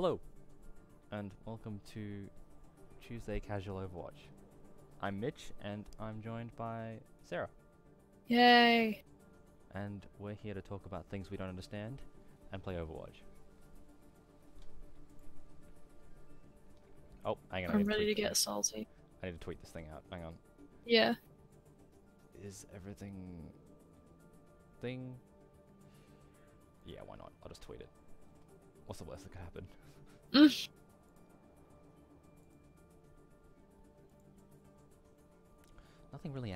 Hello, and welcome to Tuesday Casual Overwatch. I'm Mitch, and I'm joined by Sarah. Yay! And we're here to talk about things we don't understand and play Overwatch. Oh, hang on. I'm ready to get salty. I need to tweet this thing out. Hang on. Yeah. Is everything... thing? Yeah, why not? I'll just tweet it. What's the worst that could happen? Nothing really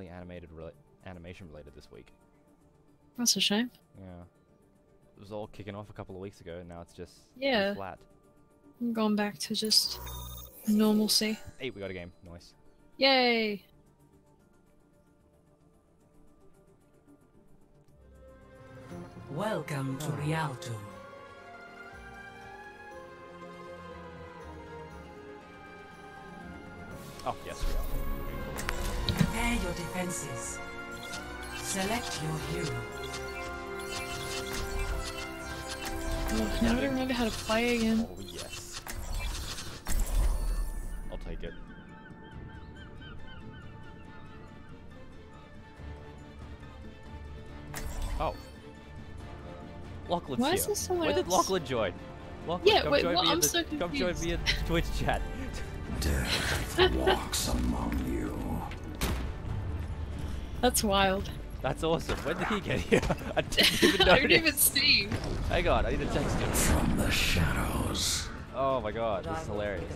animation related this week. That's a shame. Yeah. It was all kicking off a couple of weeks ago, and now it's just flat. I'm going back to just normalcy. Hey, we got a game. Nice. Yay! Welcome to Rialto. Oh, yes, we are. Prepare your defenses. Select your hero. Oh, now I don't remember how to play again. Oh, yes. I'll take it. Oh. Lachlan's Why here. is there someone Where did else? Lachlan join? Lachlan, Yeah, come wait, join what? me I'm so come join confused. me in Twitch chat. Death walks among you. That's wild. That's awesome. When did he get here? I didn't even I didn't notice. even see. Hang on, I need to text him. From the shadows. Oh my god, this is hilarious.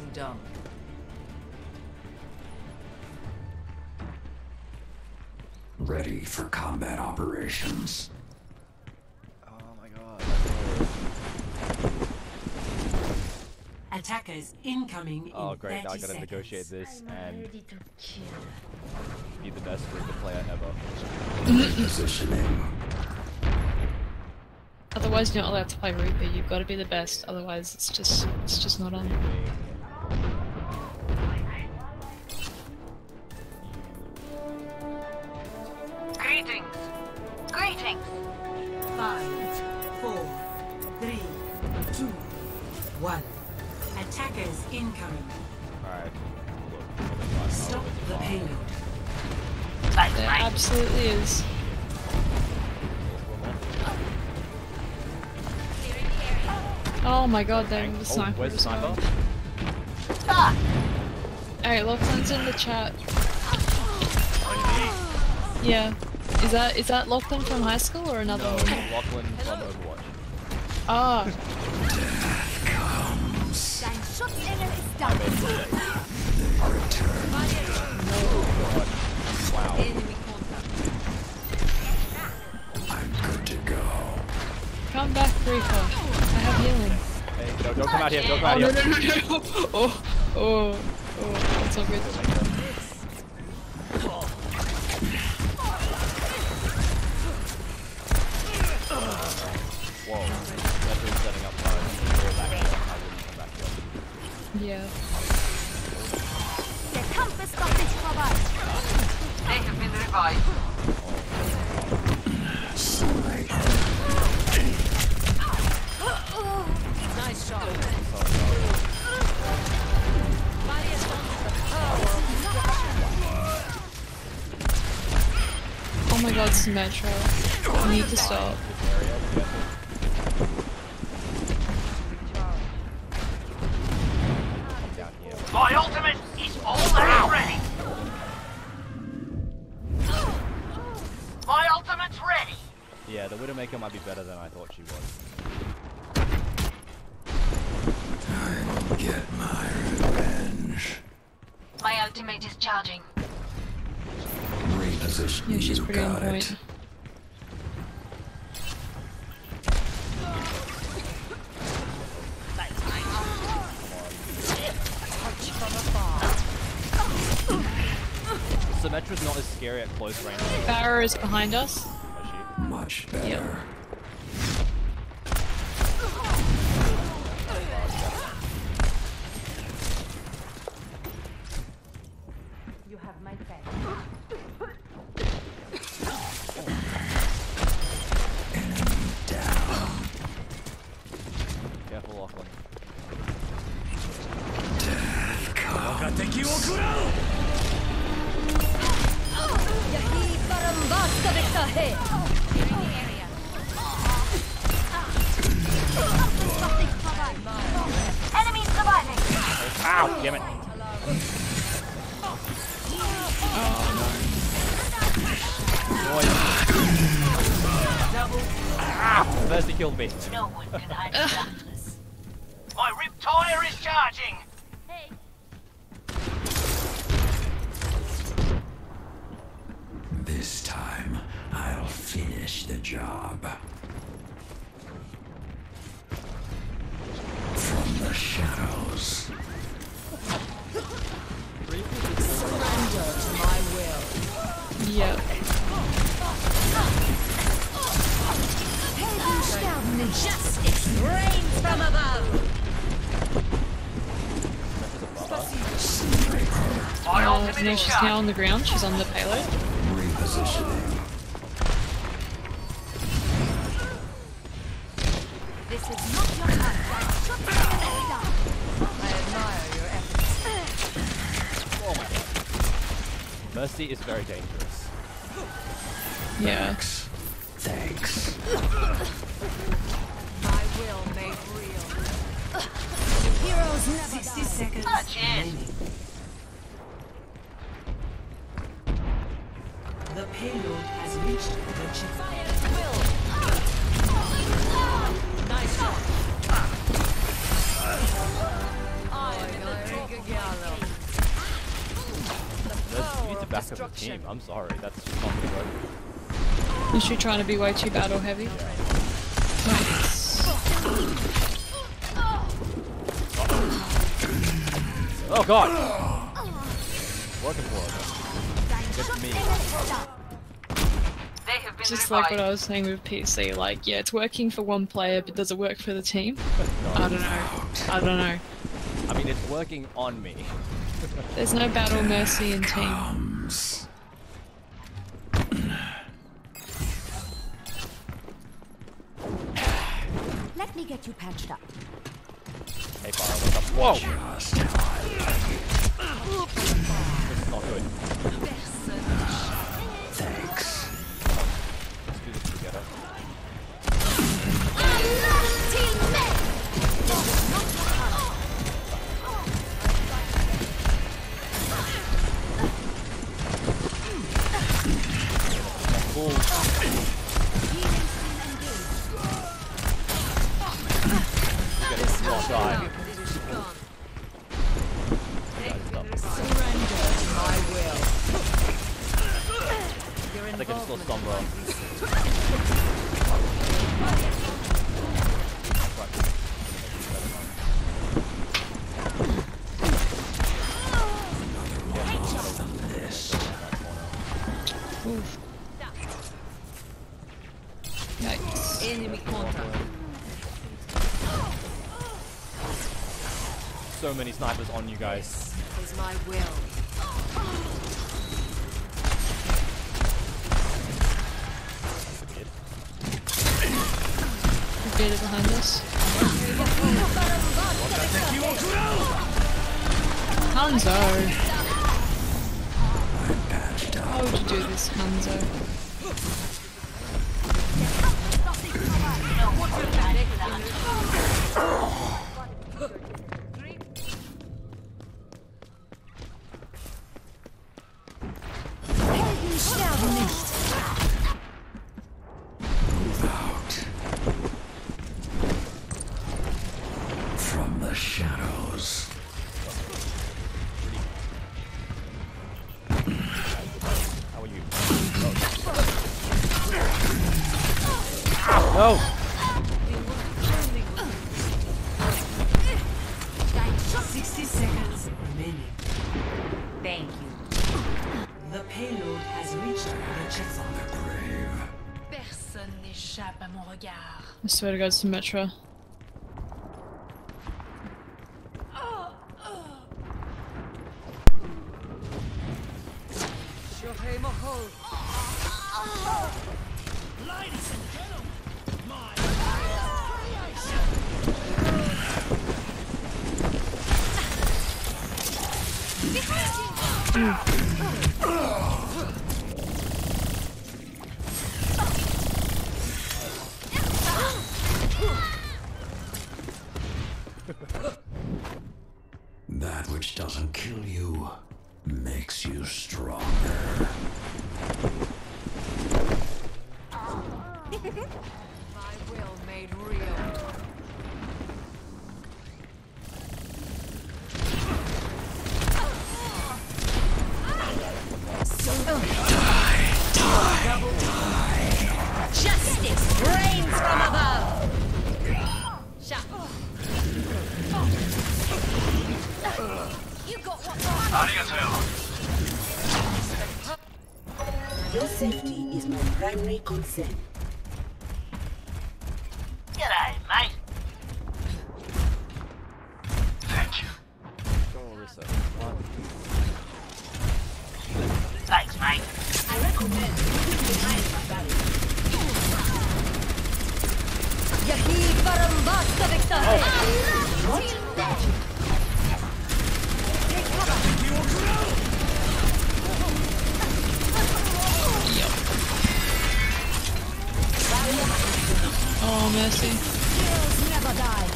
Ready for combat operations. Oh my god. Attackers incoming Oh in great, now I 30 gotta seconds. negotiate this and be the best Reaper player ever. Repositioning. Otherwise, you're not allowed to play Reaper. You've got to be the best. Otherwise, it's just not on. Greetings! Greetings! 5, 4, 3, 2, 1. Attackers incoming. Alright. Stop the payload. There absolutely is. Oh my god, there was a sniper. Where's the sniper? Alright, Lachlan's in the chat. Yeah. Is that Lachlan from high school or another No, one? Lachlan from Overwatch. Ah. Death comes. Dein Schutzengel ist da! Return. Wow. Enemy contact. I'm good to go. Come back, Reaper. I have healing. Hey, no, don't come out here, don't come out Oh, here. no. Oh, that's all good. Whoa. That's been setting up time. Go back here. I wouldn't come back here. Yeah. Der Kampf ist noch nicht vorbei! They have been revived. Nice shot. Oh my god, Symmetra. I need to stop. Down here. My ultimate is almost ready! My ultimate's ready! Yeah, the Widowmaker might be better than I thought she was. I'll get my revenge. My ultimate is charging. Reposition. Yeah, she's you pretty on got point. it. Symmetra's not as scary at close range. Barra is behind us. Is she? Much better. You have my back. Enemy down. Careful, Lachlan. damn it. Ah, Mercy killed me. No one can hide the darkness. My rip tire is charging. Hey. This time, I'll finish the job. From the shadows. Surrender to my will. Yeah. Justice reigns from above. No, she's now on the ground. She's on the payload. Repositioning. This is not your time. I admire your efforts. Oh my god. Mercy is very dangerous. Yeah. Thanks. My will made real. Heroes never 60 seconds. Touch it. The payload has reached the chip. Nice shot. Mercy, you need to back up the team. I'm sorry, that's just not gonna work. Is she trying to be way too battle heavy? Nice. Oh god! Working for her. Get me. They have been Just revived. like what I was saying with PC, like, yeah, it's working for one player, but does it work for the team? I don't know. I don't know. I mean, it's working on me. There's no battle, mercy, and team. Comes. Let me get you patched up. Hey, Fire, what's up? Whoa! Just how I like it. This is not good. Thanks. Let's do this together. Cool. Get this not die. Surrender to my will. I think it's still somewhere. Oof. Yikes. Enemy contact. So many snipers on you guys. Is my will. Get it behind us. Hanzo! How would you do this, Hanzo? Helden sterben nicht. Out. From the shadows. How are you? No! 60 seconds remaining. Thank you. The payload has reached the chip. Grave. Personne n'échappe à mon regard. I swear to God, Symmetra. That which does My will made real. Justice reigns from above! Shut up. You got what? Your safety is my primary concern. G'day, mate. Thank you. Go on, Rissa. One. Thanks, mate. I recommend moving behind my barrier. Yahi Barambasta Victor! Take cover! Oh, mercy. Heroes never die!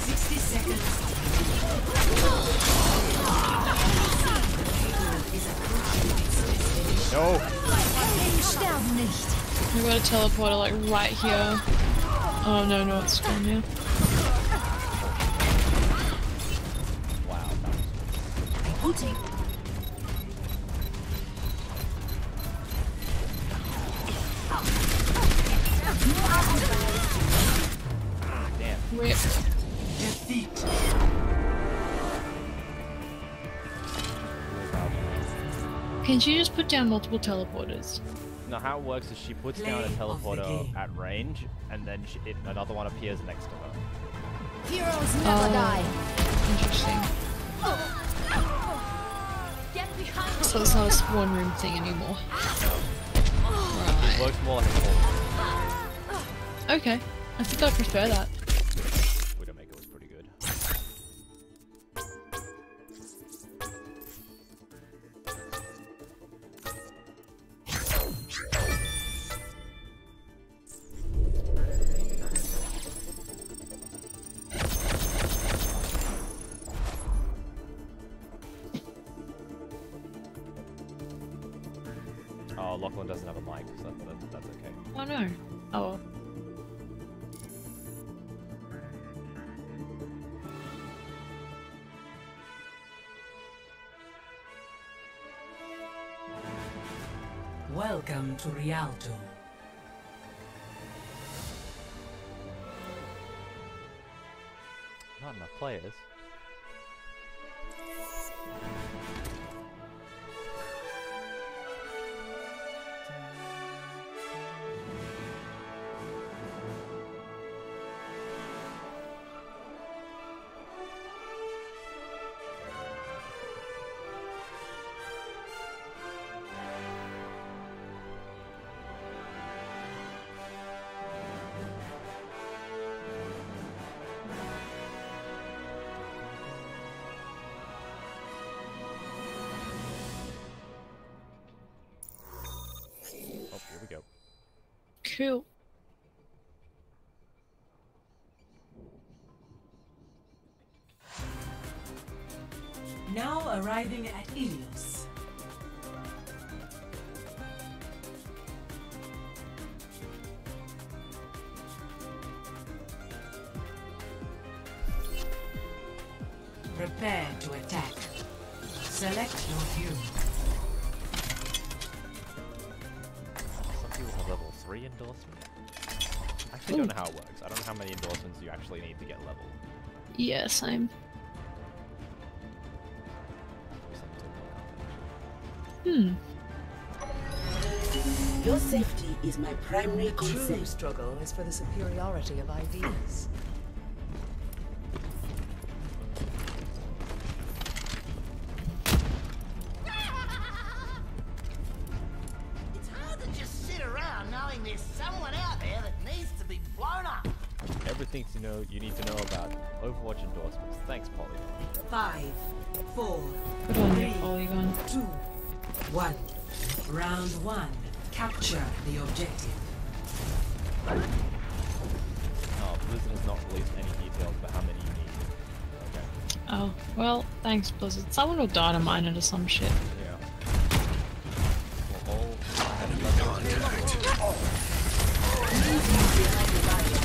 60 seconds. No! Helden sterben nicht! We got a teleporter like right here. Oh no, no, it's gone now. Wow. Booty. Damn. Rip. Defeat. Can she just put down multiple teleporters? Now, how it works is she puts Play down a of the teleporter game. at range, and then another one appears next to her. Heroes never die! Interesting. Get behind So it's not a spawn room thing anymore. It Right. works more like a wall. Okay. I think I prefer that. Widowmaker was pretty good. Oh, Lachlan doesn't have a mic, so that's okay. Oh no. Oh well. Welcome to Rialto. Not enough players. Oh, here we go. Cool. Now arriving at Ilios. Prepare to attack. Select your hero. Some people have level 3 endorsement. I actually don't know how it works. I don't know how many endorsements you actually need to get level. Yeah, same. Hmm. Your safety is my primary The concern. true struggle is for the superiority of ideas. It's hard to just sit around knowing there's someone out there that needs to be blown up. Everything you need to know about Overwatch endorsements. Thanks, Polygon. 5, 4, Good on you, 3, Polygon. 2, 1. Round 1. Capture the objective. Oh, Blizzard has not released any details about how many you need. Okay. Oh, well, thanks, Blizzard. Someone will data mine it or some shit. Yeah. Well, all I had 11 behind the barrier.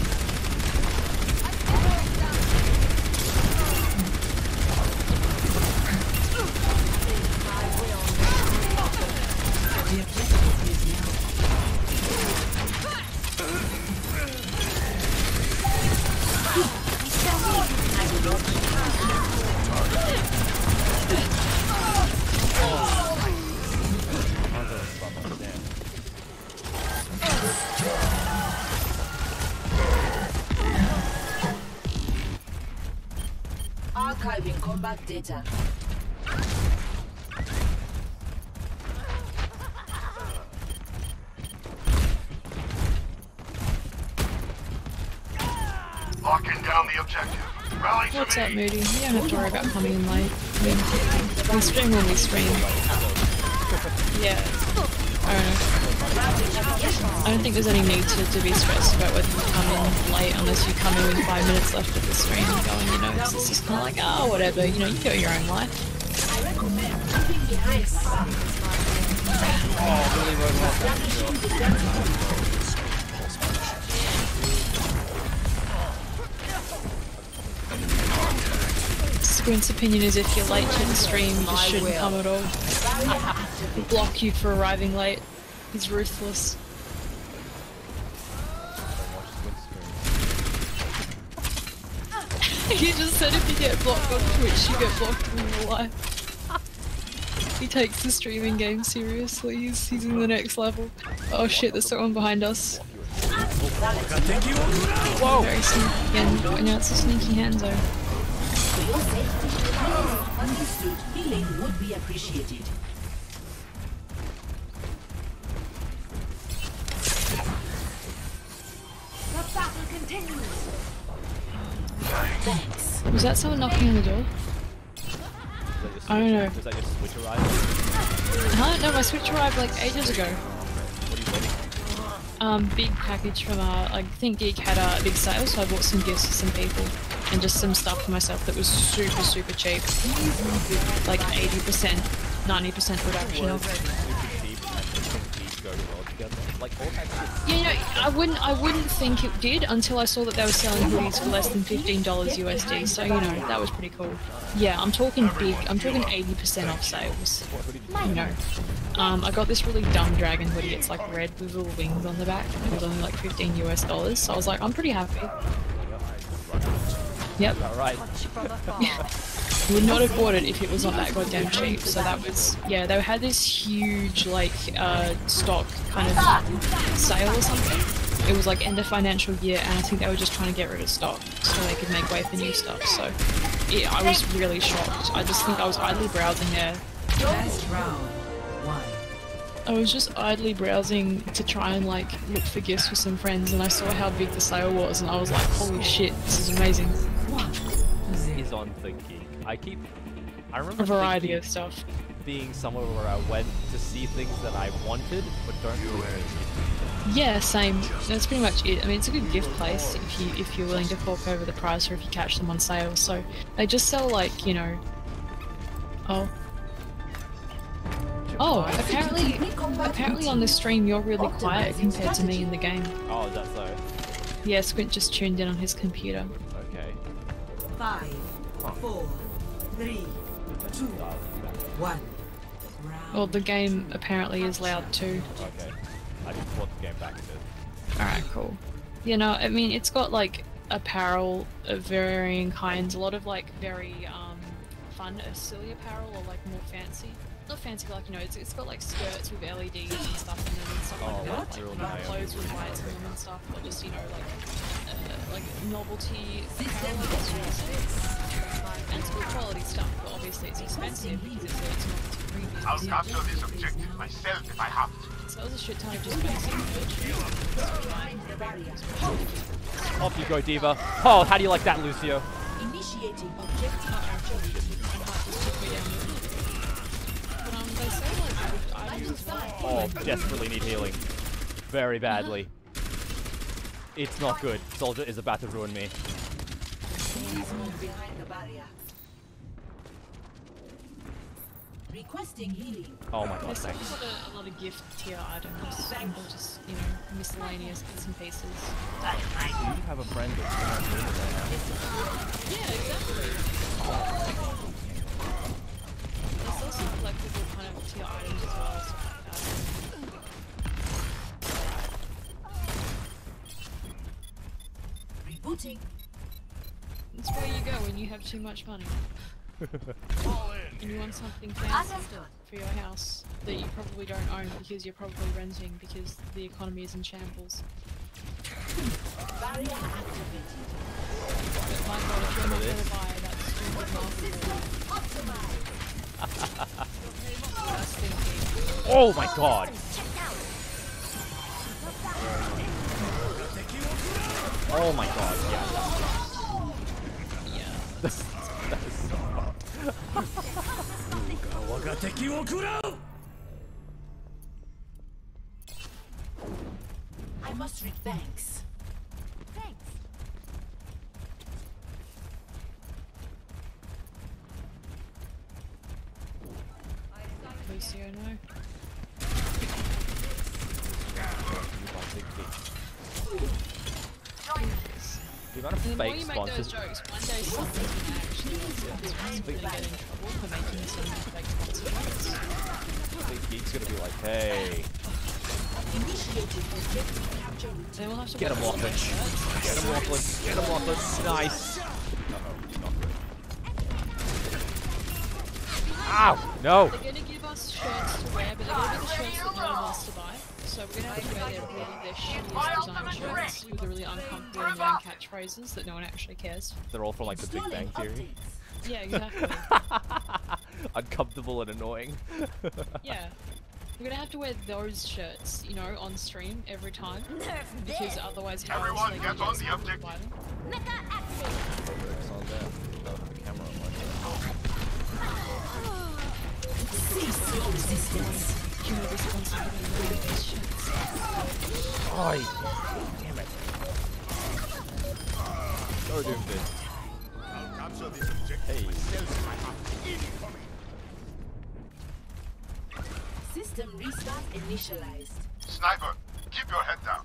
The objective is now. Archiving combat data. Locking down the objective. Rally to What's me. up, Moody? You don't have to worry about coming in late. I mean, we stream when we stream. Yeah. I don't know. I don't think there's any need to be stressed about whether you come in late unless you come in with 5 minutes left of the stream and going, you know, it's just kind of like, oh, whatever, you know, you go your own life. I recommend moving behind my Squint's opinion is if you're late to the stream, you just shouldn't come at all. He'll block you for arriving late. He's ruthless. He just said if you get blocked on Twitch, you get blocked in real life. He takes the streaming game seriously. He's in the next level. Oh shit, there's someone behind us. Whoa! Very sneaky again. Now it's a sneaky hand zone. For your safety, please understood healing would be appreciated. The battle continues. Thanks. Was that someone knocking on the door? I don't know. Does that just switch arrive? Huh? No, my Switch arrived like ages ago. What are you waiting? Big package from I think Geek had a big sale, so I bought some gifts for some people and just some stuff for myself that was super cheap. Like 80%, 90% reduction off. Super cheap and these go well together. Like all packages. Yeah, you know, I wouldn't think it did until I saw that they were selling hoodies for less than $15 USD. So you know that was pretty cool. Yeah, I'm talking big. I'm talking 80% off sales. You know, I got this really dumb dragon hoodie. It's like red with little wings on the back. It was only like $15 US. So I was like, I'm pretty happy. Yep. Alright. Would not have bought it if it was not that goddamn cheap. So that was, yeah, they had this huge like stock kind of sale or something. It was like end of financial year, and I think they were just trying to get rid of stock so they could make way for new stuff. So yeah, I was really shocked. I just think I was idly browsing there. Last round. 1. I was just idly browsing to try and like look for gifts for some friends, and I saw how big the sale was, and I was like, holy shit, this is amazing. Is on the geek. I remember A variety thinking of stuff. being somewhere where I went to see things that I wanted but don't really need. Yeah, same. That's pretty much it. I mean, it's a good gift place if you're willing to fork over the price or if you catch them on sale. So they just sell like, you know. Oh, apparently on the stream you're really quiet compared to me in the game. Oh, is that so? Yeah, Squint just tuned in on his computer. Okay. 5, 4, 3, 2, 1. Well, the game apparently is loud too. Okay. I just brought the game back a bit. Alright, cool. You know, I mean, it's got like apparel of varying kinds, a lot of like very fun, silly apparel or like more fancy. Not fancy, but like, you know, it's got like skirts with LEDs and stuff in them and stuff like that. Really Like nice. clothes with lights in them and stuff, or just, you know, like novelty apparel, I guess you would say. And it's good quality stuff, but obviously it's expensive because it's novelty premium. I'll capture this objective myself if I have to. So that was a shit ton of just basic merch. Off you go, Diva. Oh, how do you like that, Lucio? Initiating objective. They say like good items as well. Oh, desperately need healing. Very badly. It's not good. Soldier is about to ruin me. Please move behind the barrier. Requesting healing. Oh my god, There's thanks. a lot of gift tier items. People just, you know, miss miscellaneous bits and pieces. You have a friend that's not doing it right now. Yeah, exactly. There's also collectible kind of tier items as well. Stuff like that. Rebooting. That's where you go when you have too much money. And you want something fancy for your house that you probably don't own because you're probably renting because the economy is in shambles. Barrier activated. But my god, if you're not going to buy that stupid market, that's thinking. Oh my god! Oh my god, yeah. Yeah. That is so I must read thanks. Thanks. Lucio, no. The amount of The more fake you make those sponsors. jokes, one day someone's gonna actually really get in trouble for making some fake sponsor jokes. Big Geek's gonna be like, hey, Initiated objective capture routine. Then we'll have to get him, wear Lachlan. shirts. Get him, Lachlan. Get him, Lachlan. Nice. Uh-oh, not good. Ow! No! They're gonna give us shirts to wear, but they're gonna be the shirts that no one wants to buy. So we're gonna have to wear their shittiest design shirts with the really uncomfortable and known catchphrases that no one actually cares. They're all from like the Big Bang Theory. Yeah, exactly. Uncomfortable and annoying. Yeah. We're gonna have to wear those shirts, you know, on stream every time. Because otherwise how else are they Everyone, gonna get get on us the to buy them? Mecha active. It's on there. Oh, the camera on Cease your resistance. Human responsibility for wearing these shirts. Oi! Damn it. So doomed it. I'll capture this objective Hey. myself. Incoming. System restart initialized. Sniper, keep your head down.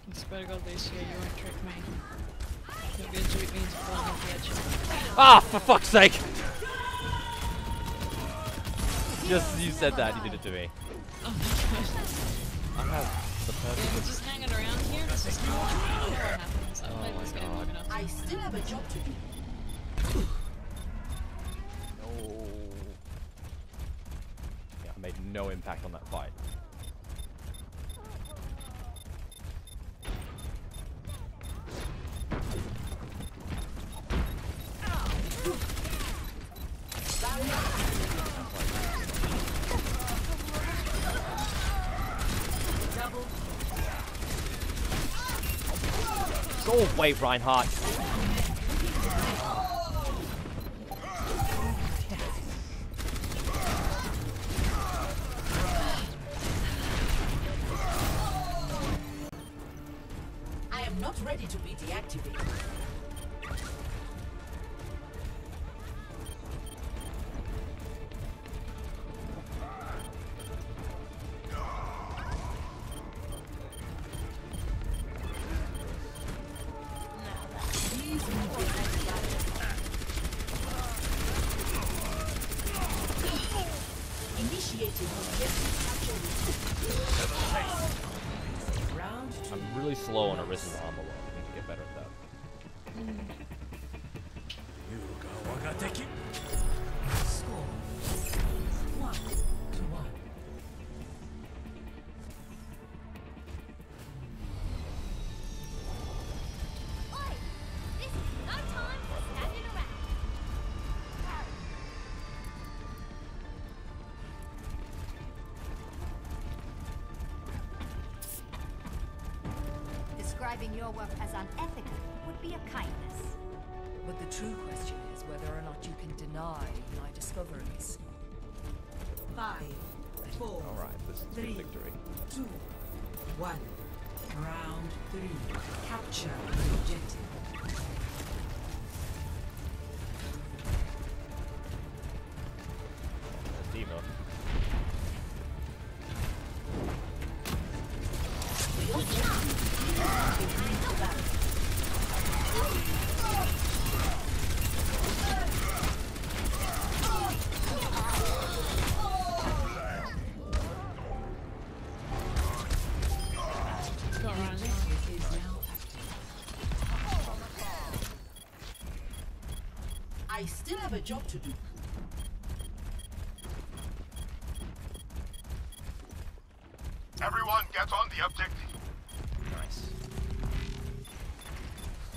I swear to God, Lucio, you won't trick me. You're gonna do it means falling off the edge. Ah, for fuck's sake! Just as you said that, you did it to me. Oh my god. I have the Yeah, perfect. we're just hanging around here, it's just not what happens. I've played this game long enough. I still have a job to do. No. Yeah, I made no impact on that fight. Go away, Reinhardt. I am not ready to be deactivated. Initiating objective capture routine. Round two. I'm really slow on Orisa's armor lock. I need to get better at that. Score 1-1. Oi! This is no time for standing around. Describing your work as unethical would be a kindness. But the true question is whether or not you can deny my discoveries. 5, 4, Alright, this is a good victory. 2, 1. Round 3. Capture the objective. still have a job to do. Everyone, get on the objective. Nice.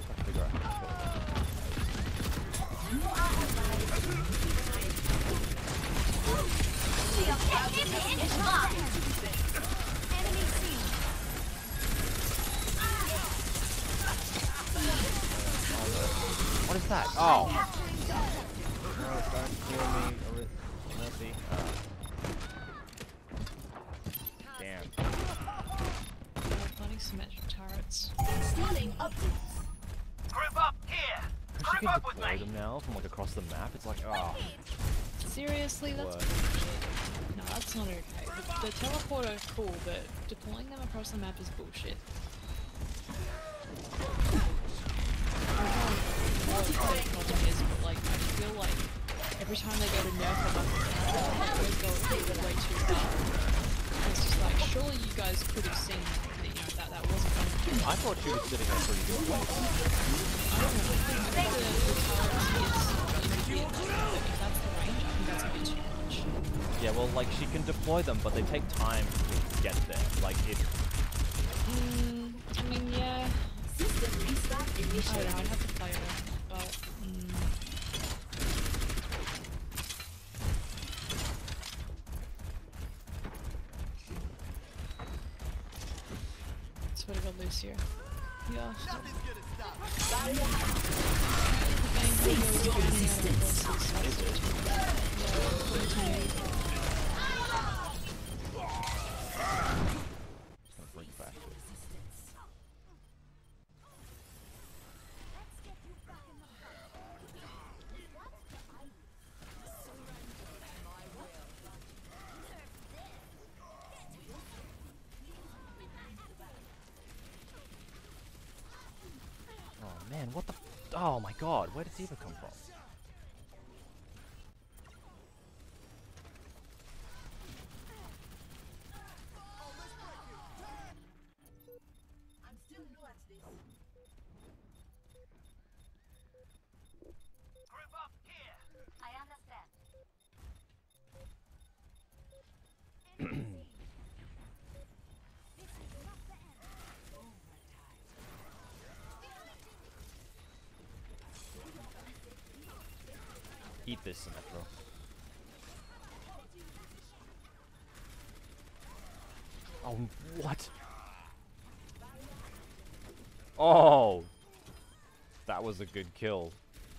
Gotta figure out how to kill it. What is that? Oh! No, don't kill me. Mercy. Damn. Funny symmetric turrets. Stealing updates. Group up here. She Group can up with deploy me. them now from like across the map. It's like, oh. Seriously, that's What? bullshit. No, that's not okay. The teleporter, cool, but deploying them across the map is bullshit. I don't know what the problem is, but like, I feel like every time they go to nerf a weapon, they always go way too far. It's just like, surely you guys could have seen that, you know, that wasn't going to do I thought she was sitting in a pretty good place. I don't know, I think the turret is immediate, but if that's the range, I think that's a bit too much. Yeah, well, like, she can deploy them, but they take time to get there. Like, it... I mean, yeah. System restart I don't know, initiated. I'd have to play it, but... Swear to God, Lucio. Yeah. Just gonna bring it back to it. Oh man, what the oh my god, where did Diva come from? I'm still new at this. Group up here. I understand. Eat this, Symmetro. Oh, what? Oh! That was a good kill,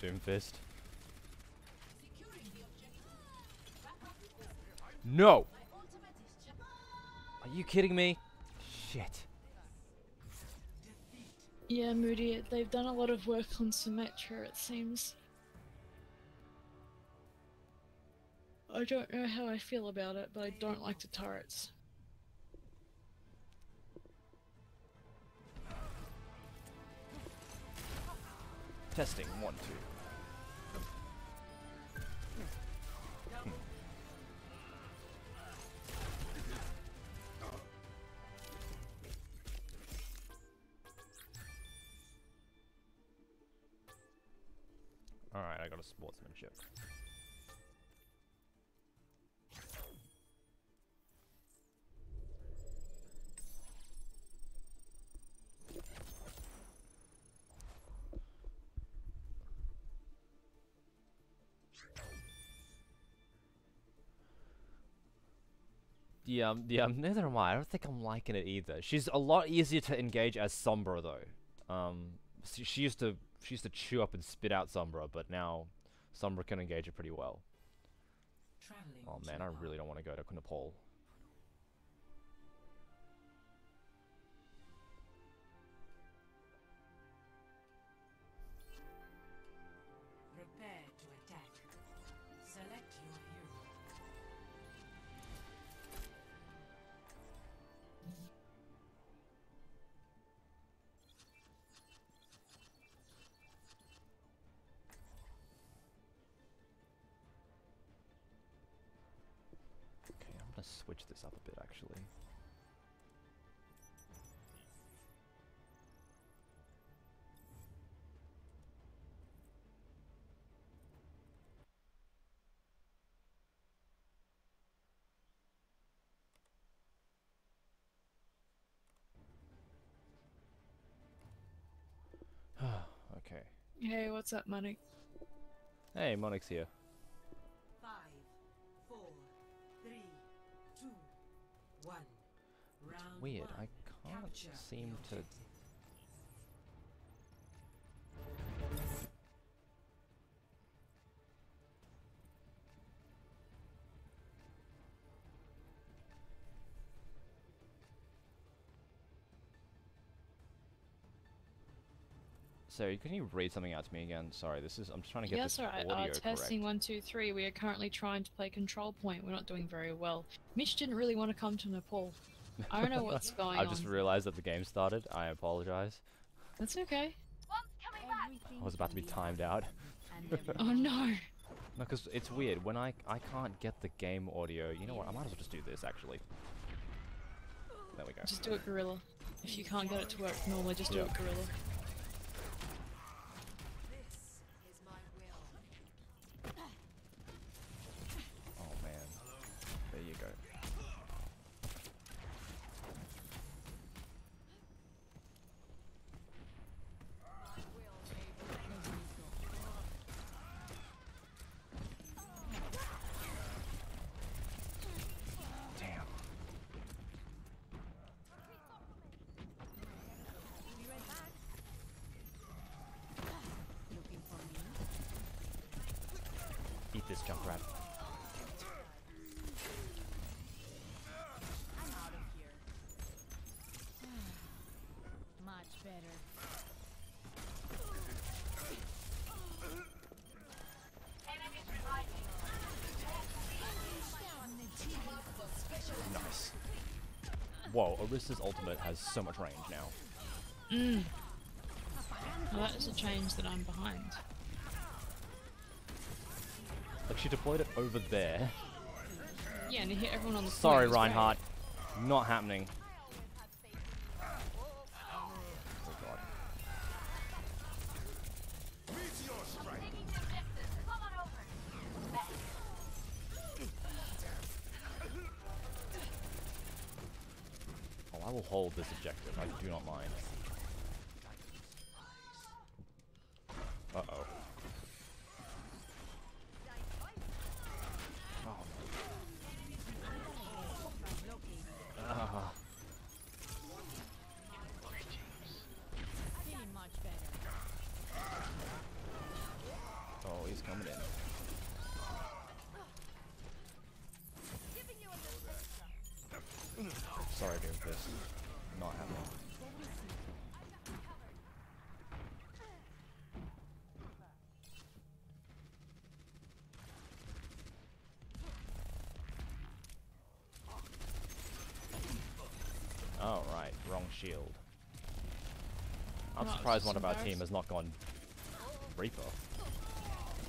Doomfist. No! Are you kidding me? Shit. Yeah, Moody, they've done a lot of work on Symmetra, it seems. I don't know how I feel about it, but I don't like the turrets. Testing, 1, 2. Alright, I got a sportsmanship. Yeah, neither am I. I don't think I'm liking it either. She's a lot easier to engage as Sombra though. She used to chew up and spit out Sombra, but now Sombra can engage it pretty well. Oh man, I really don't want to go to Nepal. Prepare to attack. Select your hero. Okay, I'm gonna switch this up a bit actually. Hey, what's up, Money? Hey, Monix here. 5, 4, 3, 2, 1. Round Weird, one. I can't Capture seem the to... objective. So, can you read something out to me again? Sorry, this is... I'm just trying to get Yes, this alright. audio Testing correct. 1, 2, 3. We are currently trying to play Control Point. We're not doing very well. Mitch didn't really want to come to Nepal. I don't know what's going I've on. just realized that the game started. I apologize. That's okay. One's coming back. I was about to be timed out. Oh no. No, because it's weird. When I can't get the game audio... You know what? I might as well just do this, actually. There we go. Just do it gorilla. If you can't get it to work normally, just do Yeah. it gorilla. This is my will. Oh, man. There you go. Damn. Eat this junk rat. I'm out of here. Much better. Nice. Whoa, Orisa's ultimate has so much range now. Well, that is a change that I'm behind. Like, she deployed it over there. Yeah, and it hit everyone on the Sorry, point. It was great. Reinhardt. Not happening. Oh, God. Meteor strike. Come on over. Oh, I will hold this objective. I do not mind. Uh-oh. Oh, no. Feeling much better. Oh, he's coming in. Giving you a little Sorry, dude, this not happening. Oh, right, wrong shield. I'm Oh, it's surprised just one of our team embarrassing. has not gone Reaper.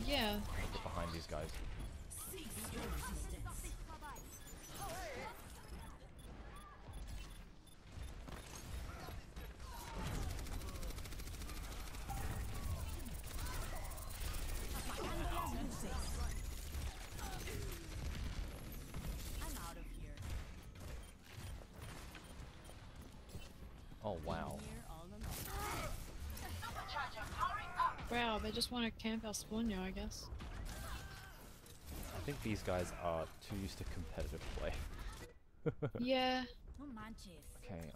Yeah. Get behind these guys. I'm out of here. Oh, wow. Here all alone. Wow, they just want to camp our spawn now, I guess. I think these guys are too used to competitive play. Yeah. No manches. Okay,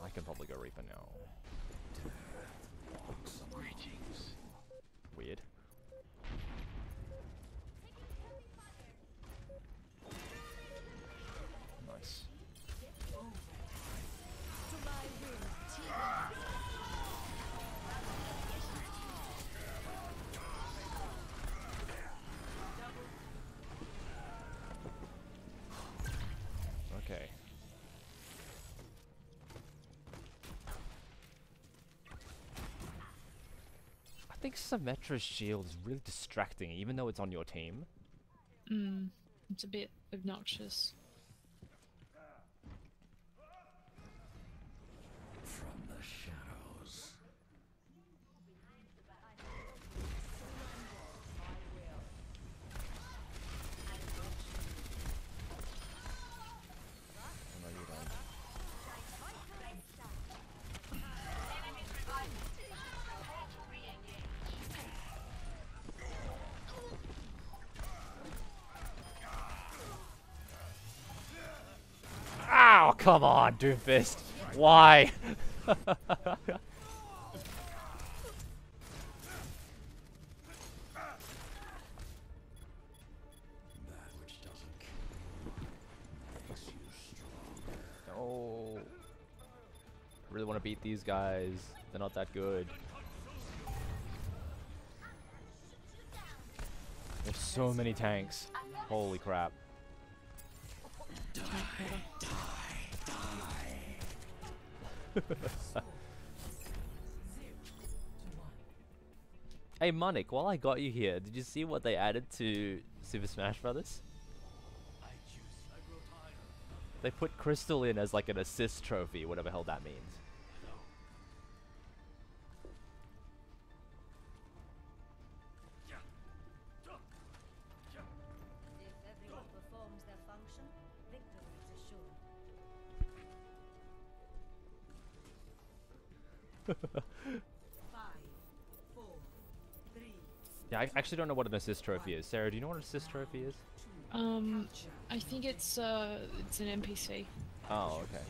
I can probably go Reaper now. Weird. Nice. Okay. I think Symmetra's shield is really distracting, even though it's on your team. It's a bit obnoxious. From the shadows. No, you don't. Come on, Doomfist. Why? Oh. I really want to beat these guys. They're not that good. There's so many tanks. Holy crap. Hey Monik, while I got you here, did you see what they added to Super Smash Brothers? They put Crystal in as like an assist trophy, whatever hell that means. If everyone performs their function, victory is assured. 5, 4, 3. Yeah, I actually don't know what an assist trophy is. Sarah, do you know what an assist trophy is? I think it's an NPC. Oh, okay.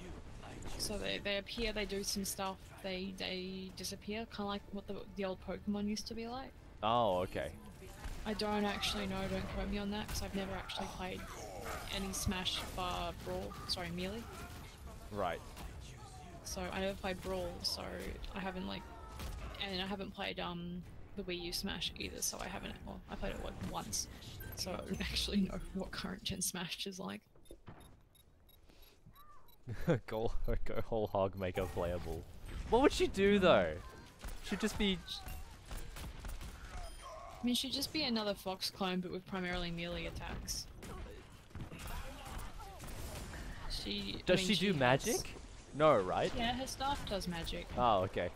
So they appear, they do some stuff, they disappear, kind of like what the old Pokemon used to be like. Oh, okay. I don't actually know, don't quote me on that, because I've never actually played any Smash bar Brawl, sorry, Melee. Right. So I never played Brawl, so I haven't and I haven't played the Wii U Smash either, so I haven't, well, I played it once, so I don't actually know what current gen Smash is like. go whole hog, make her playable. What would she do though? She'd just be... I mean, she'd just be another Fox clone, but with primarily melee attacks. Does she do magic? No, right? Yeah, her staff does magic. Oh, okay.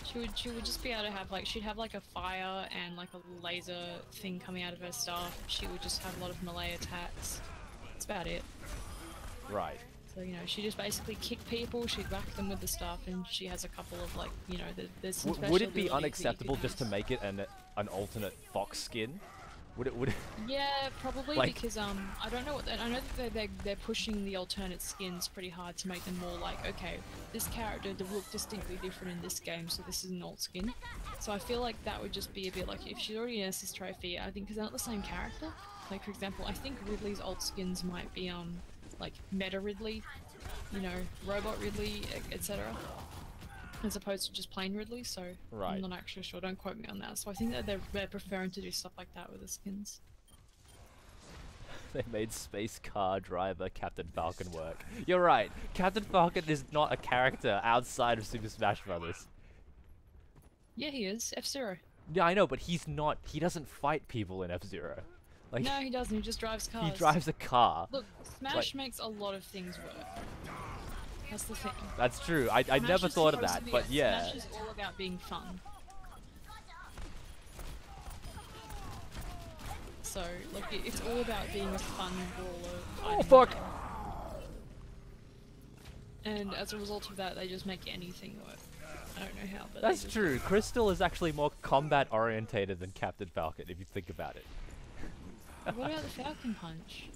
She would just be able to have she'd have like a fire and like a laser thing coming out of her staff. She would just have a lot of melee attacks. That's about it. Right. So, you know, she just basically kick people, she'd whack them with the staff, and she has a couple of there's some special would it be abilities that you unacceptable can just to use. make it an alternate Fox skin? Would it? Yeah, probably because I don't know I know that they're pushing the alternate skins pretty hard to make them more like, okay, this character will look distinctly different in this game, so this is an alt skin. So I feel like that would just be a bit like, if she's already an assist trophy, I think because they're not the same character. Like, for example, I think Ridley's alt skins might be like Meta Ridley, you know, Robot Ridley, etc. As opposed to just plain Ridley, so right. I'm not actually sure, don't quote me on that. So I think that they're preferring to do stuff like that with the skins. They made Space Car Driver Captain Falcon work. You're right, Captain Falcon is not a character outside of Super Smash Brothers. Yeah, he is. F-Zero. Yeah, I know, but he doesn't fight people in F-Zero. Like, no, he doesn't, he just drives cars. he drives a car. Look, Smash makes a lot of things work. That's the thing. That's true. I never thought of that, but yeah. Smash is all about being fun. So, like, it's all about being a fun brawler. Oh fuck! And as a result of that, they just make anything work. I don't know how, but that's true. Crystal is actually more combat orientated than Captain Falcon, if you think about it. What about the Falcon Punch?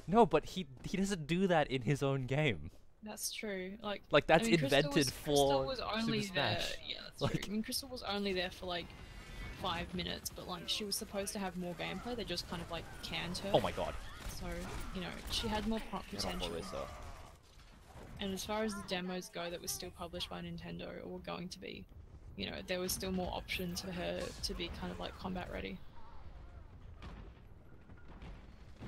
No, but he doesn't do that in his own game. That's true. Like that's I mean, invented Crystal was only Super there. Smash. Yeah, that's true. I mean, Crystal was only there for like 5 minutes, but like she was supposed to have more gameplay. They just kind of like canned her. Oh my god. So you know, she had more potential. And as far as the demos go that was still published by Nintendo or were going to be, you know, there was still more options for her to be kind of like combat ready.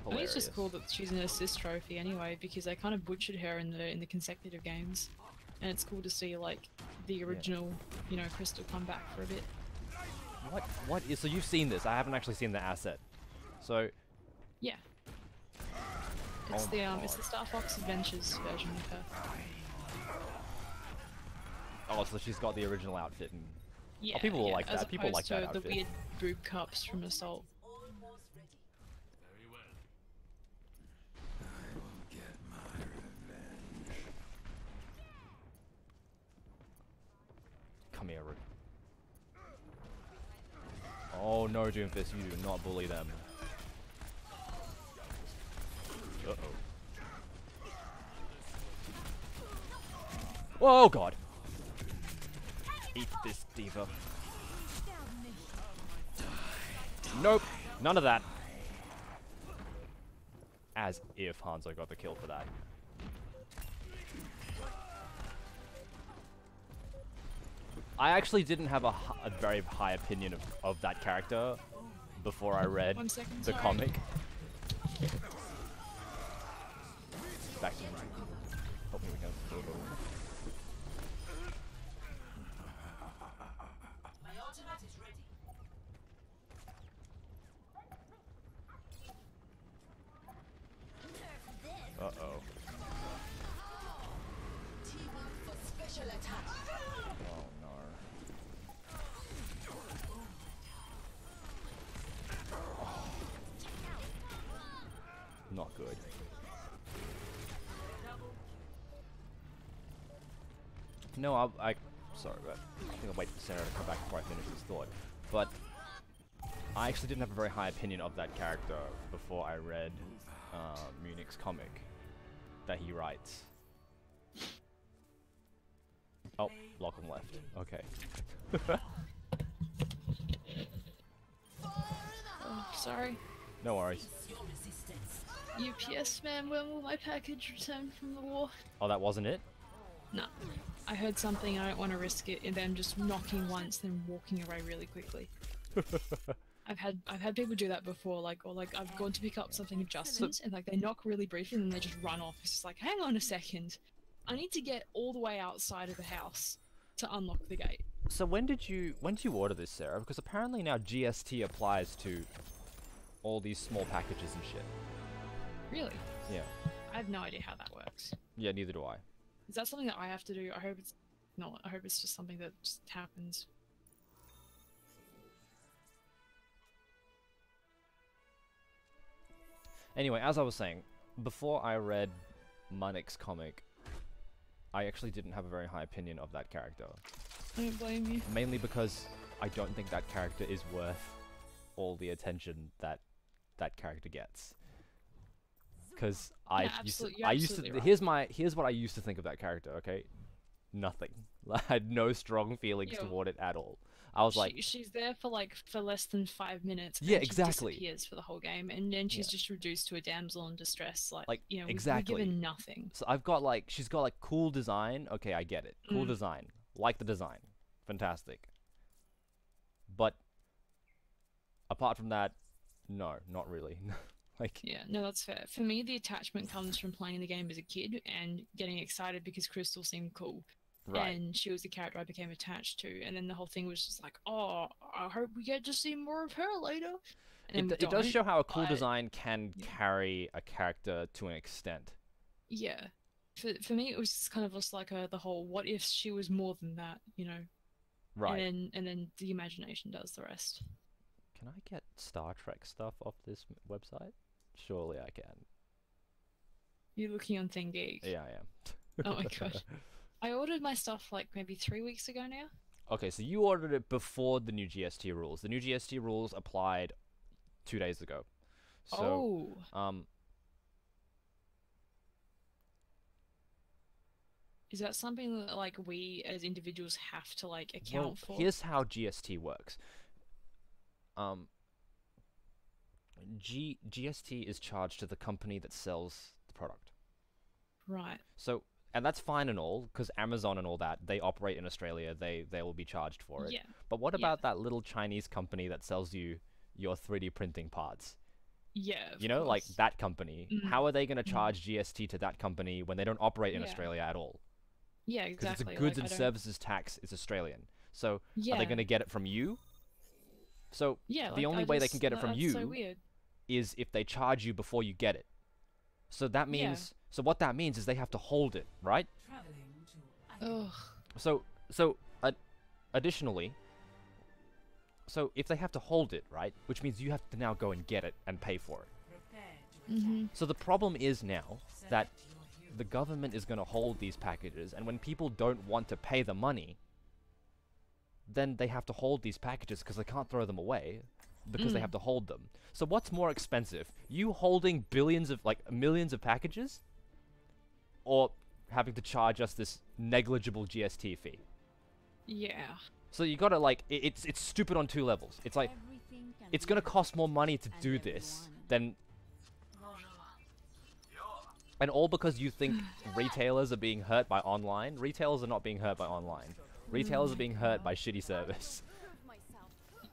I think it's just cool that she's an assist trophy anyway, because they kind of butchered her in the consecutive games, and it's cool to see like the original, you know, Crystal come back for a bit. What is? So you've seen this? I haven't actually seen the asset. So. Yeah. It's it's the Star Fox Adventures version of her. Oh, so she's got the original outfit and. Yeah. Oh, people will like as that. People like that opposed to outfit. the weird boob cups from Assault. Come here, Rick. Oh no, Doomfist, you do not bully them. Uh-oh. Oh god. Eat this diva. Nope, none of that. As if Hanzo got the kill for that. I actually didn't have a very high opinion of that character before I read the comic. Back to music. Help me with that. My ultimate is ready. Uh-oh. Teamwork for special attack. Oh no. Not good. No, sorry, but I think I'll wait for Sarah to come back before I finish this thought. But I actually didn't have a very high opinion of that character before I read Munich's comic that he writes. Oh, Lockham left. Okay. Oh, sorry. No worries. UPS man, when will my package return from the war? Oh, that wasn't it? No. I heard something, I don't want to risk it, and then just knocking once, then walking away really quickly. I've had people do that before, like, or like I've gone to pick up something of Justin's, and like they knock really briefly, and then they just run off. It's just like, hang on a second, I need to get all the way outside of the house to unlock the gate. So when did you order this, Sarah? Because apparently now GST applies to all these small packages and shit. Really? Yeah. I have no idea how that works. Yeah, neither do I. Is that something that I have to do? I hope it's not. I hope it's just something that just happens. Anyway, as I was saying, before I read Munich's comic, I actually didn't have a very high opinion of that character. I don't blame you. Mainly because I don't think that character is worth all the attention that that character gets. Because here's what I used to think of that character. Okay, nothing. I had no strong feelings toward it at all. I was like, she's there for less than 5 minutes. Yeah, and exactly. She disappears for the whole game, and then she's just reduced to a damsel in distress. Like you know, exactly. we're given nothing. So I've got she's got cool design. Okay, I get it. Cool design. Like the design. Fantastic. But apart from that, no, not really. Yeah, no, that's fair. For me, the attachment comes from playing the game as a kid and getting excited because Crystal seemed cool. Right. And she was the character I became attached to. And then the whole thing was just like, oh, I hope we get to see more of her later. And it does show how a cool design can carry a character to an extent. Yeah. For me, it was just kind of just like the whole, what if she was more than that, you know? Right. And then the imagination does the rest. Can I get Star Trek stuff off this website? Surely I can. You're looking on ThinkGeek. Yeah, I am. Oh my god. I ordered my stuff like maybe 3 weeks ago now. Okay, so you ordered it before the new GST rules. The new GST rules applied 2 days ago. So, is that something that like we as individuals have to like account for? Here's how GST works. GST is charged to the company that sells the product. Right. So, and that's fine and all, because Amazon and all that, they operate in Australia, they will be charged for it. Yeah. But what about that little Chinese company that sells you your 3D printing parts? Yeah, you know, like that company. How are they going to charge GST to that company when they don't operate in Australia at all? Yeah, exactly. Because it's a goods and services tax is Australian. So are they going to get it from you? So the only way they can get it from you is if they charge you before you get it. So that means, so what that means is they have to hold it, right? Ugh. So additionally, so if they have to hold it, right, which means you have to now go and get it and pay for it. So the problem is now that the government is going to hold these packages, and when people don't want to pay the money, then they have to hold these packages because they can't throw them away because they have to hold them. So what's more expensive? You holding billions of, like, millions of packages? Or having to charge us this negligible GST fee. Yeah. So you gotta like, it's stupid on two levels. It's like, it's gonna cost more money to do this than, and all because you think retailers are being hurt by online. Retailers are not being hurt by online. Retailers are being hurt by shitty service.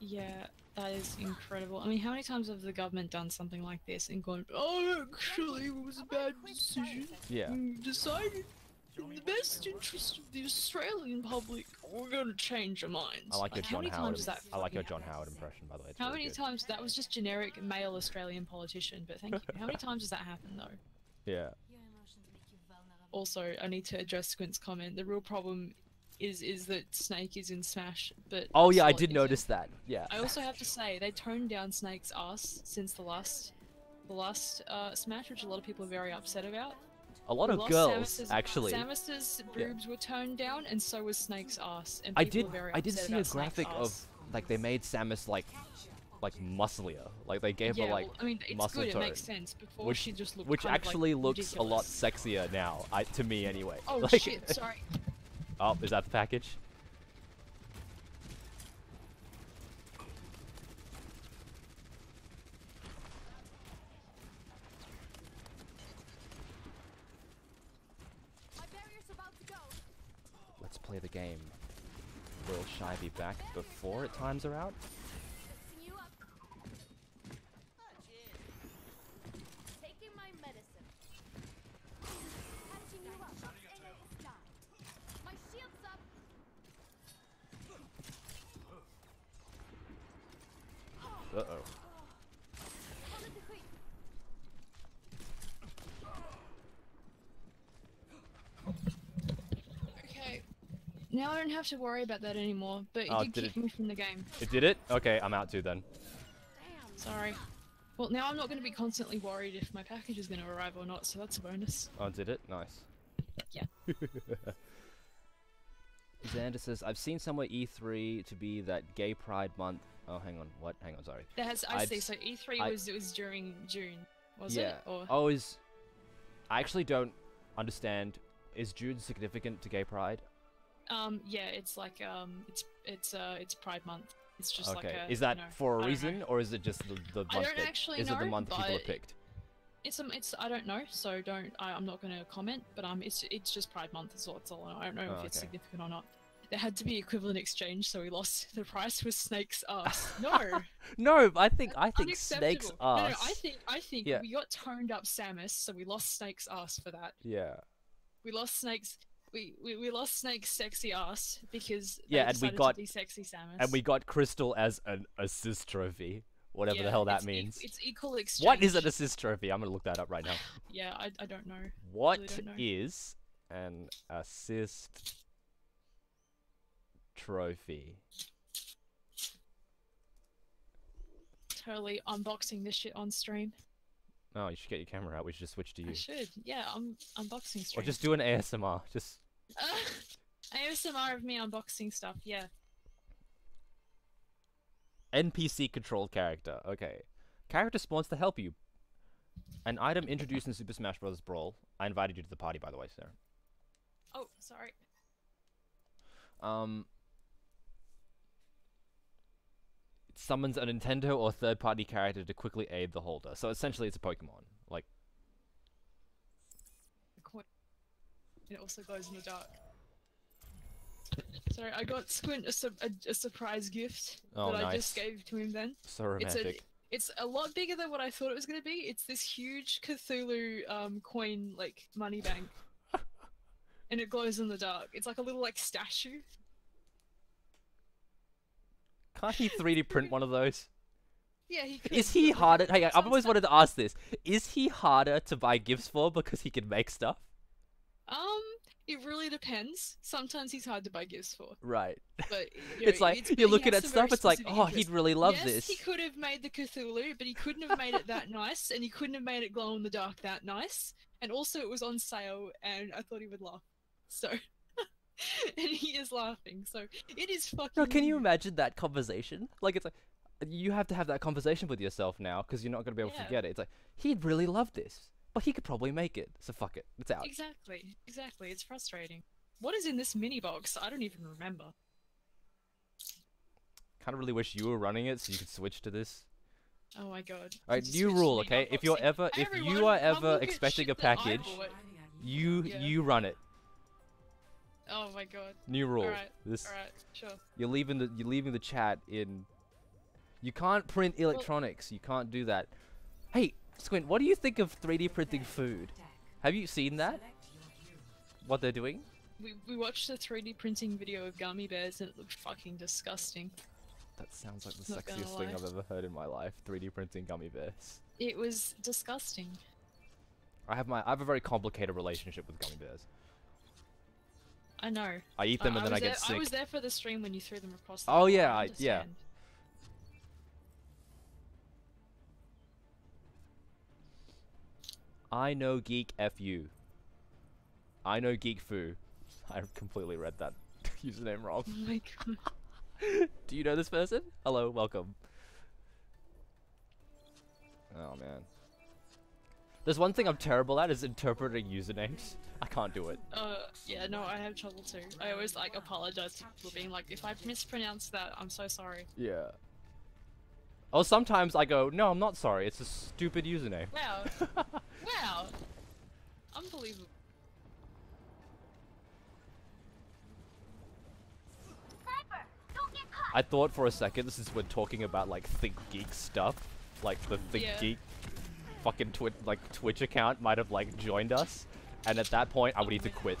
Yeah, that is incredible. I mean, how many times have the government done something like this and gone, oh, actually, it was a bad decision. Yeah. We decided in the best interest of the Australian public, we're gonna change our minds. I like your how John many Howard. times that I like your fucking John Howard impression, by the way. It's How really many good. times, that was just generic male Australian politician, but thank you. How many times does that happen though? Yeah. Also, I need to address Squint's comment. The real problem is that Snake is in Smash, but Oh yeah, I Slot did isn't. notice that. Yeah. I also have to say they toned down Snake's ass since the last Smash, which a lot of people are very upset about. A lot of Lost girls, Samus's- actually. Samus's boobs were toned down, and so was Snake's ass. And I people did. were very I did upset see a about Snake's graphic of ass. like they made Samus like musclier. Like they gave Yeah, her like well, I mean, it's muscle good. tone. It makes sense. Before which she just looked which kind of, actually like, looks a lot ridiculous. sexier now. To me anyway. Oh Like- shit! Sorry. Oh, is that the package? My barrier's about to go. Let's play the game. Will Shy be back before it times are out? Fixing you up. Taking my medicine. Patching you up. Almost died. My shield's up. Uh oh. Hold it to quick. Okay. Now I don't have to worry about that anymore. But it Oh, did did kick it- me from the game. It did it? Okay, I'm out too then. Sorry. Well, now I'm not going to be constantly worried if my package is going to arrive or not, so that's a bonus. Oh, did it? Nice. Yeah. Xander says, I've seen somewhere E3 to be that gay pride month. Oh, hang on. What? Hang on, sorry. I I've see. s- So E3 I- was during June, was yeah. it? Or Oh, I actually don't understand. Is June significant to gay pride? yeah, it's like it's Pride Month. It's just like Okay. a. Is that you know, for a I don't reason, know. or is it just the month I don't that- actually is it the know, month people have but picked? It's I don't know, so I'm not going to comment. But it's just Pride Month. That's all I know. I don't know Oh, if it's okay. significant or not. There had to be equivalent exchange, so we lost. The price was Snake's ass. No. No, I think Snake's Unacceptable. ass. No, I think Yeah. we got toned up Samus, so we lost Snake's ass for that. Yeah. We lost Snake's we lost Snake's sexy ass because Yeah, they and we decided got- to be sexy Samus. And we got Crystal as an assist trophy, whatever the hell that means. It's equal exchange. What is an assist trophy? I'm gonna look that up right now. Yeah, I don't know. What don't know. is an assist trophy? Totally unboxing this shit on stream. Oh, you should get your camera out. We should just switch to I you. should. Yeah, I'm unboxing Or stream. just do an ASMR. Just ASMR of me unboxing stuff. Yeah. NPC controlled character. Okay. Character spawns to help you. An item introduced in Super Smash Bros. Brawl. I invited you to the party, by the way, Sarah. Oh, sorry. It summons a Nintendo or third-party character to quickly aid the holder. So essentially, it's a Pokemon. Like, It also glows in the dark. Sorry, I got Squint a surprise gift Oh, that I nice. just gave to him then. so romantic. It's a lot bigger than what I thought it was going to be. It's this huge Cthulhu coin like money bank. And it glows in the dark. It's like a little like statue. Can't he 3D print one of those? Yeah, he could. Is he but, like, harder? Hey, I've sounds always like- wanted to ask this. Is he harder to buy gifts for because he can make stuff? It really depends. Sometimes he's hard to buy gifts for, Right. but It's like, but you're he looking has at some very stuff, it's like, specific oh, interests. he'd really love Yes, this. he could have made the Cthulhu, but he couldn't have made it that nice, and he couldn't have made it glow in the dark that nice. And also, it was on sale, and I thought he would laugh. So, and he is laughing. So it is fucking. No, can you imagine that conversation? Like, it's like, you have to have that conversation with yourself now, because you're not going to be able to Yeah. forget it. It's like, he'd really love this, Well, he could probably make it, so fuck it. It's out. Exactly. Exactly. It's frustrating. What is in this mini box? I don't even remember. Kind of really wish you were running it so you could switch to this. Oh my god. Alright, Just new switch rule, to okay? mini If you're unboxing. ever, Hey, if everyone, you are come ever look at expecting a shit that I package, bought. you Yeah. run it. Oh my god. New rule. Alright. This Alright. Sure. you're leaving the chat in. You can't print electronics. You can't do that. Hey, Squint, what do you think of 3D printing food? Have you seen that? What they're doing? We watched a 3D printing video of gummy bears and it looked fucking disgusting. That sounds like the Not gonna sexiest thing lie. I've ever heard in my life. 3D printing gummy bears. It was disgusting. I have a very complicated relationship with gummy bears. I know. I eat them and then I was get there, sick. I was there for the stream when you threw them across the Oh floor, yeah, I yeah. understand. I know geek fu. I know geek foo. I completely read that username wrong. Oh my god. Do you know this person? Hello, welcome. Oh man. There's one thing I'm terrible at is interpreting usernames. I can't do it. Yeah, no, I have trouble too. I always like apologize to people being like, if I mispronounce that, I'm so sorry. Yeah. Or sometimes I go, no, I'm not sorry. It's a stupid username. Wow. Wow. Unbelievable. Sniper, don't get caught. I thought for a second, since we're talking about like Think Geek stuff, like the Think Yeah. Geek fucking Twitch account might have like joined us, and at that point I would need to quit.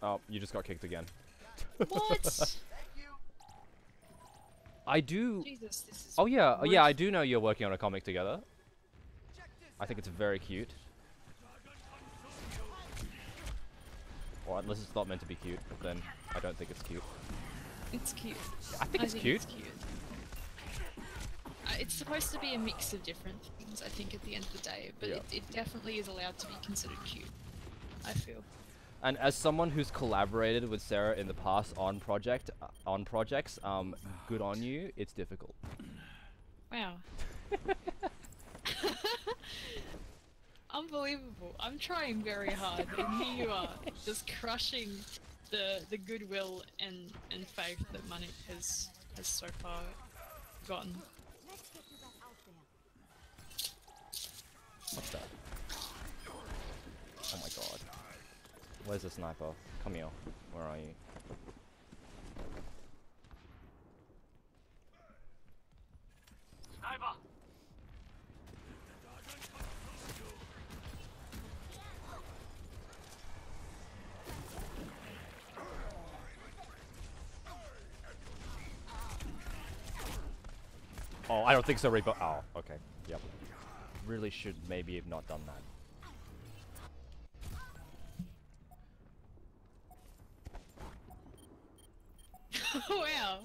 Oh, you just got kicked again. What? I do. Jesus, this is Oh yeah, yeah, I rude. do know you're working on a comic together. I think it's very cute. Or unless it's not meant to be cute, but then I don't think it's cute. It's cute. I think it's cute. It's cute. It's supposed to be a mix of different things, I think, at the end of the day, but Yeah. it definitely is allowed to be considered cute, I feel. And as someone who's collaborated with Sarah in the past on projects, good on you. It's difficult. Wow. Unbelievable. I'm trying very hard, and here you are, just crushing the goodwill and faith that Manik has so far gotten. Let's get you back out there. What's that? Oh my god. Where's the sniper? Come here. Where are you? Sniper! Oh, I don't think so, Reaper. Oh, okay. Yep. Really should maybe have not done that. Wow.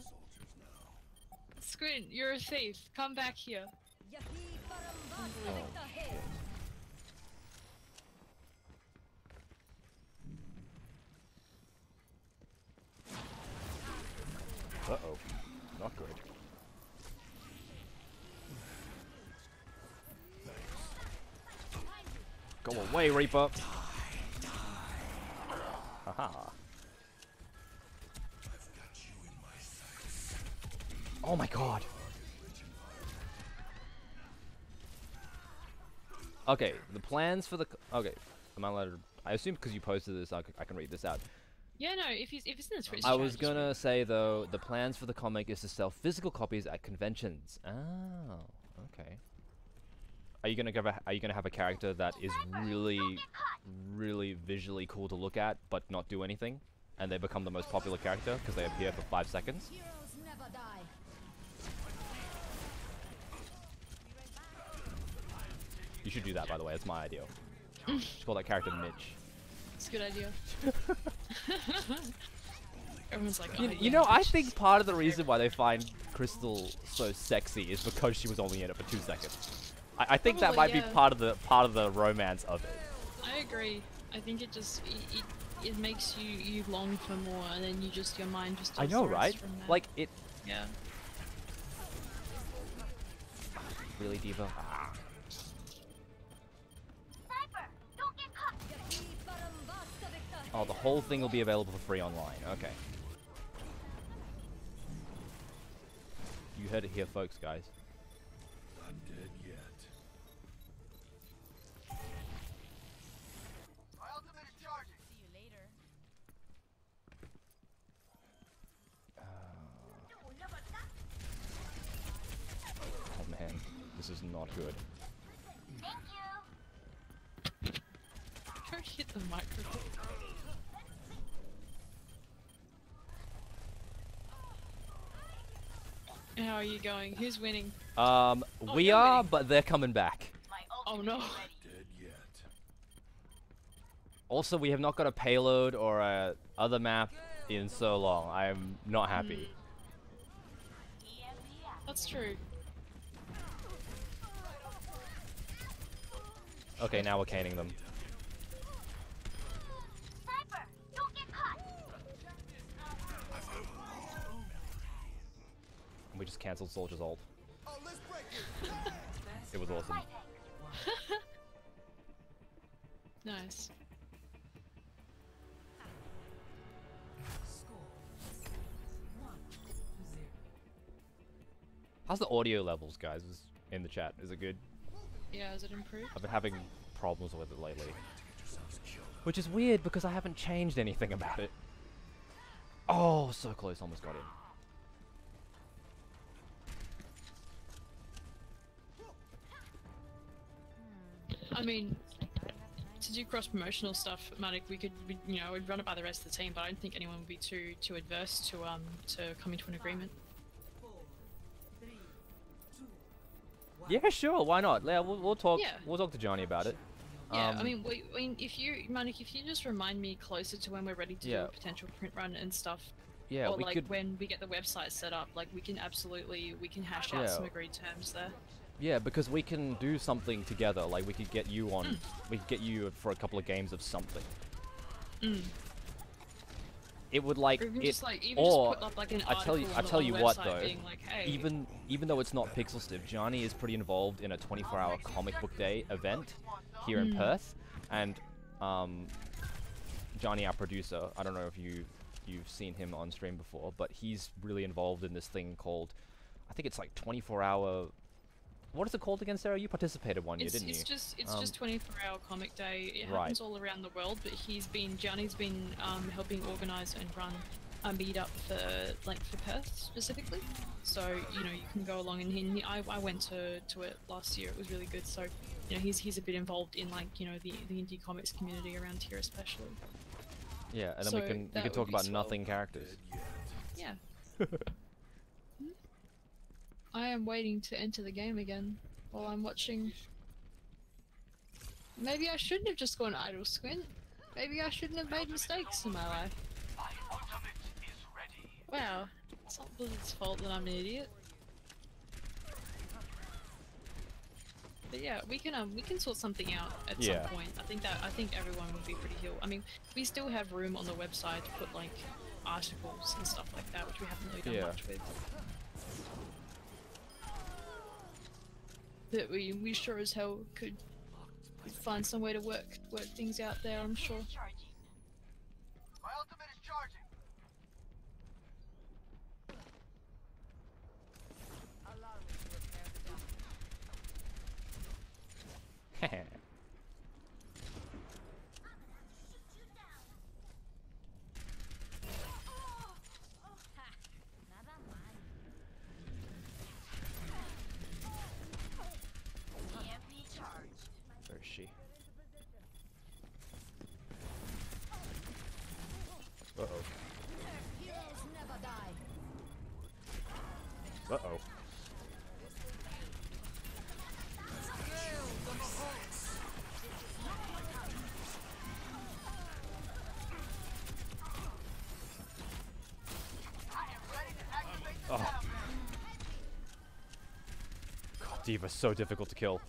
Squint, you're a thief. Come back here. Oh, shit. Uh-oh. Not good. Go away, Reaper! Haha. Oh my god! Okay, the plans for the... Okay, am I allowed to... I assume because you posted this, I can read this out. Yeah, no, if it's in the Twitch I chat, was just gonna say though, the plans for the comic is to sell physical copies at conventions. Oh, okay. Are you gonna have a character that is really visually cool to look at, but not do anything, and they become the most popular character because they appear for 5 seconds? Heroes never die. You should do that, by the way. It's my idea. Just call that character Mitch. It's a good idea. Everyone's like, oh, You yeah, know, I bitch. think part of the reason why they find Crystal so sexy is because she was only in it for 2 seconds. I think that might Probably, be yeah. part of the romance of it. I agree. I think it just it makes you long for more, and then your mind just. I does know, the rest right? from there. Like it. Yeah. Really, Diva? Sniper, don't get caught. Oh, the whole thing will be available for free online. Okay. You heard it here, folks, guys. Not dead yet. My ultimate is charging. See you later. Oh man, this is not good. Thank you. Don't hit the microphone. How are you going? Who's winning? We you're are, winning. but they're coming back. Oh no. Dead yet. Also, we have not got a payload or a other map in so long. I am not happy. That's true. Okay, now we're caning them. Sniper, don't get caught. And we just cancelled Soldier's ult. Oh, let's break it. It was awesome. Nice. Score 1-0. How's the audio levels, guys? In the chat, is it good? Yeah, has it improved? I've been having problems with it lately. Which is weird because I haven't changed anything about it. Oh, so close, almost got him. I mean, to do cross-promotional stuff, Matic, you know, we'd run it by the rest of the team, but I don't think anyone would be too adverse to coming to an agreement. 4, 3, 2, 1. Yeah, sure, why not? Yeah, we'll talk. Yeah. We'll talk to Johnny about it. Yeah, I mean, if you, Manik, if you just remind me closer to when we're ready to do Yeah. a potential print run and stuff, yeah, or we like could. when we get the website set up, like we can hash Yeah. out some agreed terms there. Yeah, because we can do something together. Like we could get you on. We could get you for a couple of games of something. It would like Or even it. just like even or just put up like an I tell you, article I tell on you the what website though. being like, hey, Even though it's not pixel stiff, Johnny is pretty involved in a 24-hour comic book day event here in Perth, and Johnny, our producer, I don't know if you've seen him on stream before, but he's really involved in this thing called, I think it's like 24-hour. What is it called again, Sarah? You participated one year, didn't you? It's just 24-hour comic day. It Right. happens all around the world, but Johnny's been helping organise and run a meetup for Perth specifically. So you know you can go along, and I went to it last year. It was really good. So you know he's a bit involved in like you know the indie comics community around here especially. Yeah, and then So we can that would talk be about swell. nothing characters. Yeah. I am waiting to enter the game again while I'm watching. Maybe I shouldn't have just gone idle squint. Maybe I shouldn't have made mistakes in my life. Wow, it's not Blizzard's fault that I'm an idiot. But yeah, we can sort something out at Yeah. some point. I think everyone would be pretty healed. I mean, we still have room on the website to put like articles and stuff like that, which we haven't really done Yeah. much with. But we sure as hell could find some way to work things out there, I'm sure. My ultimate is charging. Allow me to repair the damage. Where is she? D.Va's so difficult to kill.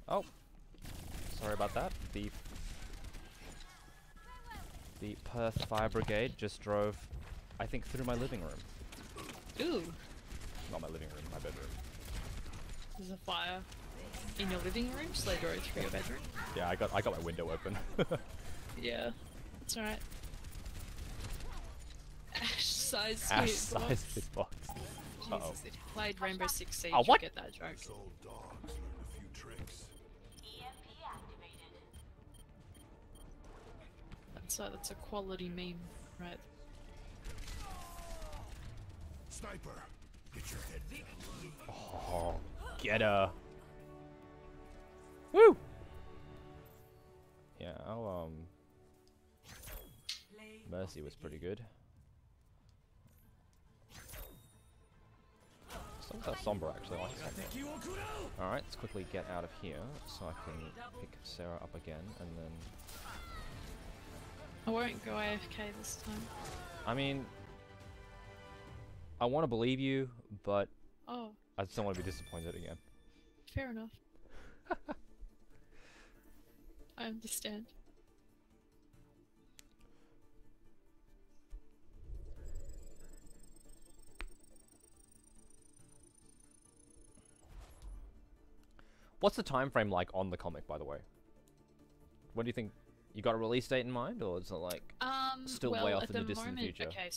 Oh. Sorry about that. The Perth Fire Brigade just drove, I think, through my living room. Ooh. Not my living room, my bedroom. There's a fire in your living room, so they drove through your bedroom. Yeah, I got my window open. Yeah, that's alright. Ash size Ash hitbox. size hitbox. Uh-oh. Jesus, if you played Rainbow Six Siege, Oh, what? you get that joke. This old dog's learned a few tricks. That's a quality meme, right? Sniper, get your head down. Oh, get her. Woo! Yeah, I'll, Mercy was pretty good. So that Sombra actually, I like Sombra. Alright, let's quickly get out of here so I can pick Sarah up again and then... I won't go AFK this time. I mean... I want to believe you, but Oh, I just don't want to be disappointed again. fair enough. I understand. What's the time frame like on the comic, by the way? When do you think you got a release date in mind, or is it like still well, way off at in the the distant moment, future? okay,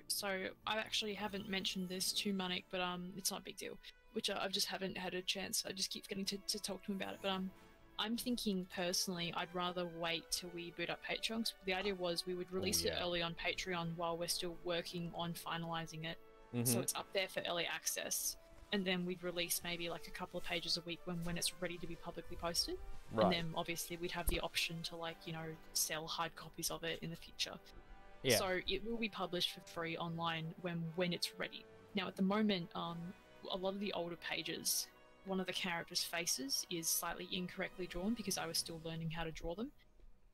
so I actually haven't mentioned this to Manik, but it's not a big deal. Which I just haven't had a chance. I just keep getting to talk to him about it. But I'm thinking personally, I'd rather wait till we boot up Patreon. 'Cause the idea was we would release it early on Patreon while we're still working on finalizing it, so it's up there for early access. And then we'd release maybe like a couple of pages a week when it's ready to be publicly posted. Right. And then obviously we'd have the option to, like, you know, sell hard copies of it in the future. Yeah. So it will be published for free online when it's ready. Now at the moment, a lot of the older pages, one of the characters' faces is slightly incorrectly drawn because I was still learning how to draw them.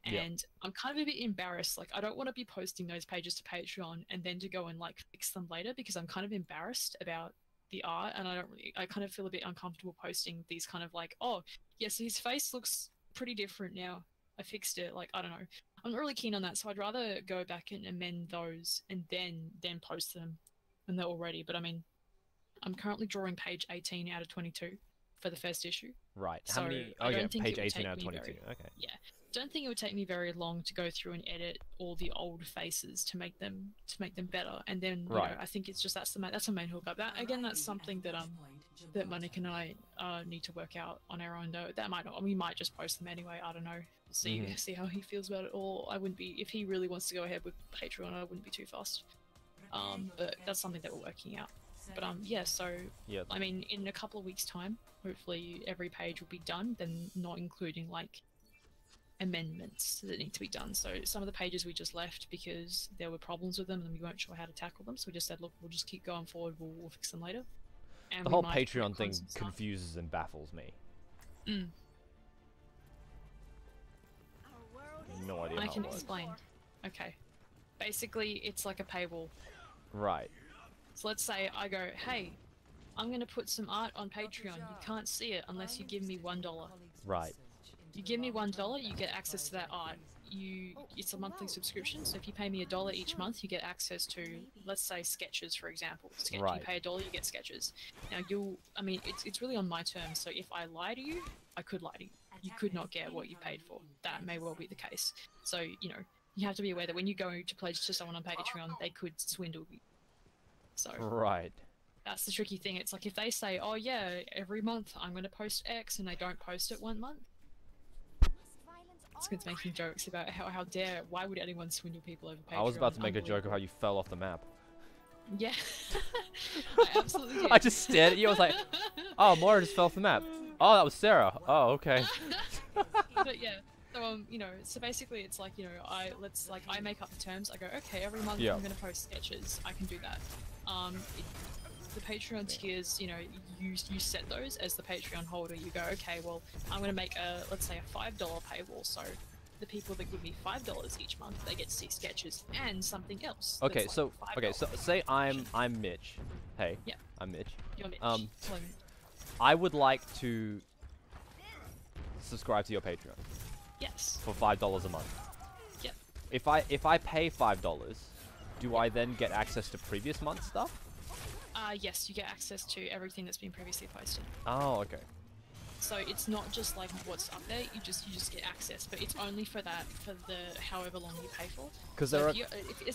And I'm kind of a bit embarrassed. Like, I don't want to be posting those pages to Patreon and then to go and like fix them later because I'm kind of embarrassed about the art, and I kind of feel a bit uncomfortable posting these kind of like, oh yes, his face looks pretty different now, I fixed it. Like, I don't know, I'm not really keen on that, so I'd rather go back and amend those and then post them when they're all ready. But I mean, I'm currently drawing page 18 out of 22 for the first issue. Right. So How many? I Oh yeah, don't think page it would 18 take out of me 22. very- Okay. Yeah, don't think it would take me very long to go through and edit all the old faces to make them better. And then you Right. know, I think it's just that's the main hookup. That again, that's something that Monica and I need to work out on our own. Though that might not, we might just post them anyway. I don't know. See how he feels about it. Or I wouldn't be, if he really wants to go ahead with Patreon, I wouldn't be too fast. But that's something that we're working out. But yeah, so Yeah. I mean, in a couple of weeks' time, hopefully every page will be done. Then not including like amendments that need to be done. So some of the pages we just left because there were problems with them and we weren't sure how to tackle them. So we just said, look, we'll just keep going forward. We'll fix them later. And The we whole might Patreon thing retcon some stuff. confuses and baffles me. No idea I how can it works. explain. Okay. Basically, it's like a paywall. Right. So let's say I go, hey, I'm going to put some art on Patreon. You can't see it unless you give me $1. Right. You give me $1, you get access to that art. It's a monthly subscription, so if you pay me $1 each month, you get access to, let's say, sketches, for example. Right. You pay $1, you get sketches. Now I mean, it's really on my terms. So if I lie to you, I could lie to you. You could not get what you paid for. That may well be the case. So you know, you have to be aware that when you go to pledge to someone on Patreon, they could swindle you. So Right. that's the tricky thing. It's like if they say, oh yeah, every month I'm going to post X, and they don't post it 1 month. It's making jokes about why would anyone swindle people over Patreon? I was about to make a joke of how you fell off the map. Yeah, I absolutely did. I just stared at you. I was like, "Oh, Mora just fell off the map. Oh, that was Sarah. Oh, okay." But yeah, so you know, so basically it's like, you know, I make up the terms. I go, okay, every month Yeah. I'm going to post sketches. I can do that. The Patreon tiers, you know, you set those as the Patreon holder. You go, okay, well, I'm going to make let's say a $5 paywall. So the people that give me $5 each month, they get to see sketches and something else. Okay, that's so like okay, $5. so say I'm Mitch. Hey. Yeah. I'm Mitch. You're Mitch. I would like to subscribe to your Patreon Yes. for $5 a month. Yep. If I pay $5, do I then get access to previous month stuff? Yes, you get access to everything that's been previously posted. Oh, okay. So it's not just like what's up there. You just get access, but it's only for the however long you pay for. Because So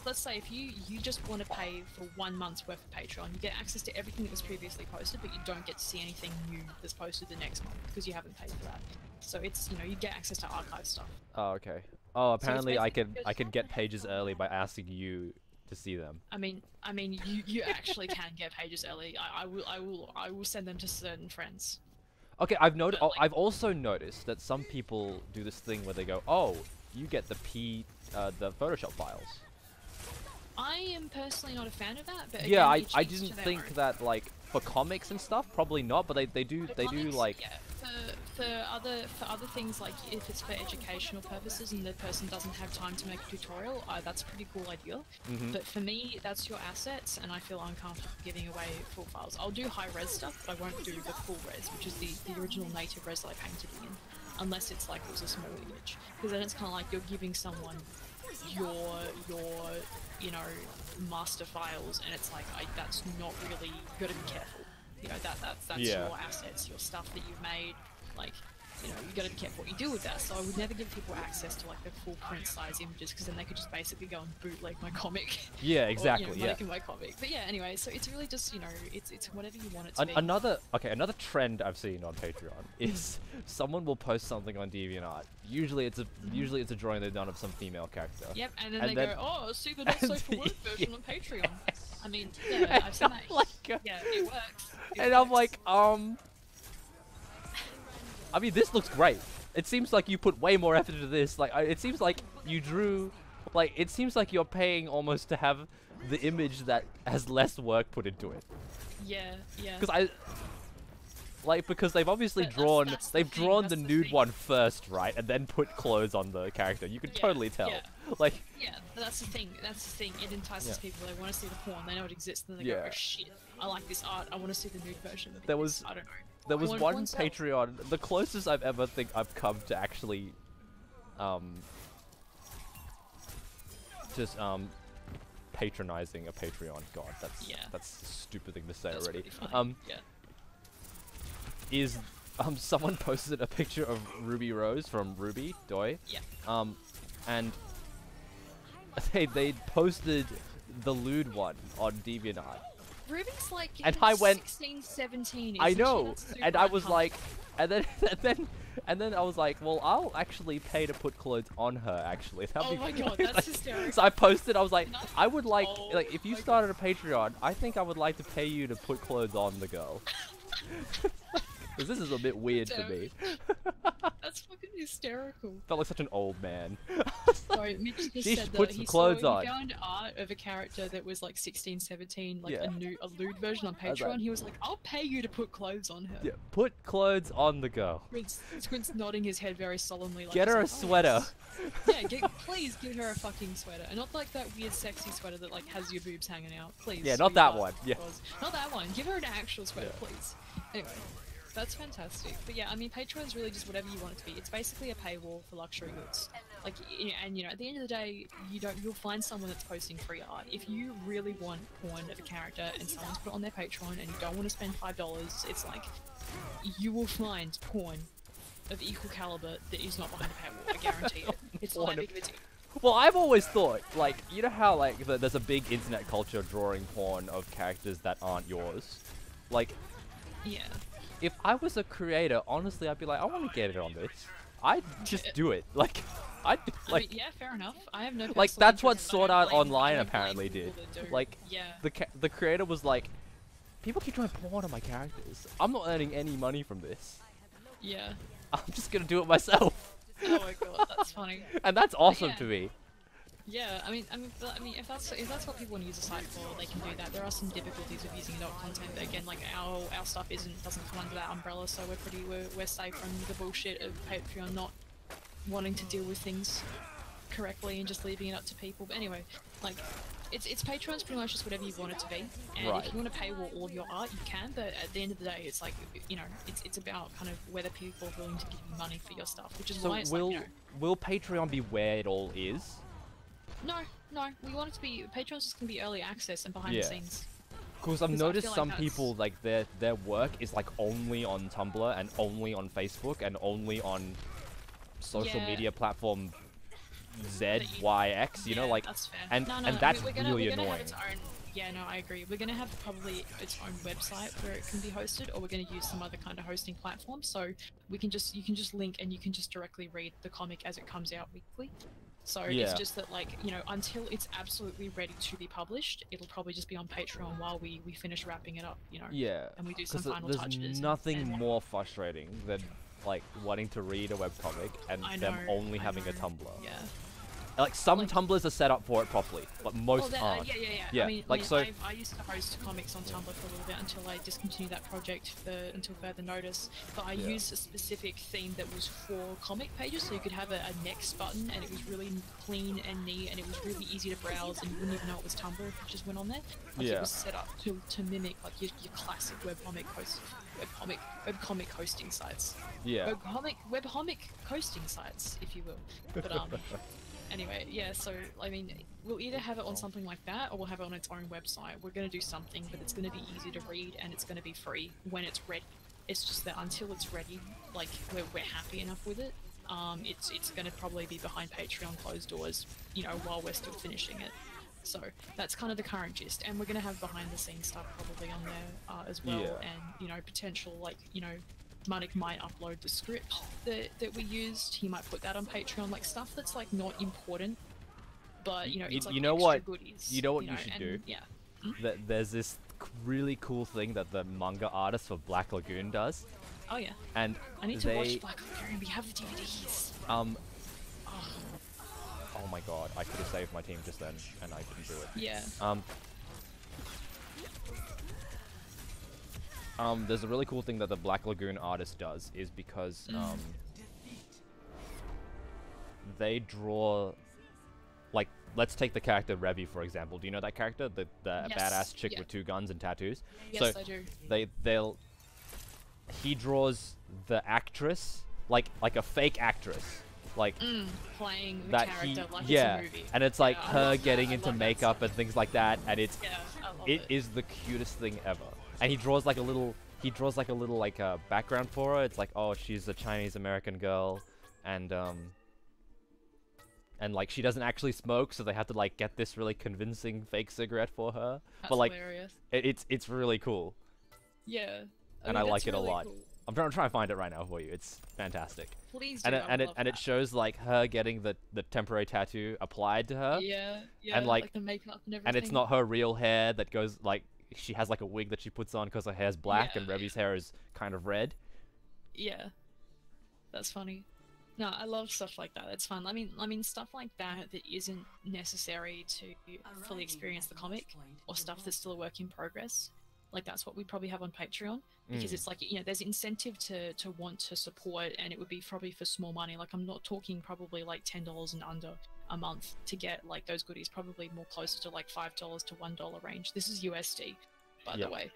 let's say if you just want to pay for 1 month's worth of Patreon, you get access to everything that was previously posted, but you don't get to see anything new that's posted the next month because you haven't paid for that. So it's you get access to archive stuff. Oh, okay. Oh, apparently I basically could get pages early by asking you to see them. I mean, you actually can get pages early. I will send them to certain friends. Okay, I've also noticed that some people do this thing where they go, "Oh, you get the Photoshop files." I am personally not a fan of that, but Yeah, again, I each to didn't their think own. that like for comics and stuff, probably not, but they do Comics, like yeah, for other things, like if it's for educational purposes and the person doesn't have time to make a tutorial, that's a pretty cool idea. But for me, that's your assets, and I feel uncomfortable giving away full files. I'll do high res stuff, but I won't do the full res, which is the original native res that I painted in, unless it's like it was a small image, because then it's kind of like you're giving someone your master files, and it's like that's not really, you gotta be careful. That's Yeah. your assets, your stuff that you've made. Like, you gotta be careful what you do with that. So I would never give people access to like the full print size images, because then they could just basically go and bootleg my comic. Yeah, Or, exactly. Yeah. my comic. But yeah, anyway, so it's really just it's whatever you want it to be. Another trend I've seen on Patreon is someone will post something on DeviantArt. Usually it's a drawing they've done of some female character. Yep, and then they go, oh, see the not safe for work version on Patreon. I mean, yeah, And I've seen that. like, Yeah, it works. And I'm like, I mean, this looks great. It seems like you put way more effort into this. Like, it seems like you drew, like, it seems like you're paying almost to have the image that has less work put into it. Yeah, yeah. Because they've obviously But drawn, that's the they've thing, drawn that's the the nude thing. one first, right, and then put clothes on the character. You can Yeah, totally tell. yeah. Like, Yeah, but that's the thing. That's the thing. It entices Yeah. people. They want to see the porn. They know it exists, and then they go, Yeah. "Oh shit! I like this art. I want to see the nude version." There because was- I don't know. there was Porn- one porn sells. Patreon, the closest I've ever think I've come to actually, patronizing a Patreon. God, that's a stupid thing to say That's already. pretty funny. Yeah. Is someone posted a picture of Ruby Rose from Ruby Doi. Yeah. And they posted the lewd one on DeviantArt. Ruby's like And I went- 16, 17. I isn't she? know, That's super and I was uncomfortable. like, and then I was like, well, I'll actually pay to put clothes on her. Actually, that'd Oh be my god, like- that's hysterical. So I posted. I was like, Nice. I would like, Oh if you my started a Patreon, I think I would like to pay you to put clothes on the girl. Because this is a bit weird for me. That's fucking hysterical. Felt like such an old man. Sorry, Mitch just She said should that put some he clothes saw, on. he found art of a character that was like 16, 17, like Yeah. a lewd version on I was Patreon. like- He was like, I'll pay you to put clothes on her. Yeah, put clothes on the girl. Squint's nodding his head very solemnly. Like, Get he's her a like, "Oh, sweater. yes." Yeah, please give her a fucking sweater. And not like that weird sexy sweater that like has your boobs hanging out. Please. Yeah, not that sweetheart. one, yeah. Not that one. Give her an actual sweater, Yeah. please. Anyway. That's fantastic. But yeah, I mean, Patreon's really just whatever you want it to be. It's basically a paywall for luxury goods. Like, and at the end of the day, you'll find someone that's posting free art. If you really want porn of a character and someone's put it on their Patreon and you don't want to spend $5, it's like, you will find porn of equal caliber that is not behind a paywall. I guarantee it. It's not Porn that of- big of a deal. Well, I've always thought, like, you know how, like, there's a big internet culture drawing porn of characters that aren't yours? Like, Yeah. if I was a creator, honestly, I'd be like, I want to get it on this. I'd just do it. Like, I mean, yeah, fair enough. I have no like personal that's what interest, but I Sword don't Art blame- I Online don't blame apparently did. people that do. Like, yeah. the creator was like, people keep drawing porn on my characters. I'm not earning any money from this. Yeah. I'm just gonna do it myself. Oh my god, that's funny. And that's awesome yeah. to me. Yeah, I mean, if that's what people want to use the site for, they can do that. There are some difficulties of using adult content, but again, like our stuff doesn't come under that umbrella, so we're safe from the bullshit of Patreon not wanting to deal with things correctly and just leaving it up to people. But anyway, like, It's Patreon's pretty much just whatever you want it to be, and Right. if you want to paywall all of your art, you can. But at the end of the day, it's like, you know, it's about kind of whether people are willing to give you money for your stuff, which is So why it's will like, you know, will Patreon be where it all is? no, we want it to be Patreon's just gonna be early access and behind Yeah. the scenes. Because I've 'Cause I noticed feel like some that's- people like their work is like only on Tumblr and only on Facebook and only on social Yeah. media platform ZYX. You know, Yeah, like, that's fair. and No, and that's we're gonna, really we're gonna annoying. Have its own, yeah, no, I agree. We're gonna have probably its own website where it can be hosted, or we're gonna use some other kind of hosting platform. So you can just link and you can just directly read the comic as it comes out weekly. So it's Yeah. just that, like, you know, until it's absolutely ready to be published, it'll probably just be on Patreon while we finish wrapping it up, you know. Yeah, And we do some 'cause final there's touches. nothing and more frustrating than like wanting to read a webcomic and I them know, only I having a know. Tumblr. Yeah. Like some Like- Tumblrs are set up for it properly, but most aren't. Yeah. Yeah, I mean, like, so- I used to host comics on Tumblr for a little bit until I discontinued that project until further notice. But I Yeah. used a specific theme that was for comic pages, so you could have a next button, and it was really clean and neat, and it was really easy to browse, and you wouldn't even know it was Tumblr if it just went on there. Like, Yeah. it was set up to mimic like your classic webcomic hosting sites. Yeah. Webcomic hosting sites, if you will. But anyway, yeah, so, I mean, we'll either have it on something like that, or we'll have it on its own website. We're going to do something, but it's going to be easy to read, and it's going to be free when it's ready. It's just that until it's ready, like, we're happy enough with it, it's going to probably be behind Patreon closed doors, you know, while we're still finishing it. So, that's kind of the current gist, and we're going to have behind-the-scenes stuff probably on there as well, Yeah. and, you know, potential, like, you know, Manik might upload the script that we used. He might put that on Patreon, like stuff that's like not important, but you know, it's like you know extra what? goodies. You know what you should and, do? Yeah. There's this really cool thing that the manga artist for Black Lagoon does, Oh yeah. and I need to they watch Black Lagoon. We have the DVDs. oh my god, I could have saved my team just then, and I didn't do it. Yeah. There's a really cool thing that the Black Lagoon artist does is because they draw, like, let's take the character Revy for example. Do you know that character, the Yes, badass chick yeah. with 2 guns and tattoos? Yes, so I do. he draws the actress like a fake actress, like Playing the that character like yeah, it's a movie. and it's like Yeah, I her love that. getting I into love that makeup stuff. and things like that, and Yeah, I love it is the cutest thing ever. And he draws like a little like background for her. It's like, oh, she's a Chinese American girl, and like she doesn't actually smoke, so they have to like get this really convincing fake cigarette for her. That's but like hilarious. it's really cool, Yeah. and mean, I like that's it a really lot. cool. I'm trying to find it right now for you. It's fantastic. Please do. And I would love it that. shows like her getting the temporary tattoo applied to her. Yeah, yeah, and like the makeup and everything. and it's not her real hair that goes like she has like a wig that she puts on because her hair's black Yeah. and Revy's hair is kind of red. Yeah, that's funny. No, I love stuff like that. It's fun. I mean, stuff like that that isn't necessary to fully experience the comic, or stuff that's still a work in progress. Like that's what we probably have on Patreon, because it's like, you know, there's incentive to want to support, and it would be probably for small money. Like I'm not talking probably like $10 and under a month to get like those goodies. Probably more closer to like $5 to $1 range. This is USD, by the way.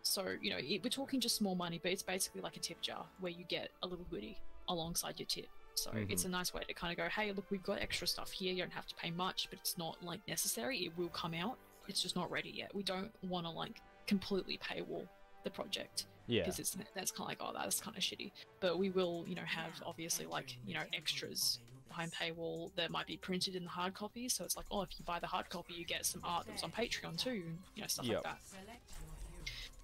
So you know, we're talking just small money, but it's basically like a tip jar where you get a little goodie alongside your tip. So it's a nice way to kind of go, hey, look, we've got extra stuff here. You don't have to pay much, but it's not like necessary. It will come out. It's just not ready yet. We don't want to like completely paywall the project. Yeah. Because that's kind of like, oh, that's kind of shitty. But we will, you know, have obviously like, you know, extras behind paywall that might be printed in the hard copy. So it's like, oh, if you buy the hard copy, you get some art that was on Patreon too, and, you know, stuff like that.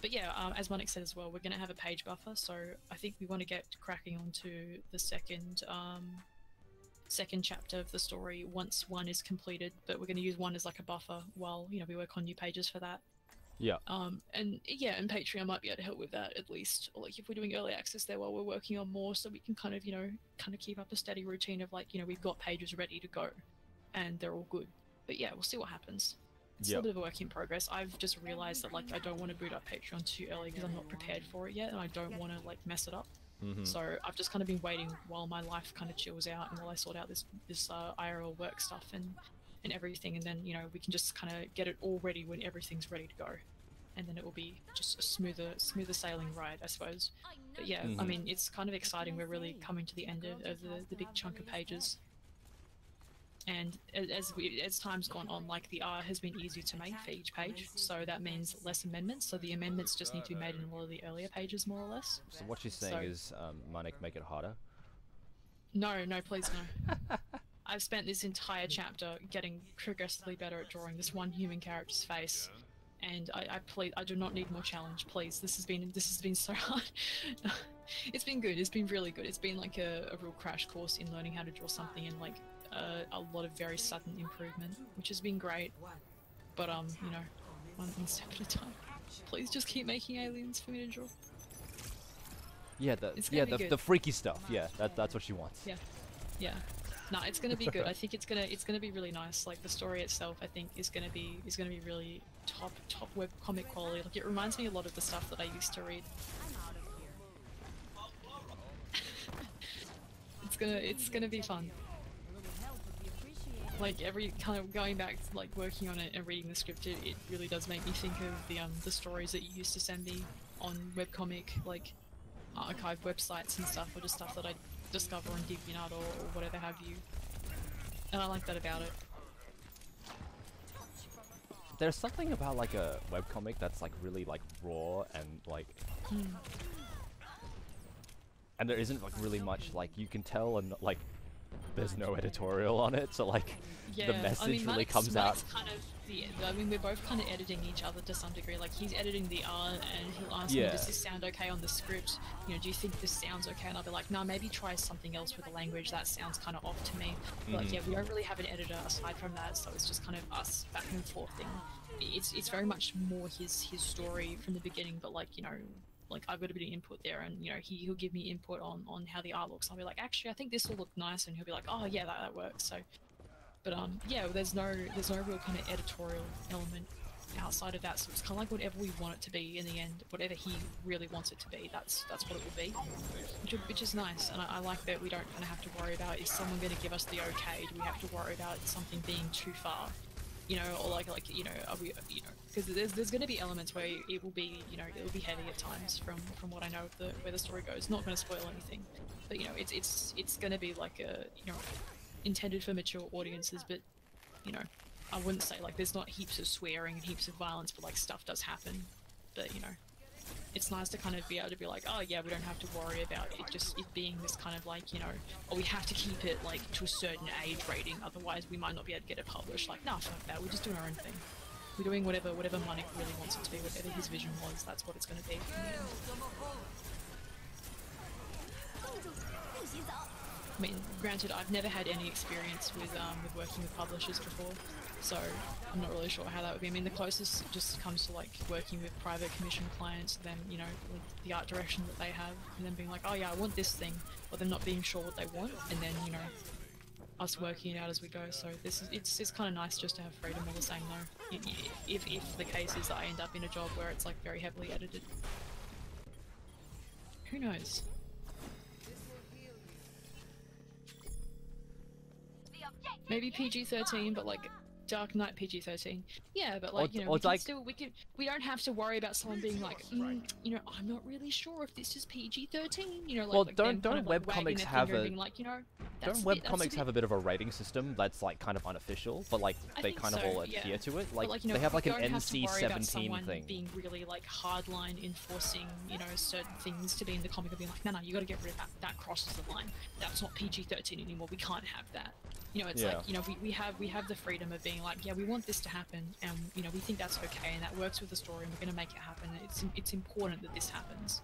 But yeah, as Monik said as well, we're going to have a page buffer. So I think we want to get cracking onto the second chapter of the story once one is completed. But we're going to use one as like a buffer while, you know, we work on new pages for that. Yeah. And yeah, and Patreon might be able to help with that at least. Or like if we're doing early access there while we're working on more, so we can kind of, you know, keep up a steady routine of like, you know, we've got pages ready to go and they're all good. But yeah, we'll see what happens. It's a little bit of a work in progress. I've just realized that like I don't want to boot up Patreon too early because I'm not prepared for it yet, and I don't want to like mess it up. So I've just kind of been waiting while my life kind of chills out and while I sort out this IRL work stuff, and and everything, and then you know we can just kind of get it all ready when everything's ready to go, and then it will be just a smoother sailing ride, I suppose. But yeah, I mean, it's kind of exciting. We're really coming to the end of the big chunk of pages. And as time's gone on, like the art has been easier to make for each page, so that means less amendments. So the amendments just need to be made in a lot of the earlier pages, more or less. So what she's saying is, Manik, make it harder. No, please no. I've spent this entire chapter getting progressively better at drawing this one human character's face, and I do not need more challenge, please. This has been so hard. It's been good. It's been really good. It's been like a real crash course in learning how to draw something and like a lot of very sudden improvement, which has been great. But you know, one step at a time. Please just keep making aliens for me to draw. Yeah, the freaky stuff. Yeah, that's what she wants. Yeah. No, it's gonna be good. I think it's gonna be really nice. Like the story itself, I think is gonna be really top web comic quality. Like it reminds me a lot of the stuff that I used to read. It's gonna be fun. Like every kind of going back to like working on it and reading the script, it really does make me think of the stories that you used to send me on webcomic like archive websites and stuff, or just stuff that I discover on DeviantArt or whatever have you. And I like that about it. There's something about like a webcomic that's like really like raw and like and there isn't like really much, like you can tell, and like there's no editorial on it, so like the message really comes out. Kind of I mean, we're both kind of editing each other to some degree. Like he's editing the art, and he'll ask me, "Does this sound okay on the script? You know, do you think this sounds okay?" And I'll be like, "No, maybe try something else with the language. That sounds kind of off to me." But yeah, we don't really have an editor aside from that, so it's just kind of us back and forth thing. It's very much more his story from the beginning, but like, you know, like I've got a bit of input there, and you know he'll give me input on how the art looks. I'll be like, actually I think this will look nice, and he'll be like, oh yeah, that works. So but yeah, there's no real kind of editorial element outside of that, so it's kind of like whatever we want it to be in the end, whatever he really wants it to be, that's what it will be, which is nice. And I like that we don't kind of have to worry about, is someone going to give us the okay, do we have to worry about something being too far, you know, or like you know, are we, you know, because there's going to be elements where it will be, you know, it will be heavy at times from what I know of where the story goes. Not going to spoil anything, but you know, it's going to be like a, you know, intended for mature audiences, but you know, I wouldn't say like there's not heaps of swearing and heaps of violence, but like stuff does happen. But you know, it's nice to kind of be able to be like, oh yeah, we don't have to worry about it being this kind of like, you know, or we have to keep it like to a certain age rating, otherwise we might not be able to get it published. Like, nah, fuck that, we're just doing our own thing. We're doing whatever Manik really wants it to be, whatever his vision was, that's what it's going to be. I mean, granted, I've never had any experience with working with publishers before, so I'm not really sure how that would be. I mean, the closest just comes to like working with private commission clients, then, you know, with the art direction that they have, and then being like, oh yeah, I want this thing, or them not being sure what they want, and then, you know, us working it out as we go. So it's kind of nice just to have freedom all the same though, if the case is that I end up in a job where it's like very heavily edited. Who knows? Maybe PG-13, but like Dark Knight PG-13. Yeah, but like, you know, we don't have to worry about someone being like, you know, I'm not really sure if this is PG-13. You know, like, well, like don't webcomics have a like, you know, don't webcomics have a bit of a rating system that's like kind of unofficial, but like they kind of all adhere to it. Like, you know, they have like an NC-17 thing. Being really like hardline enforcing, you know, certain things to be in the comic, and being like, no, you got to get rid of that. That crosses the line. That's not PG-13 anymore. We can't have that. You know, it's like, you know, we have the freedom of being like, yeah, we want this to happen, and you know, we think that's okay, and that works with the story, and we're going to make it happen. It's important that this happens.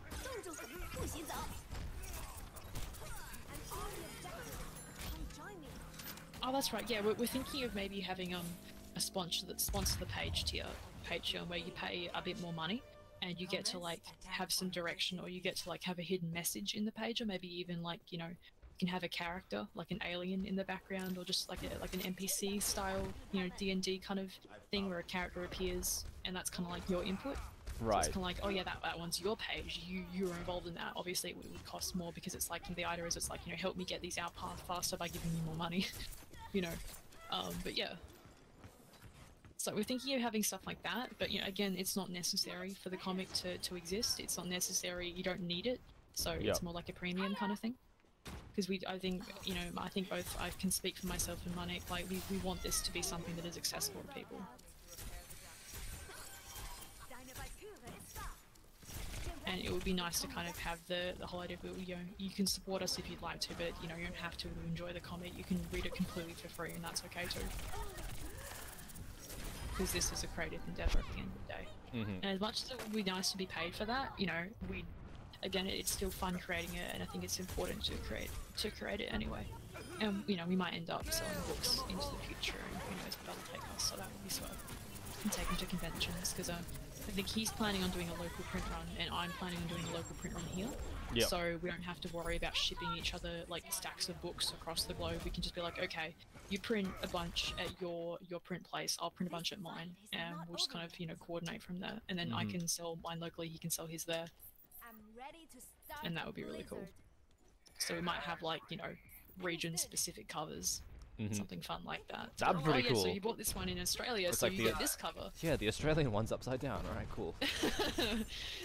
Oh, that's right. Yeah, we're thinking of maybe having a sponsor that sponsors the page tier, Patreon, where you pay a bit more money, and you get to like have some direction, or you get to like have a hidden message in the page, or maybe even like, you know, can have a character like an alien in the background, or just like an NPC style, you know, D&D kind of thing where a character appears and that's kind of like your input. Right. So it's kind of like, oh yeah, that one's your page. You're involved in that. Obviously, it would cost more, because it's like, the idea is it's like, you know, help me get these out faster by giving me more money, you know. But yeah, So we're thinking of having stuff like that, but you know, again, it's not necessary for the comic to exist. It's not necessary. You don't need it. So it's more like a premium kind of thing. Because I think, you know, I think both I can speak for myself and Manik. Like we want this to be something that is accessible to people. And it would be nice to kind of have the whole idea of, you know, you can support us if you'd like to, but you know, you don't have to enjoy the comic. You can read it completely for free, and that's okay too. Because this is a creative endeavor at the end of the day. And as much as it would be nice to be paid for that, you know, again, it's still fun creating it, and I think it's important to create it anyway. And you know, we might end up selling books into the future, and who knows what that'll take us. So that would be sweet. And take them to conventions, because I think he's planning on doing a local print run, and I'm planning on doing a local print run here. Yep. So we don't have to worry about shipping each other like stacks of books across the globe. We can just be like, okay, you print a bunch at your print place, I'll print a bunch at mine, and we'll just kind of, you know, coordinate from there. And then I can sell mine locally, he can sell his there. And that would be really cool. So we might have like, you know, region-specific covers. Something fun like that. That'd be pretty cool. So you bought this one in Australia, It's so like you get this cover. Yeah, the Australian one's upside down. All right, cool.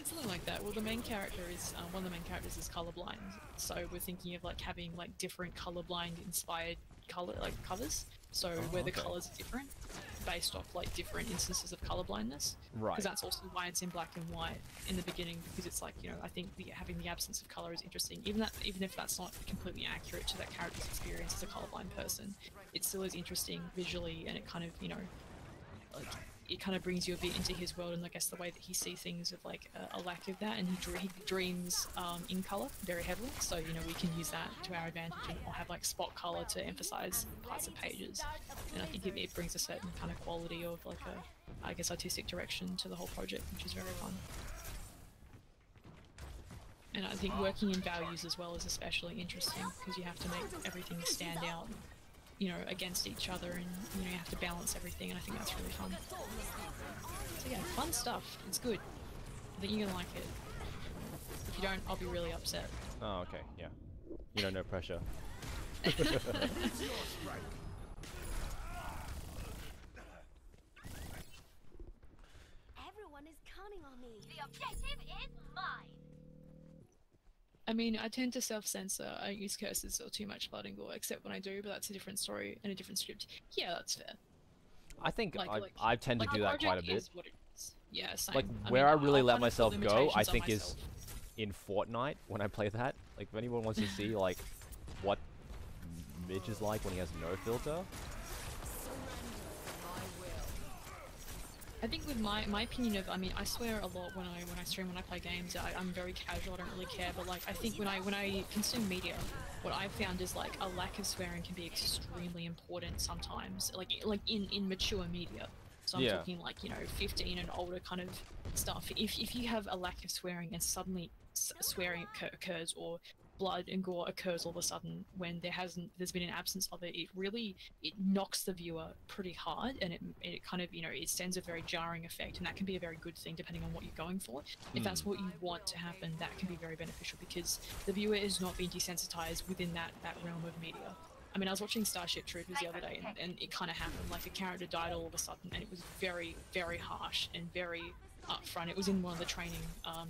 Something like that. Well, the main character is one of the main characters is colorblind, so we're thinking of like having like different colorblind inspired covers. So where the colors are different, based off like different instances of colorblindness. Right. Because that's also why it's in black and white in the beginning, because it's like, you know, I think having the absence of color is interesting. Even if that's not completely accurate to that character's experience as a colorblind person, it still is interesting visually, and it kind of, you know, like it kind of brings you a bit into his world, and I guess the way that he sees things with like a lack of that, and he dreams in color very heavily, so you know, we can use that to our advantage, and or have like spot color to emphasize parts of pages, and I think it brings a certain kind of quality of like a, I guess, artistic direction to the whole project, which is very fun. And I think working in values as well is especially interesting, because you have to make everything stand out, you know, against each other, and you know, you have to balance everything, and I think that's really fun. So yeah, fun stuff. It's good. I think you're gonna like it. If you don't, I'll be really upset. Oh, okay, yeah. You know, no pressure. Everyone is counting on me. The objective is mine. I mean, I tend to self-censor. I don't use curses or too much blood and gore, except when I do, but that's a different story and a different script. Yeah, that's fair. I think I tend to do that quite a bit. Is what it is. Yeah, same. Like, I where mean, I really I'll let kind of myself put go, I limitations on think is myself. in Fortnite, when I play that. Like, if anyone wants to see, like, what Mitch is like when he has no filter. I think with my opinion of, I mean, I swear a lot when I stream, when I play games. I'm very casual. I don't really care. But like, I think when I consume media, what I've found is like a lack of swearing can be extremely important sometimes. Like in mature media. So I'm talking like, you know, 15 and older kind of stuff. If you have a lack of swearing and suddenly swearing occurs, or blood and gore occurs all of a sudden when there's been an absence of it, it knocks the viewer pretty hard, and it kind of, you know, it sends a very jarring effect, and that can be a very good thing depending on what you're going for. If that's what you want to happen, that can be very beneficial, because the viewer is not being desensitized within that realm of media. I mean, I was watching Starship Troopers the other day, and it kind of happened. Like, a character died all of a sudden, and it was very, very harsh and very upfront. It was in one of the training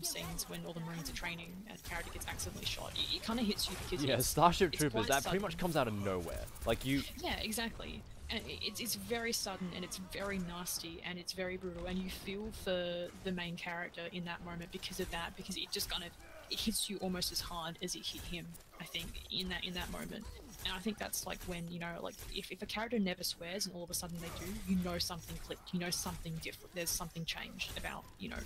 scenes when all the Marines are training, and the character gets accidentally shot. It kind of hits you because Starship Troopers, that pretty much comes out of nowhere. Like, you... Yeah, exactly. And it's very sudden, and it's very nasty, and it's very brutal, and you feel for the main character in that moment because of that, because it just kind of, it hits you almost as hard as it hit him, I think, in that moment. And I think that's like when, you know, like if a character never swears and all of a sudden they do, you know something clicked, you know something different, there's something changed about, you know,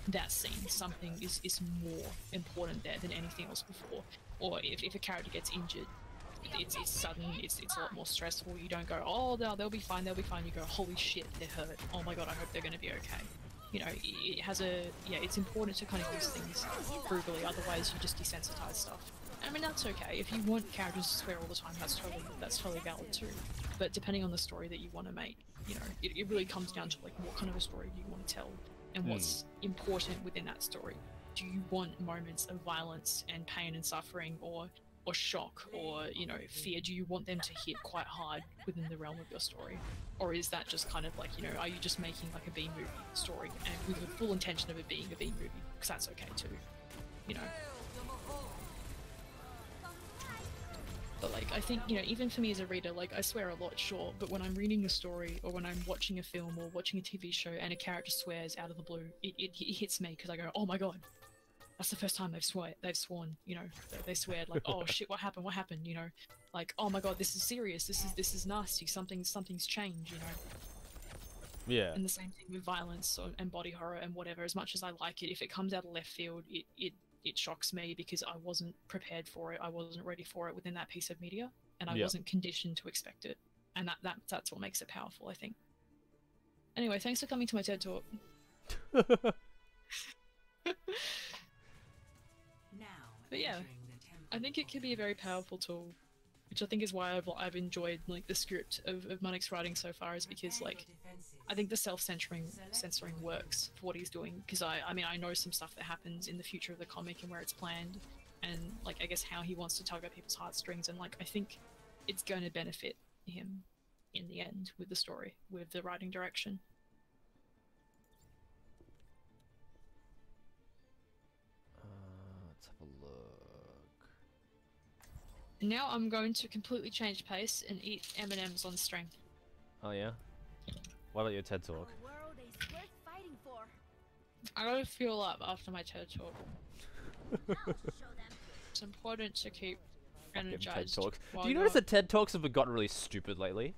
that scene. Something is more important there than anything else before. Or if a character gets injured, it's sudden, it's a lot more stressful. You don't go, oh, they'll be fine, You go, holy shit, they're hurt. Oh my god, I hope they're going to be okay. You know, it has it's important to kind of use things frugally, otherwise you just desensitize stuff. I mean, that's okay. If you want characters to swear all the time, that's totally valid too. But depending on the story that you want to make, you know, it really comes down to like what kind of a story do you want to tell, and what's important within that story. Do you want moments of violence and pain and suffering, or or shock or, you know, fear? Do you want them to hit quite hard within the realm of your story? Or is that just kind of like, you know, are you just making like a B movie story and with the full intention of it being a B movie? Because that's okay too, you know. But like, I think, you know, even for me as a reader, like, I swear a lot, sure, but when I'm reading a story or when I'm watching a film or watching a TV show and a character swears out of the blue, it hits me because I go, oh my god, that's the first time they've sworn, you know, they swear like, oh shit, what happened, you know, like, oh my god, this is serious, this is nasty, something's changed, you know. Yeah. And the same thing with violence and body horror and whatever. As much as I like it, if it comes out of left field, it shocks me because I wasn't prepared for it. I wasn't ready for it within that piece of media, and I wasn't conditioned to expect it. And that's what makes it powerful, I think. Anyway, thanks for coming to my TED Talk. But yeah, I think it can be a very powerful tool, which I think is why I've enjoyed like the script of Manik's writing so far, is because like I think the censoring works for what he's doing, because I mean I know some stuff that happens in the future of the comic and where it's planned, and like I guess how he wants to tug at people's heartstrings, and like I think it's going to benefit him in the end with the story, with the writing direction. Let's have a look. Now I'm going to completely change pace and eat M&Ms on strength. Oh yeah? What about your TED Talk? A world is worth fighting for. I gotta fuel up after my TED Talk. Now show them. It's important to keep Fucking energized. TED Talks. while Do you you're- notice that TED Talks have gotten really stupid lately?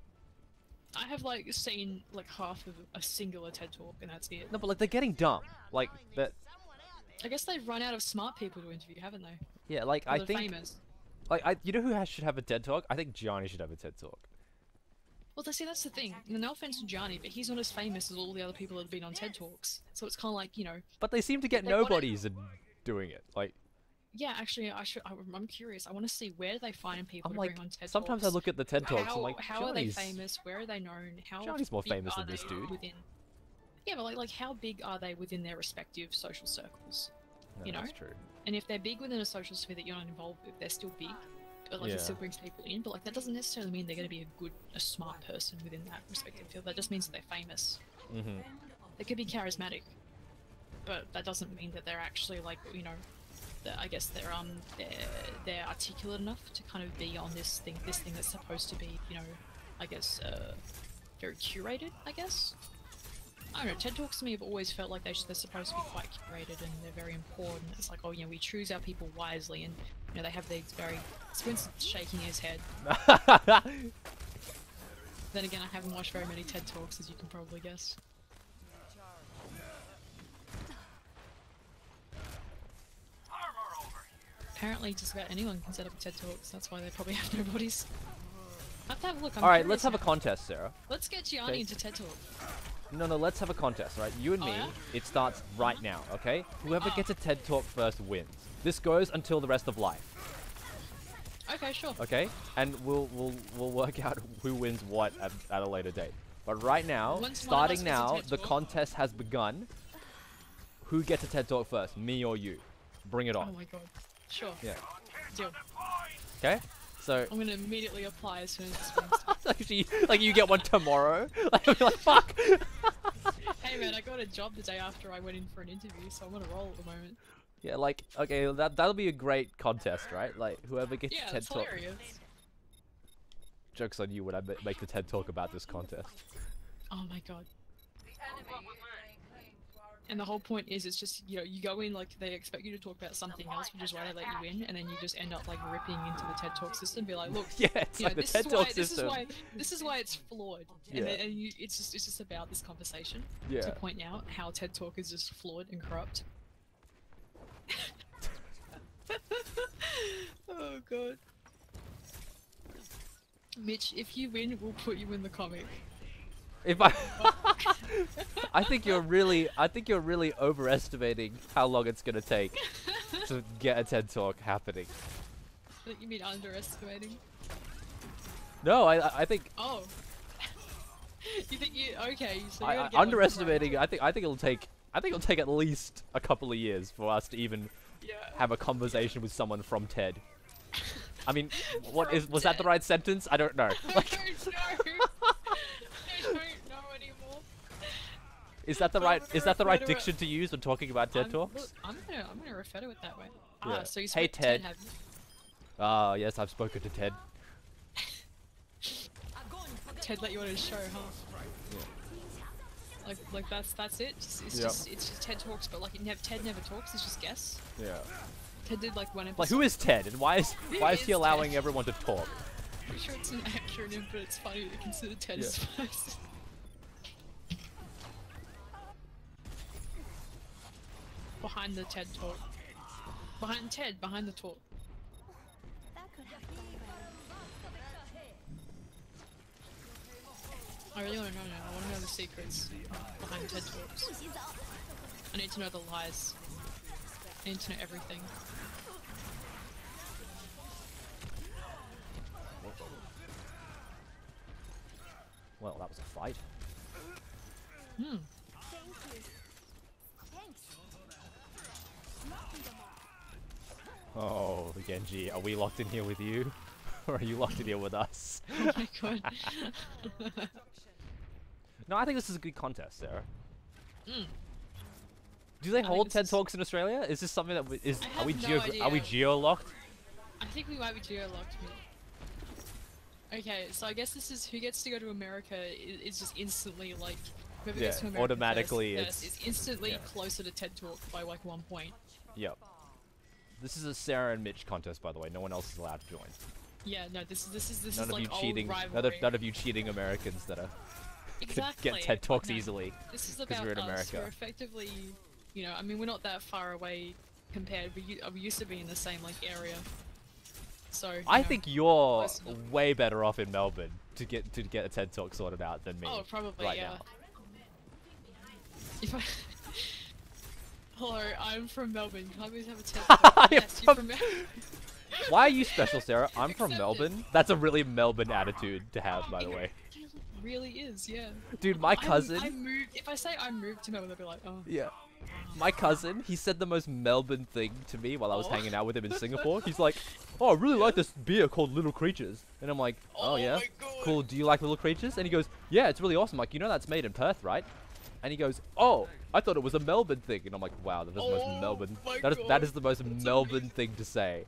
I have like seen like half of a singular TED Talk and that's it. No, but like they're getting dumb. Like that. I guess they've run out of smart people to interview, haven't they? Yeah, like Or I they're think. famous. Like you know who should have a TED Talk? I think Gianni should have a TED Talk. Well, see, that's the thing. No offense to Gianni, but he's not as famous as all the other people that have been on TED Talks. So it's kind of like, you know. But they seem to get Like, what nobodies in doing it. Like Yeah, actually, I'm curious. I want to see where do they find people I'm to like, bring on TED sometimes I Talks. look at the TED Talks. I'm like, how are they Gianni's- famous? Where are they known? How Gianni's more big famous are than this they dude. Within... Yeah, but like how big are they within their respective social circles? No, you know? that's true. And if they're big within a social sphere that you're not involved with, they're still big. But like Yeah. it still brings people in. But like that doesn't necessarily mean they're going to be a smart person within that respective field. That just means that they're famous. Mm-hmm. They could be charismatic, but that doesn't mean that they're actually like, you know, I guess they're articulate enough to kind of be on this thing that's supposed to be, you know, I guess very curated, I guess. I don't know, TED Talks to me have always felt like they're supposed to be quite curated and they're very important. It's like, oh, you know, we choose our people wisely, and, you know, they have these very... Squint's shaking his head. Then again, I haven't watched very many TED Talks, as you can probably guess. Apparently, just about anyone can set up a TED Talks, that's why they probably have no bodies. I have to have a look. I'm Alright, curious let's have a now. contest, Sarah. Let's get Gianni Okay. into TED Talk. No, let's have a contest, right? You and Oh, me. yeah? It starts right now, okay? Whoever Oh. gets a TED Talk first wins. This goes until the rest of life, Okay, sure. okay? And we'll work out who wins what at a later date. But right now, Once one of us starting gets a now, TED the Talk- contest has begun. Who gets a TED Talk first, me or you? Bring it Oh on. my god. Sure. Yeah. Deal. Okay? So, I'm gonna immediately apply as soon as this finished. actually, like you get one tomorrow. Like, I'll be like, fuck. Hey man, I got a job the day after I went in for an interview, so I'm on a roll at the moment. Yeah, like, okay, that'll be a great contest, right? Like, whoever gets Yeah, TED that's Talk. hilarious. Joke's on you when I make the TED Talk about this contest. Oh my god. And the whole point is, it's just, you know, you go in like they expect you to talk about something else, which is why they let you in, and then you just end up like ripping into the TED Talk system, be like, look, Yeah, it's you like know, the TED Talk system. This is why it's flawed, Yeah. and, then, and you, it's just about this conversation Yeah. to point out how TED Talk is just flawed and corrupt. Oh god. Mitch, if you win, we'll put you in the comic. If I, I think you're really overestimating how long it's gonna take to get a TED Talk happening. You mean underestimating? No, I think Oh. You think you okay? So you're gonna get underestimating. I think it'll take at least a couple of years for us to even Yeah. have a conversation with someone from TED. I mean, was that the right sentence? I don't know. I Like, don't know. I don't know anymore. is that the But right I'm gonna refer to it- diction to use when talking about TED Talks? Look, I'm gonna refer to it that way. Yeah. Ah, so you Hey, spoke to Ted, Ted. have you? Ah, yes, I've spoken to Ted. Ted let you on his show, huh? Like that's it. It's Yep. just TED Talks, but like Ted never talks. It's just guests. Yeah. Ted did like one episode. Like, who is Ted, and why is Who he is allowing Ted? everyone to talk? Pretty sure it's an acronym, but it's funny to consider Ted as first. Behind the TED Talk. Behind Ted, behind the talk. That could happen anywhere. I really want to know now. I want to know the secrets behind TED Talks. I need to know the lies. I need to know everything. Well, that was a fight. Hmm. Thank you. Thanks. Oh, Genji, are we locked in here with you? Or are you locked in here with us? Oh my god. No, I think this is a good contest, Sarah. Mm. Do they I think hold this TED is- Talks in Australia? Is this something that I are we have no are we idea. geo-locked? I think we might be geo-locked. Okay, so I guess this is who gets to go to America is just instantly like whoever Yeah, gets to America automatically first it's- is instantly yeah. closer to TED Talk by like 1 point. Yep. This is a Sarah and Mitch contest, by the way. No one else is allowed to join. Yeah, no, this is None of like you old cheating. rivalry. None of you cheating Americans that are Exactly. get TED Talks No, easily. This is 'cause about we're in us. America. We're effectively, you know, I mean, we're not that far away compared. We used to be in the same like area. So you I know, think you're close enough. way better off in Melbourne to get a TED Talk sorted out than me. Oh, probably right yeah. now. If I Hello, I'm from Melbourne. Can I please have a TED Talk? You're Yes, you're from- from Melbourne. Why are you special, Sarah? I'm from Accepted. Melbourne. That's a really Melbourne attitude to have, by the way. It really is, yeah. Dude, my cousin. I moved. If I say I moved to Melbourne, they'll be like, oh. Yeah. My cousin, he said the most Melbourne thing to me while I was Oh. hanging out with him in Singapore. He's like, "Oh, I really like this beer called Little Creatures." And I'm like, "Oh, Oh yeah? my God. Cool. Do you like Little Creatures?" And he goes, "Yeah, it's really awesome. Like, you know that's made in Perth, right?" And he goes, "Oh, I thought it was a Melbourne thing." And I'm like, "Wow, that is the Oh most Melbourne. my That God. is the most That's Melbourne amazing. thing to say."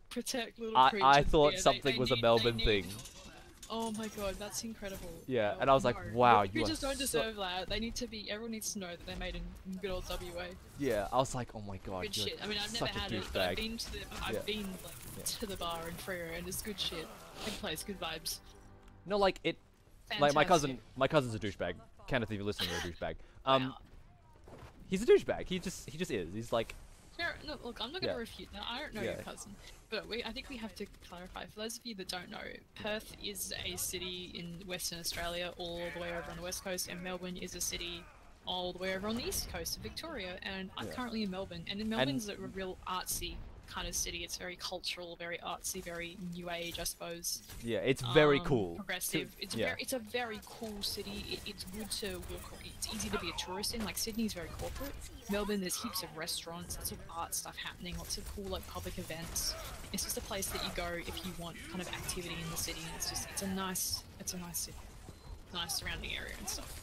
Protect little I creatures. thought Yeah, something they was a need- Melbourne they need- thing. Oh my god, that's incredible. Yeah, Oh, and I was like, no. wow, Little you are creatures don't so- deserve that. They need to be. Everyone needs to know that they're made in good old WA. Yeah, I was like, "Oh my god, Good you're shit. I mean, I've never such a had it, but I've douchebag." been to the. Yeah. I've been like Yeah. to the bar in Freo, and it's good shit. Good place, good vibes. No, like it. Like Fantastic. my cousin's a douchebag. Kenneth, if you're listening, you're a douchebag. Wow. He's a douchebag. He just is. He's like, No, look, I'm not gonna Yeah. refute that. I don't know Yeah. your cousin, but I think we have to clarify. For those of you that don't know, Perth is a city in Western Australia, all the way over on the west coast, and Melbourne is a city all the way over on the east coast of Victoria. And I'm Yeah. currently in Melbourne, and Melbourne's a real artsy kind of city. It's very cultural, very artsy, very new age, I suppose. yeah, it's very Um, cool. Progressive. It's yeah. a very cool city. It's good to walk. It's easy to be a tourist in. Like Sydney's very corporate. Melbourne, there's heaps of restaurants, lots of art stuff happening, lots of cool like public events. It's just a place that you go if you want kind of activity in the city. And it's a nice city, nice surrounding area and stuff.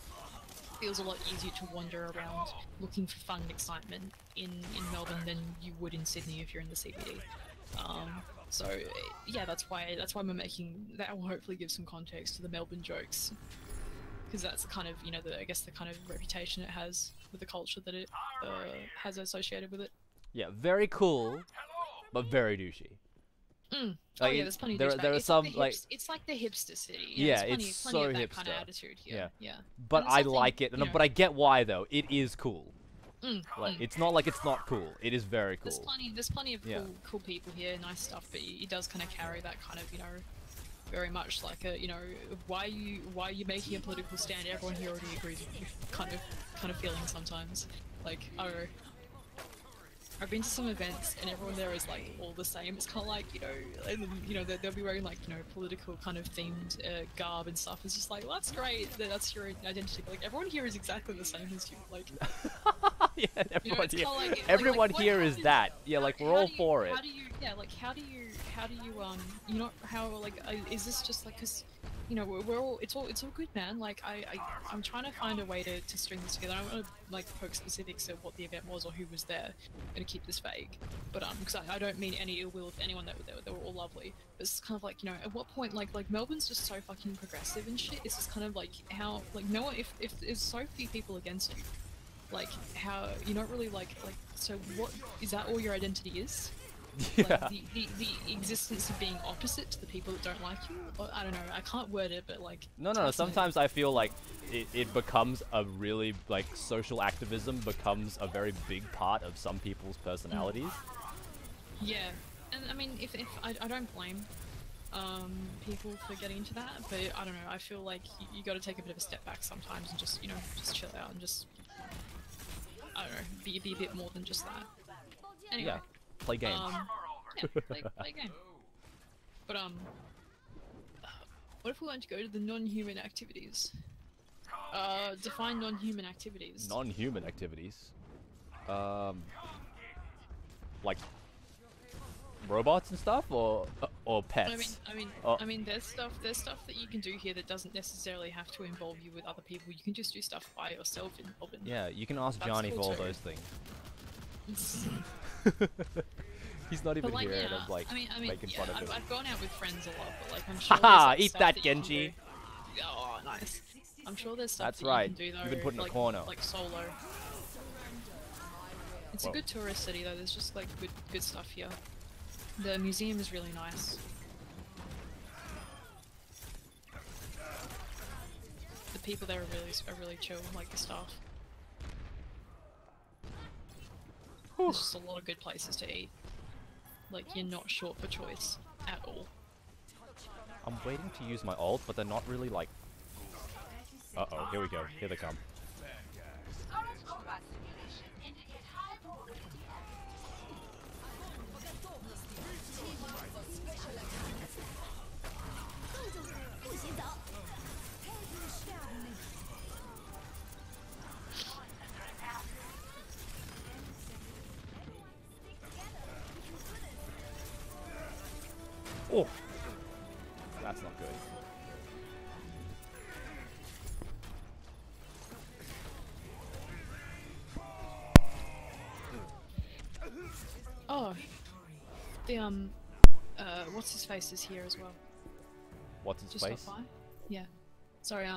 Feels a lot easier to wander around looking for fun and excitement in Melbourne than you would in Sydney if you're in the CBD. So yeah, that's why we're making that. Will hopefully give some context to the Melbourne jokes, because that's the kind of I guess the kind of reputation it has with the culture that it has associated with it. Yeah, very cool, but very douchey. Oh Like, yeah, there's plenty of there douchebags. are It's some, like, the like- it's like the hipster city. Yeah, there's it's plenty so of that kind of hipster. attitude here. Yeah. But And it's I something, like it, and but I get why though. It is cool. Like, it's not like it's not cool. It is very cool. There's plenty of Yeah. cool people here, nice stuff, but it does kind of carry that kind of very much like a why are you making a political stand? Everyone here already agrees with you. Kind of feeling sometimes. Like I've been to some events and everyone there is like all the same. It's kind of like they'll be wearing like political kind of themed garb and stuff. It's just like, well, that's great. That's your identity. But, like everyone here is exactly the same as you. Like yeah, everyone it's here, kinda like- everyone what- here how is do- that. Yeah, like we're how all do you- for it. yeah, like how do you you know how like is this just like because you know we're all it's all good, man. Like I'm trying to find a way to string this together. I don't want to like poke specifics of what the event was or who was there. I'm gonna keep this vague, but because I don't mean any ill will with anyone that were there. They were all lovely. But it's kind of like, you know, at what point like Melbourne's just so fucking progressive and shit. It's just kind of like how like no one if there's so few people against you, like how you don't really like so what is that all your identity is? Yeah. Like the existence of being opposite to the people that don't like you? Or, I don't know, I can't word it, but like... No, sometimes I feel like it becomes a really, like, social activism becomes a very big part of some people's personalities. Yeah, and I mean, if I don't blame people for getting into that, but I don't know, I feel like you gotta take a bit of a step back sometimes and just, you know, just chill out and just, I don't know, be a bit more than just that. Anyway. Yeah, play games. Yeah, play a game. But what if we want to go to the non-human activities? Define non-human activities. Non-human activities? Like robots and stuff, or pets? I mean, there's stuff that you can do here that doesn't necessarily have to involve you with other people. You can just do stuff by yourself in Melbourne. Yeah, you can ask Johnny for all those things. He's not even here, and I'm like making fun of him. I've gone out with friends a lot, but like I'm sure. Haha! There's, like, Eat stuff that, you can Genji. do. Oh, nice. I'm sure there's stuff That's that right. you can do though. You've been put in a like, corner. like solo. It's a good tourist city though. There's just like good stuff here. The museum is really nice. The people there are really chill, like the staff. There's just a lot of good places to eat. Like, you're not short for choice at all. I'm waiting to use my ult, but they're not really like... Uh-oh, here we go. Here they come. Oh! That's not good. Oh, the what's his face is here as well. What's his Just face? stopped by. Yeah. Sorry,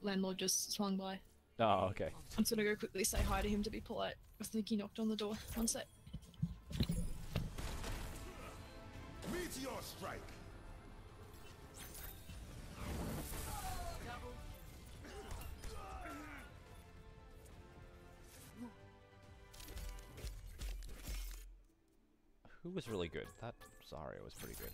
landlord just swung by. Oh, okay. I'm just gonna go quickly say hi to him to be polite. I think he knocked on the door. One sec. Meteor strike. Who was really good? That Zarya was pretty good.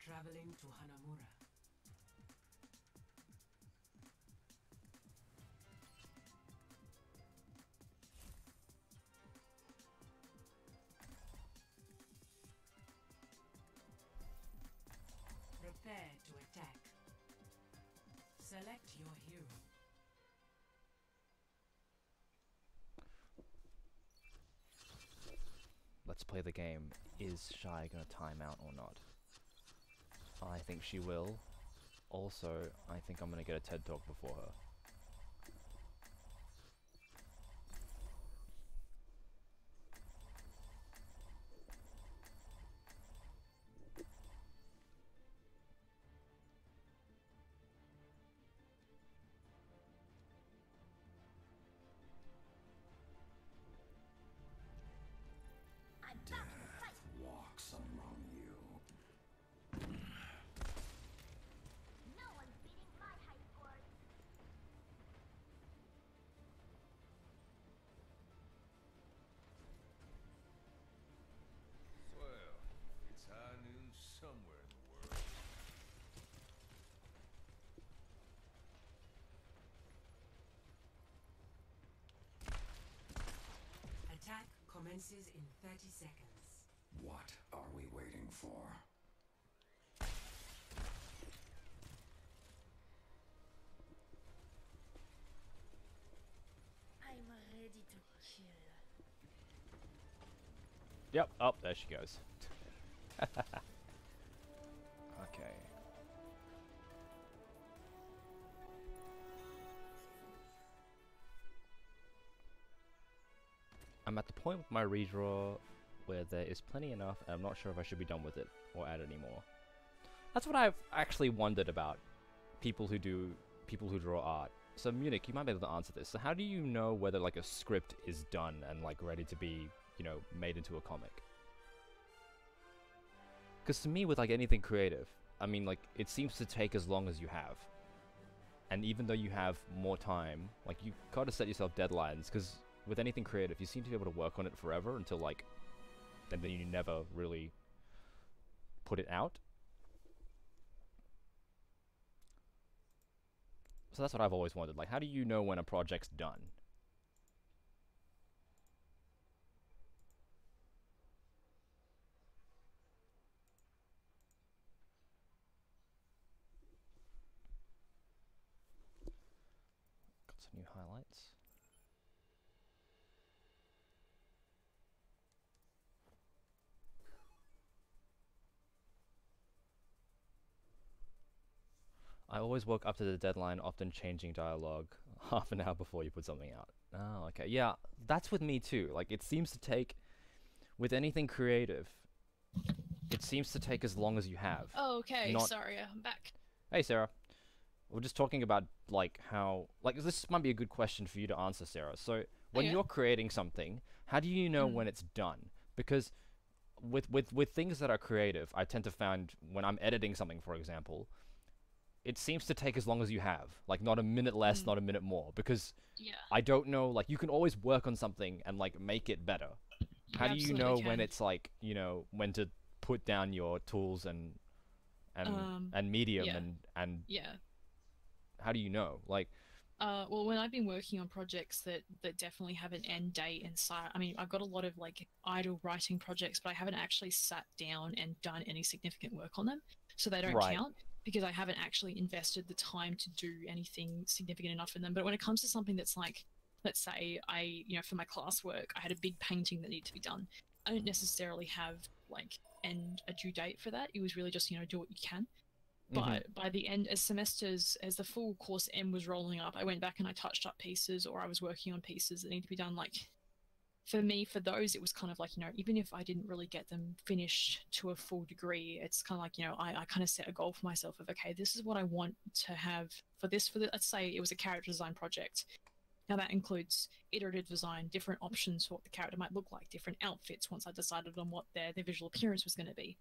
Traveling to Hanamura. Prepare to attack. Select your hero. Let's play the game. Is Shy gonna time out or not? I think she will. Also, I think I'm gonna get a TED Talk before her. Walks among you. No one's beating my height board. Commences in 30 seconds. What are we waiting for? I'm ready to chill. Yep. Oh, there she goes. Okay. I'm at the point with my redraw where there is plenty enough, and I'm not sure if I should be done with it or add any more. That's what I've actually wondered about people who draw art. So Munich, you might be able to answer this. So how do you know whether like a script is done and like ready to be, you know, made into a comic? Because to me, with like anything creative, I mean, like it seems to take as long as you have. And even though you have more time, like you gotta set yourself deadlines. Because with anything creative, you seem to be able to work on it forever until like, and then you never really put it out. So that's what I've always wondered. Like, how do you know when a project's done? Got some new highlights. I always work up to the deadline, often changing dialogue half an hour before you put something out. Oh, okay. Yeah, that's with me too. Like, it seems to take, with anything creative, it seems to take as long as you have. Oh, okay. Not... Sorry, I'm back. Hey, Sarah. We're just talking about, like, how... Like, this might be a good question for you to answer, Sarah. So, when you're creating something, how do you know when it's done? Because with things that are creative, I tend to find when I'm editing something, for example, it seems to take as long as you have. Like, not a minute less, not a minute more. Because I don't know, like, you can always work on something and, like, make it better. How do you know when it's, like, you know, when to put down your tools and medium and how do you know? Like, well, when I've been working on projects that definitely have an end date in sight, I mean, I've got a lot of like idle writing projects, but I haven't actually sat down and done any significant work on them, so they don't count because I haven't actually invested the time to do anything significant enough in them. But when it comes to something that's like, let's say for my classwork, I had a big painting that needed to be done. I don't necessarily have like a due date for that. It was really just, do what you can. But by the end, as the full course M was rolling up, I went back and I touched up pieces, or I was working on pieces that need to be done. Like, for me, for those, it was kind of like, even if I didn't really get them finished to a full degree, it's kind of like, I kind of set a goal for myself of, okay, this is what I want to have for let's say it was a character design project. Now that includes iterative design, different options for what the character might look like, different outfits once I decided on what their visual appearance was going to be.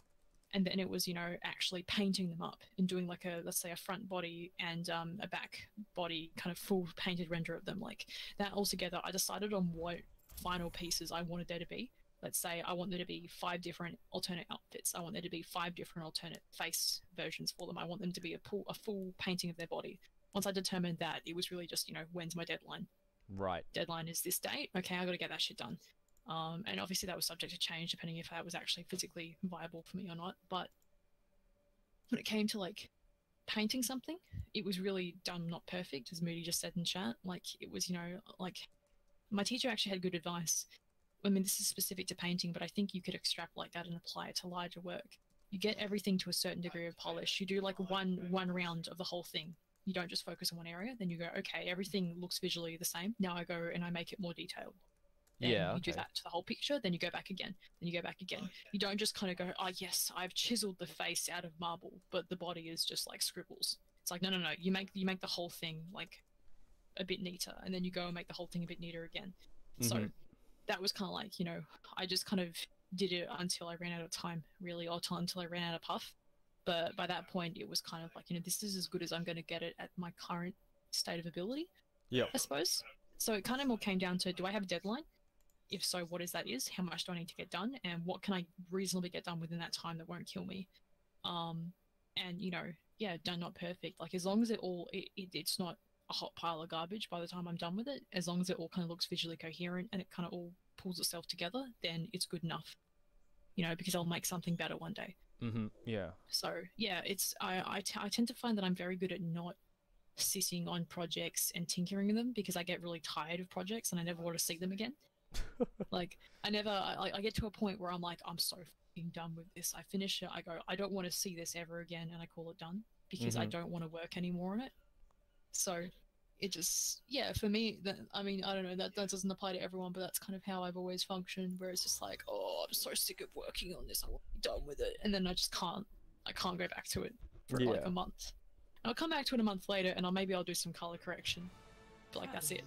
And then it was, actually painting them up and doing like let's say a front body and a back body kind of full painted render of them. Like that all together, I decided on what final pieces I wanted there to be. Let's say I want there to be 5 different alternate outfits. I want there to be 5 different alternate face versions for them. I want them to be a full painting of their body. Once I determined that, it was really just, when's my deadline? Right. Deadline is this date. Okay, I got to get that shit done. And obviously that was subject to change depending if that was actually physically viable for me or not. But when it came to like painting something, it was really done not perfect, as Moody just said in chat. Like it was, like my teacher actually had good advice. I mean, this is specific to painting, but I think you could extrapolate that and apply it to larger work. You get everything to a certain degree of polish. You do like one round of the whole thing. You don't just focus on one area. Then you go, okay, everything looks visually the same. Now I go and I make it more detailed. Then you do that to the whole picture, then you go back again, then you go back again. You don't just kind of go, oh yes, I've chiseled the face out of marble, but the body is just like scribbles. It's like, no. You make the whole thing like a bit neater, and then you go and make the whole thing a bit neater again. So that was kind of like, I just kind of did it until I ran out of time, really, or until I ran out of puff. But by that point, it was kind of like, this is as good as I'm going to get it at my current state of ability, I suppose. So it kind of more came down to, do I have a deadline? If so, what is that? How much do I need to get done? And what can I reasonably get done within that time that won't kill me? And, done not perfect. Like, as long as it's not a hot pile of garbage by the time I'm done with it. As long as it all kind of looks visually coherent and it kind of all pulls itself together, then it's good enough. You know, because I'll make something better one day. Yeah. So yeah, it's I tend to find that I'm very good at not sitting on projects and tinkering them because I get really tired of projects and I never want to see them again. Like I get to a point where I'm like, I'm so fucking done with this. I finish it, I go, I don't want to see this ever again, and I call it done because I don't want to work anymore on it. So it just, yeah, for me, that, I mean, I don't know, that doesn't apply to everyone, but that's kind of how I've always functioned, where it's just like, oh, I'm so sick of working on this, I want to be done with it, and then I can't go back to it for like a month. And I'll come back to it a month later, and maybe I'll do some color correction, but like, that's it.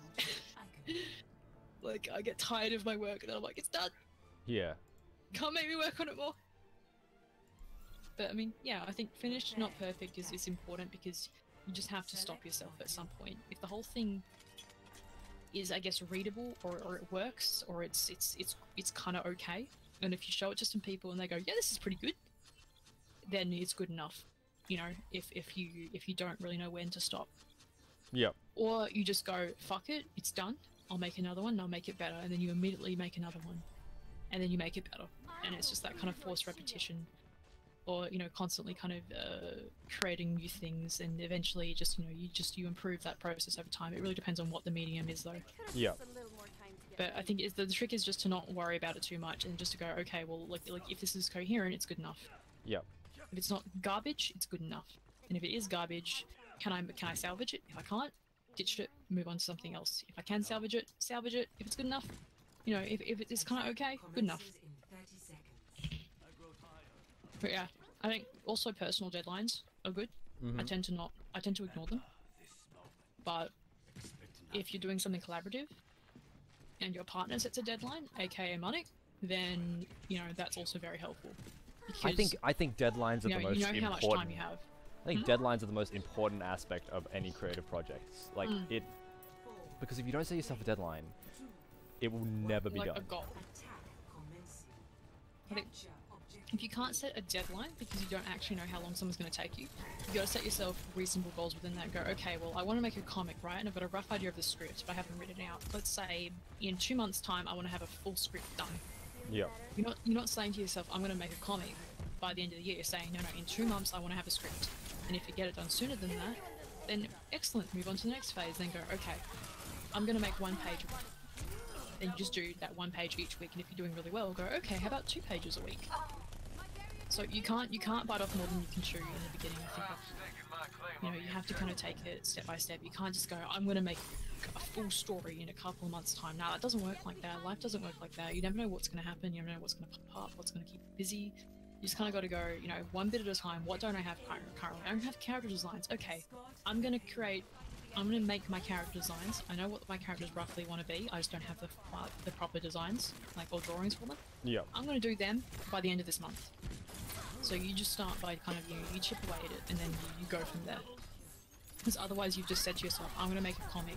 Like, I get tired of my work, and then I'm like, it's done! Yeah. Can't make me work on it more! But, I mean, yeah, I think finished, not perfect is important, because you just have to stop yourself at some point. If the whole thing is, I guess, readable, or it works, or it's kind of okay, and if you show it to some people and they go, yeah, this is pretty good, then it's good enough. You know, if you don't really know when to stop. Yep. Or you just go, fuck it, it's done. I'll make another one, and I'll make it better, and then you immediately make another one, and then you make it better, and it's just that kind of forced repetition. Or, you know, constantly kind of creating new things, and eventually just, you know, you improve that process over time. It really depends on what the medium is, though. Yeah. But I think the trick is just to not worry about it too much, and just to go, okay, well, like if this is coherent, it's good enough. Yep. If it's not garbage, it's good enough. And if it is garbage, can I salvage it? If I can't, ditch it, move on to something else. If I can salvage it, salvage it. If it's good enough, you know, if it is kind of okay, good enough. But yeah, I think also personal deadlines are good. I tend to ignore them. But if you're doing something collaborative and your partner sets a deadline, aka money, then, you know, that's also very helpful. Because, I think deadlines are the most important. You know how much time you have. I think deadlines are the most important aspect of any creative projects. Like because if you don't set yourself a deadline, it will never be done. A goal. I think if you can't set a deadline because you don't actually know how long someone's going to take you, you've got to set yourself reasonable goals within that and go, okay, well, I want to make a comic, right? And I've got a rough idea of the script, but I haven't written it out. Let's say in 2 months' time, I want to have a full script done. Yeah. You're not saying to yourself, I'm going to make a comic by the end of the year. You're saying, no, in 2 months, I want to have a script. And if you get it done sooner than that, then excellent, move on to the next phase. Then go, okay, I'm going to make 1 page a week. Then you just do that 1 page each week, and if you're doing really well, go, okay, how about 2 pages a week? So you can't bite off more than you can chew in the beginning. I think you know, you have to kind of take it step by step. You can't just go, I'm going to make a full story in a couple of months' time. No, it doesn't work like that. Life doesn't work like that. You never know what's going to happen. You never know what's going to pop up, what's going to keep you busy. You just kind of got to go, you know, one bit at a time. What don't I have currently? I don't have character designs. Okay, I'm going to make my character designs. I know what my characters roughly want to be. I just don't have the proper designs, like, or drawings for them. Yeah. I'm going to do them by the end of this month. So you just start by kind of, you chip away at it, and then you go from there. Because otherwise you've just said to yourself, I'm going to make a comic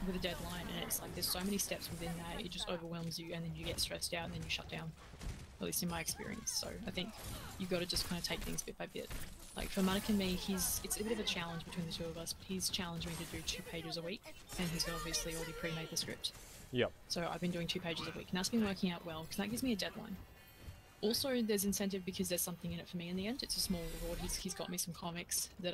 with a deadline, and it's like there's so many steps within that, it just overwhelms you, and then you get stressed out, and then you shut down. At least in my experience. So I think you've got to just kind of take things bit by bit. Like for Manik and me, it's a bit of a challenge between the two of us. He's challenged me to do 2 pages a week, and he's obviously already pre-made the script. Yep. So I've been doing 2 pages a week, and that's been working out well, because that gives me a deadline. Also, there's incentive because there's something in it for me in the end. It's a small reward. He's got me some comics that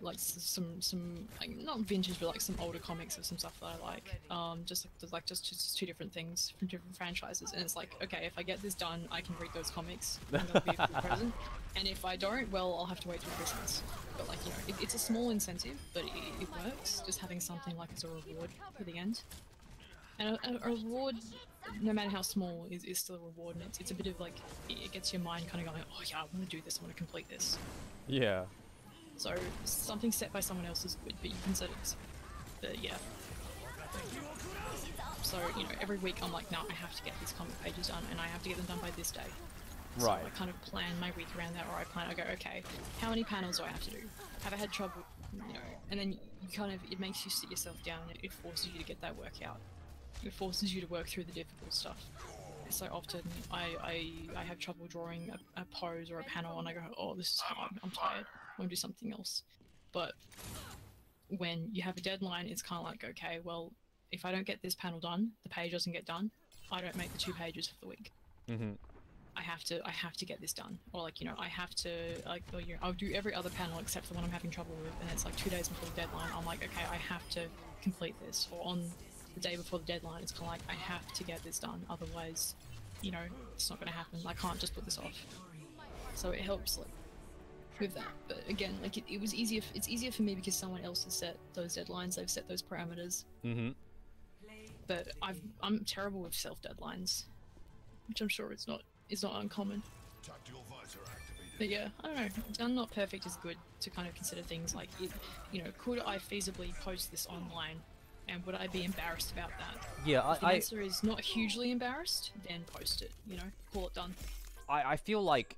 like some like, not vintage, but like some older comics of some stuff that I like. Just 2 different things from different franchises, and it's like, okay, if I get this done, I can read those comics, and that'll be a cool present. And if I don't, well, I'll have to wait till Christmas. But like, you know, it's a small incentive, but it works. Just having something like as a reward for the end. And a reward, no matter how small, is still a reward, and it's a bit of like, it gets your mind kind of going, oh yeah, I want to do this, I want to complete this. Yeah. So something set by someone else is good, but you can set it. But yeah. So, you know, every week I'm like, no, I have to get these comic pages done, and I have to get them done by this day. Right. So I kind of plan my week around that, or I go, okay, how many panels do I have to do? Have I had trouble? You know, and then you kind of, it makes you sit yourself down, and it forces you to get that work out. It forces you to work through the difficult stuff. So often I have trouble drawing a pose or a panel, and I go, oh, this is hard, I'm tired, I want to do something else. But when you have a deadline, it's kind of like, okay, well, if I don't get this panel done, the page doesn't get done. I don't make the 2 pages for the week. Mm-hmm. I have to get this done, or like, you know, I have to, like, or, you know, I'll do every other panel except for the one I'm having trouble with, and it's like 2 days before the deadline. I'm like, okay, I have to complete this, or on the day before the deadline, it's kind of like, I have to get this done, otherwise, you know, it's not going to happen. I can't just put this off. So it helps, like, with that. But again, like, it was easier. It's easier for me because someone else has set those deadlines. They've set those parameters. Mm-hmm. But I'm terrible with self deadlines, which I'm sure is not uncommon. Tactical visor activated. But yeah, I don't know. Done not perfect is good to kind of consider things like, you know, could I feasibly post this online, and would I be embarrassed about that? Yeah, If the answer is not hugely embarrassed, then post it. You know, call it done. I feel like,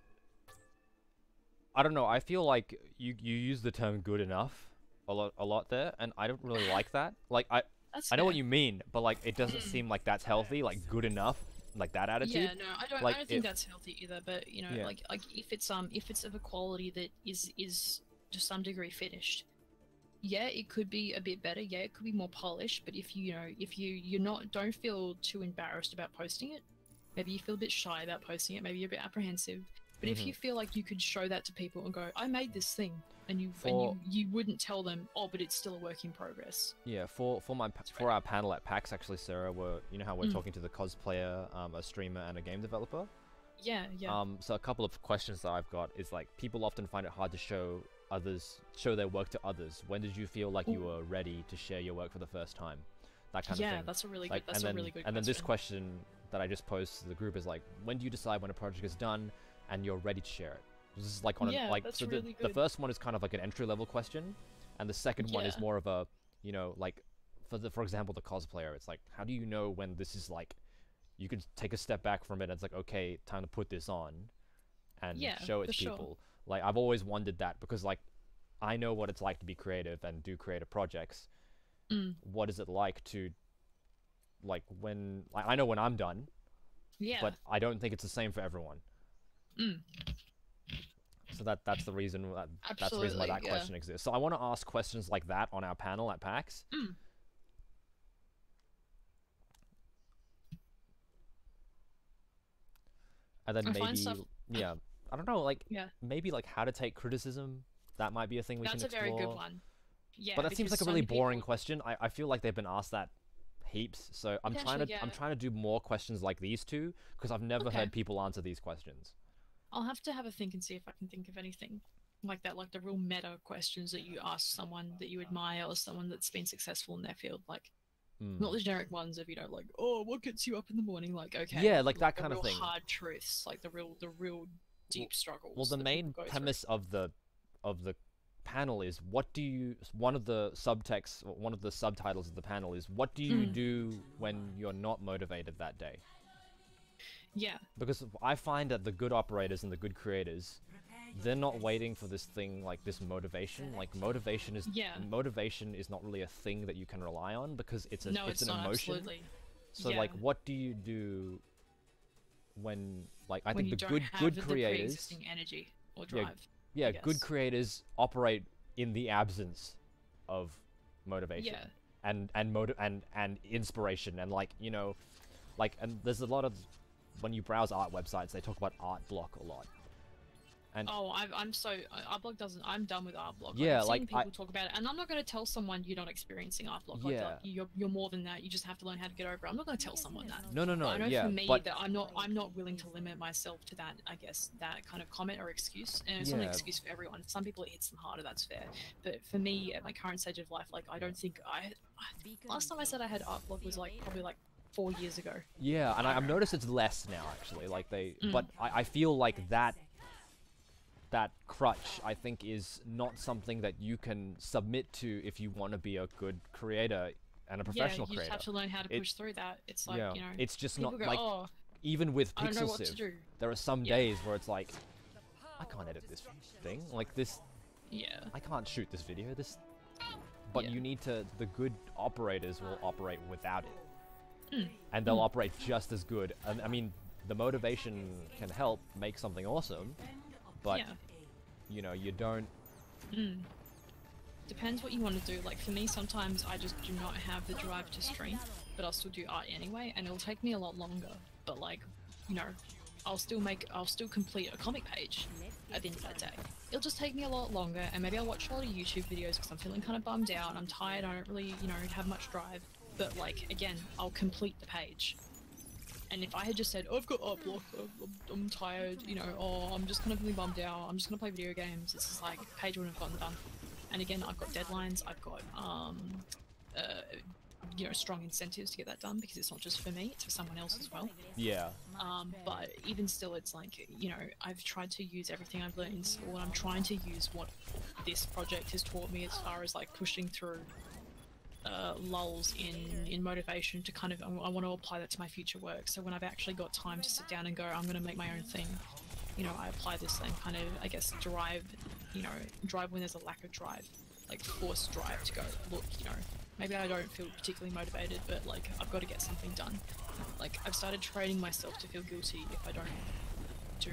I don't know. I feel like you use the term "good enough" a lot there, and I don't really like that. Like I know what you mean, but like it doesn't seem like that's healthy. Like good enough, like that attitude. Yeah, no, I don't. Like, I don't think that's healthy either. But you know, Yeah. like if it's of a quality that is to some degree finished, yeah, it could be a bit better. Yeah, it could be more polished. But if you're not, don't feel too embarrassed about posting it. Maybe you feel a bit shy about posting it. Maybe you're a bit apprehensive. But if you feel like you could show that to people and go, I made this thing, and you wouldn't tell them, oh, but it's still a work in progress. Yeah, for our panel at PAX, actually, Sarah, you know how we're talking to the cosplayer, a streamer, and a game developer. Yeah, yeah. So a couple of questions that I've got is like, people often find it hard to show their work to others. When did you feel like you were ready to share your work for the first time? That kind of thing. Yeah, that's a really like, good. That's a really good. And then this question that I just posed to the group is like, when do you decide when a project is done and you're ready to share it? This is like on that's so really the good. first one is kind of like an entry level question, and the second one is more of a, you know, like for example the cosplayer, it's like, how do you know when this is like, you could take a step back from it and it's like, okay, time to put this on and show it to people. Like I've always wondered that, because like I know what it's like to be creative and do creative projects. What is it like to, like, when I know when I'm done, but I don't think it's the same for everyone. So that's the reason that's the reason why that question exists. So I want to ask questions like that on our panel at PAX. And then maybe I don't know, like maybe like how to take criticism. That might be a thing we can explore. That's a very good one. Yeah, but that seems like a really boring question. I feel like they've been asked that heaps. So I'm trying to do more questions like these two, because I've never heard people answer these questions. I'll have to have a think and see if I can think of anything like that, like the real meta questions that you ask someone that you admire or someone that's been successful in their field, like not the generic ones of, you know, like, oh, what gets you up in the morning, like, okay, yeah, like that kind of thing, hard truths, like the real deep struggles. Well, the main premise of the panel is, one of the subtexts, one of the subtitles of the panel is, what do you do when you're not motivated that day? Yeah. Because I find that the good operators and the good creators, they're not waiting for this thing, like this motivation. Like motivation is not really a thing that you can rely on, because it's an emotion. Absolutely. So like, what do you do when, like, I think the good creators, energy or drive. Yeah, good creators operate in the absence of motivation and inspiration, and like, you know, like, and there's a lot of, when you browse art websites, they talk about art block a lot. And I'm so Artblock doesn't. I'm done with Artblock. Yeah, like people talk about it, and I'm not going to tell someone you're not experiencing Artblock. Like, you're more than that. You just have to learn how to get over it. I'm not going to tell someone that. No. But I know for me that I'm not willing to limit myself to that. I guess that kind of comment or excuse, and it's not an excuse for everyone. Some people it hits them harder. That's fair. But for me, at my current stage of life, like, I don't think last time I said I had Artblock was like probably like 4 years ago. Yeah, and I've noticed it's less now actually. Like but I feel like that crutch, I think, is not something that you can submit to if you want to be a good creator and a professional creator. You just have to learn how to push through that. It's like, you know, it's just not go, like, even with Pixelsive, there are some days where it's like, I can't edit this thing, like this. Yeah. I can't shoot this video. But you need to. The good operators will operate without it, and they'll operate just as good. And I mean, the motivation can help make something awesome. But you know, you don't. depends what you want to do. Like for me, sometimes I just do not have the drive to stream, but I'll still do art anyway, and it'll take me a lot longer. But like, you know, I'll still complete a comic page at the end of that day. It'll just take me a lot longer, and maybe I'll watch a lot of YouTube videos because I'm feeling kind of bummed out. I'm tired. I don't really, you know, have much drive. But like, again, I'll complete the page. And if I had just said, oh, I've got art block, I'm tired, you know, or I'm just kind of really bummed out, I'm just gonna play video games, it's just like, page wouldn't have gotten done. And again, I've got deadlines, I've got, you know, strong incentives to get that done, because it's not just for me, it's for someone else as well. Yeah. But even still, it's like, you know, I've tried to use everything I've learned in school, and I'm trying to use what this project has taught me as far as like pushing through lulls in motivation to kind of, I want to apply that to my future work. So when I've actually got time to sit down and go, I'm going to make my own thing, you know, I apply this and kind of, I guess, drive, you know, drive when there's a lack of drive, like force drive to go, look, you know, maybe I don't feel particularly motivated, but like, I've got to get something done. Like, I've started training myself to feel guilty if I don't do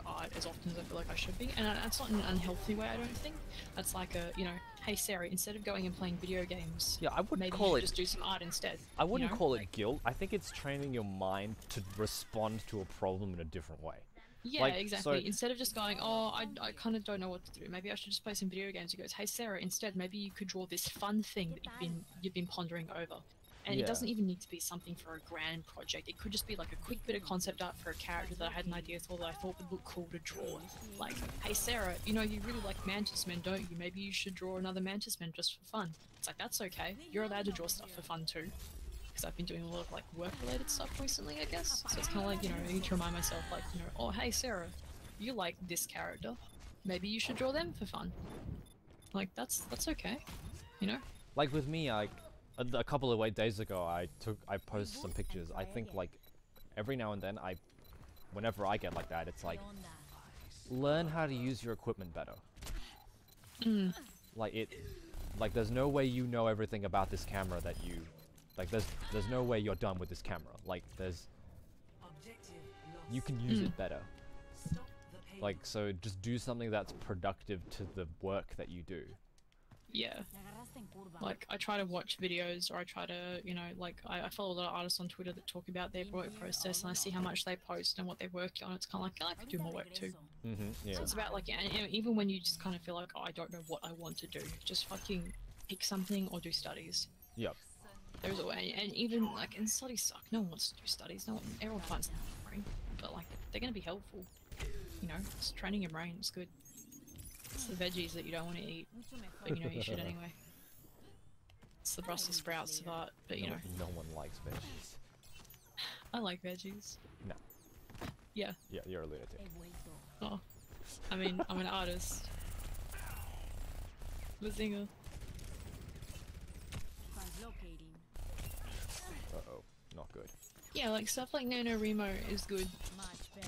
art as often as I feel like I should be, and that's not in an unhealthy way, I don't think. That's like a, you know, hey Sarah, instead of going and playing video games, yeah, I wouldn't maybe call you it just do some art instead. I wouldn't you know? call it guilt. I think it's training your mind to respond to a problem in a different way. Yeah, like, exactly. So, instead of just going, oh, I kind of don't know what to do, maybe I should just play some video games. He goes, hey Sarah, instead maybe you could draw this fun thing that you've been pondering over. And it doesn't even need to be something for a grand project. It could just be like a quick bit of concept art for a character that I had an idea for that I thought would look cool to draw. Like, hey Sarah, you know, you really like Mantis Men, don't you? Maybe you should draw another Mantis Men just for fun. It's like, that's okay. You're allowed to draw stuff for fun too. Because I've been doing a lot of like work-related stuff recently, I guess. So it's kind of like, you know, I need to remind myself, like, you know, oh hey Sarah, you like this character. Maybe you should draw them for fun. Like, that's okay, you know? like with me, a couple of days ago, I posted some pictures. I think like every now and then, whenever I get like that, it's like, learn how to use your equipment better. Like there's no way you know everything about this camera that you, like there's no way you're done with this camera. Like you can use it better. Like, so just do something that's productive to the work that you do. Yeah. Like, I try to watch videos, or I try to, you know, like, I follow a lot of artists on Twitter that talk about their work process, and I see how much they post and what they're working on. It's kind of like, I could do more work too. Yeah. So it's about, like, and even when you just kind of feel like, oh, I don't know what I want to do, just fucking pick something or do studies. Yep. There's a way, and even, like, and studies suck. No one wants to do studies. No one, everyone finds them boring, but, like, they're going to be helpful. You know, it's training your brain, it's good. It's the veggies that you don't want to eat, but you know you should anyway. It's the Brussels sprouts of art, but you know. No one likes veggies. I like veggies. No. Yeah. Yeah, you're a lunatic. Oh. I mean, I'm an artist. Bazinga. Uh-oh, not good. Yeah, like stuff like NaNoWriMo is good.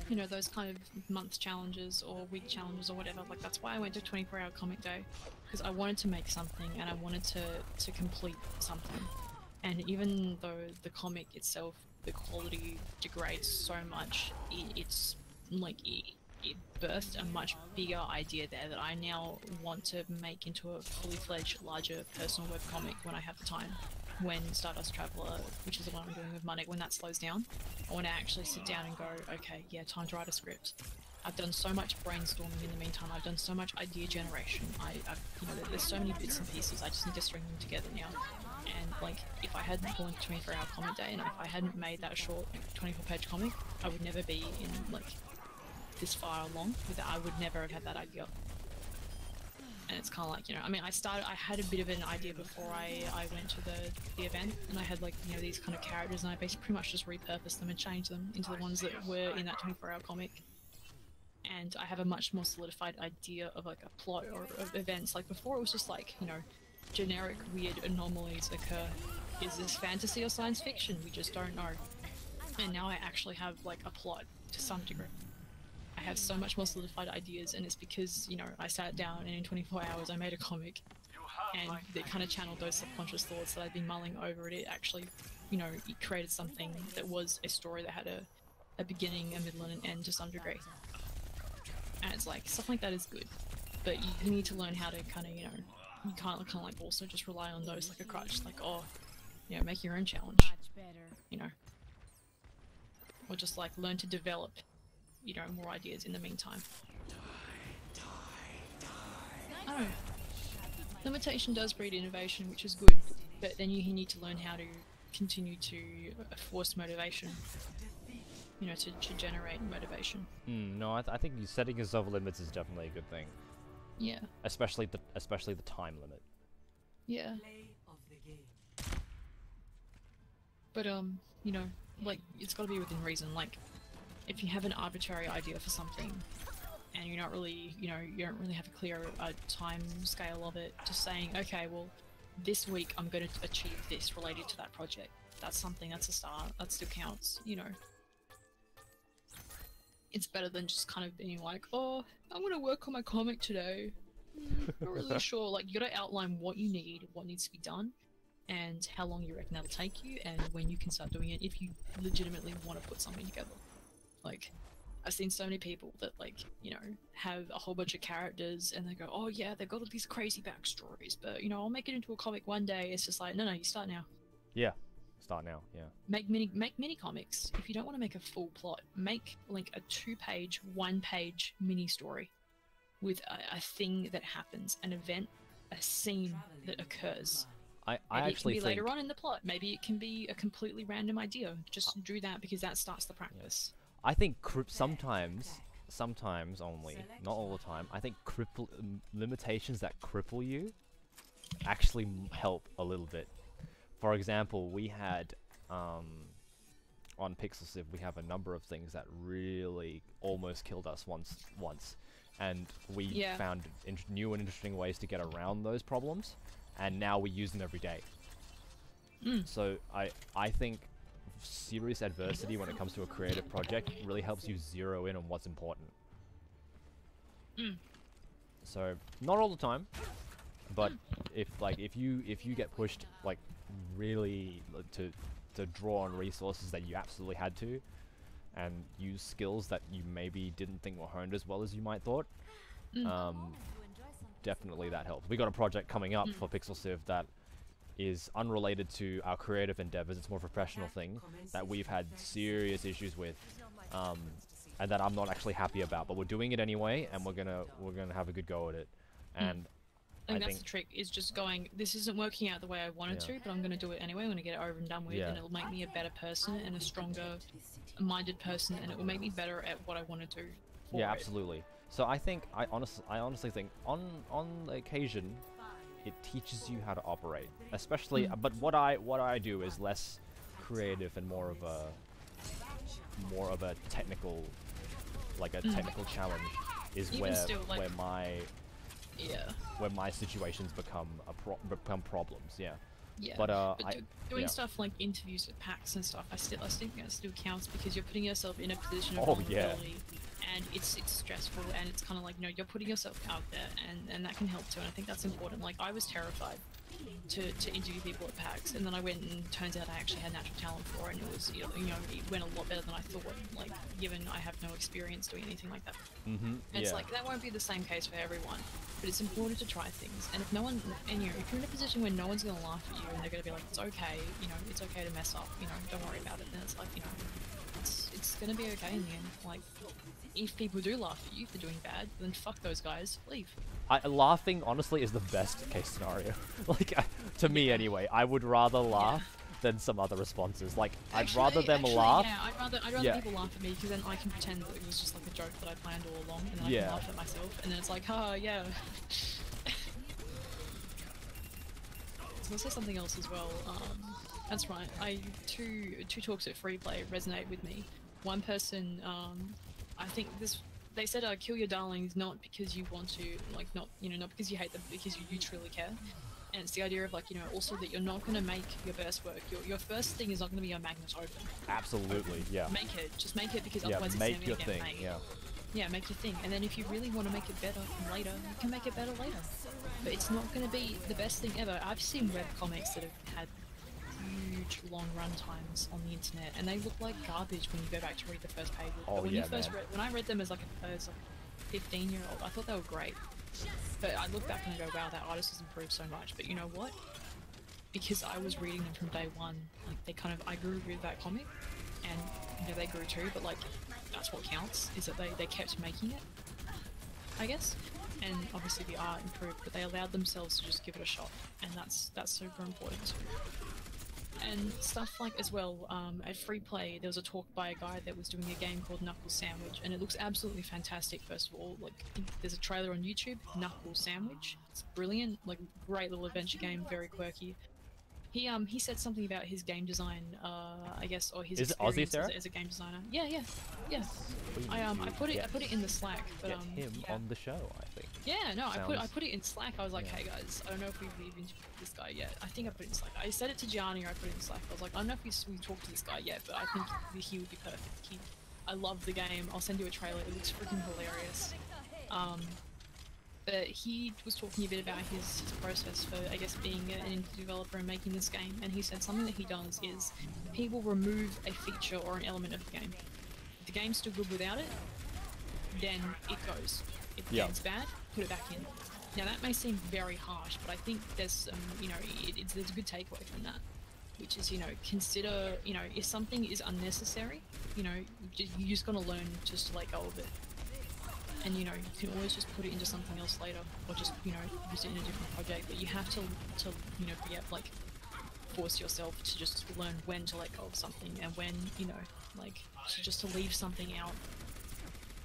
You know, those kind of month challenges or week challenges or whatever. Like, that's why I went to 24-hour comic day, because I wanted to make something and I wanted to complete something. And even though the comic itself, the quality degrades so much, it's like it birthed a much bigger idea there that I now want to make into a fully fledged, larger personal webcomic when I have the time. When Stardust Traveler, which is the one I'm doing with Munich, when that slows down, I want to actually sit down and go, okay, yeah, time to write a script. I've done so much brainstorming in the meantime, I've done so much idea generation, I've you know, there's so many bits and pieces, I just need to string them together now. And like, if I hadn't gone to 24-hour comic day, and if I hadn't made that short 24-page comic, I would never be in like this far along with it. I would never have had that idea. And it's kind of like, you know, I mean, I had a bit of an idea before I went to the event, and I had like, you know, these kind of characters, and I basically pretty much just repurposed them and changed them into the ones that were in that 24-hour comic. And I have a much more solidified idea of like a plot or of events. Like before it was just like, you know, generic weird anomalies occur. Is this fantasy or science fiction? We just don't know. And now I actually have like a plot to some degree. I have so much more solidified ideas, and it's because, you know, I sat down and in 24 hours I made a comic, and it kind of channeled those subconscious thoughts that I'd been mulling over. It actually, you know, it created something that was a story that had a beginning, a middle, and an end to some degree. And it's like, stuff like that is good, but you need to learn how to kind of, you know, you can't kind of like also just rely on those like a crutch, like, oh, you know, make your own challenge, Much better. you know, or just like learn to develop, you know, more ideas in the meantime. I don't know. Limitation does breed innovation, which is good, but then you need to learn how to continue to force motivation, you know, to generate motivation. No, I think setting yourself limits is definitely a good thing. Yeah. Especially the time limit. Yeah. Play of the game. But you know, like it's got to be within reason. Like, if you have an arbitrary idea for something, and you're not really, you know, you don't really have a clear time scale of it, just saying, okay, well, this week I'm going to achieve this related to that project. That's something. That's a start. That still counts. You know. It's better than just kind of being like, oh, I'm gonna work on my comic today. Not really sure. Like, you gotta outline what you need, what needs to be done, and how long you reckon that'll take you, and when you can start doing it if you legitimately want to put something together. Like, I've seen so many people that, like, you know, have a whole bunch of characters, and they go, oh yeah, they've got all these crazy backstories, but, you know, I'll make it into a comic one day. It's just like, no, you start now. Yeah. Start now, yeah. Make mini comics. If you don't want to make a full plot, make like a 2-page, 1-page mini story with a thing that happens, an event, a scene that occurs. I Maybe actually it can be think later on in the plot. Maybe it can be a completely random idea. Just do that because that starts the practice. I think sometimes only, not all the time. I think limitations that cripple you actually help a little bit. For example, we had, on Pixelsiv, we have a number of things that really almost killed us once. And we found new and interesting ways to get around those problems, and now we use them every day. So I think serious adversity when it comes to a creative project really helps you zero in on what's important. So, not all the time, but if you get pushed, like, really to draw on resources that you absolutely had to, and use skills that you maybe didn't think were honed as well as you might thought, definitely that helps. We got a project coming up for Pixelsiv that is unrelated to our creative endeavors. It's more of a professional thing that we've had serious issues with, and that I'm not actually happy about. But we're doing it anyway, and we're gonna have a good go at it. And I think that's the trick, is just going, this isn't working out the way I wanted to, but I'm going to do it anyway. I'm going to get it over and done with, and it'll make me a better person and a stronger minded person, and it will make me better at what I want to do for it. Absolutely. So I honestly think on occasion it teaches you how to operate, especially but what I do is less creative and more of a technical, like a technical challenge is Even where still, like, where my situations become problems. But doing stuff like interviews at PAX and stuff, I think that still counts, because you're putting yourself in a position of vulnerability, and it's stressful, and it's kind of like, you know, you're putting yourself out there, and that can help too. And I think that's important. Like, I was terrified to interview people at PAX, and then I went, and turns out I actually had natural talent for it, and it was, you know, it went a lot better than I thought, like, given I have no experience doing anything like that. And it's like, that won't be the same case for everyone, but it's important to try things. And if no one, and you know, if you're in a position where no one's going to laugh at you, and they're going to be like, it's okay, you know, it's okay to mess up, you know, don't worry about it, then it's like, you know, it's going to be okay in the end. Like, if people do laugh at you for doing bad, then fuck those guys, leave. Laughing, honestly, is the best case scenario. Like, to me anyway, I would rather laugh than some other responses. Like, I'd rather them laugh. Yeah, I'd rather people laugh at me, because then I can pretend that it was just like a joke that I planned all along, and then I can laugh at myself, and then it's like, haha, yeah. There's also something else as well. That's right. Two talks at Free Play resonate with me. One person, I think they said, kill your darlings not because you want to, like, not because you hate them, because you truly care. And it's the idea of, like, you know, also that you're not going to make your best work. Your first thing is not going to be your magnus open. Absolutely, yeah. Just make it, because otherwise it's never going to get made. Yeah, make your thing. And then if you really want to make it better later, you can make it better later. But it's not going to be the best thing ever. I've seen webcomics that have had huge long run times on the internet, and they look like garbage when you go back to read the first page. But when I read them as like a 15-year-old, I thought they were great. But I look back and I go, wow, that artist has improved so much. But you know what? Because I was reading them from day one, like I grew with that comic, and you know they grew too. But like that's what counts, is that they kept making it, I guess. And obviously the art improved, but they allowed themselves to just give it a shot, and that's super important too. And stuff like as well, at Free Play, there was a talk by a guy that was doing a game called Knuckle Sandwich, and it looks absolutely fantastic. First of all, like there's a trailer on YouTube, Knuckle Sandwich. It's brilliant, like great little adventure game, very quirky. He said something about his game design, I guess, or his experience as a game designer. Yeah. I put it in the Slack, but Get him on the show, I think. Yeah, no, I put it in Slack. I was like, hey guys, I don't know if we've even talked to this guy yet. I think I put it in Slack. I said it to Gianni, or I put it in Slack. I was like, I don't know if we talked to this guy yet, but I think he would be perfect. I love the game. I'll send you a trailer. It looks freaking hilarious. But he was talking a bit about his process for, I guess, being an indie developer and making this game, and he said something that he does is he will remove a feature or an element of the game. If the game's still good without it, then it goes. If the game's bad, put it back in. Now that may seem very harsh, but I think there's you know, there's a good takeaway from that, which is, you know, consider, you know, if something is unnecessary, you know, you're just gonna learn just to let go of it. And you know, you can always just put it into something else later, or just, you know, use it in a different project. But you have to you know, like force yourself to just learn when to let go of something, and when, you know, like just to leave something out,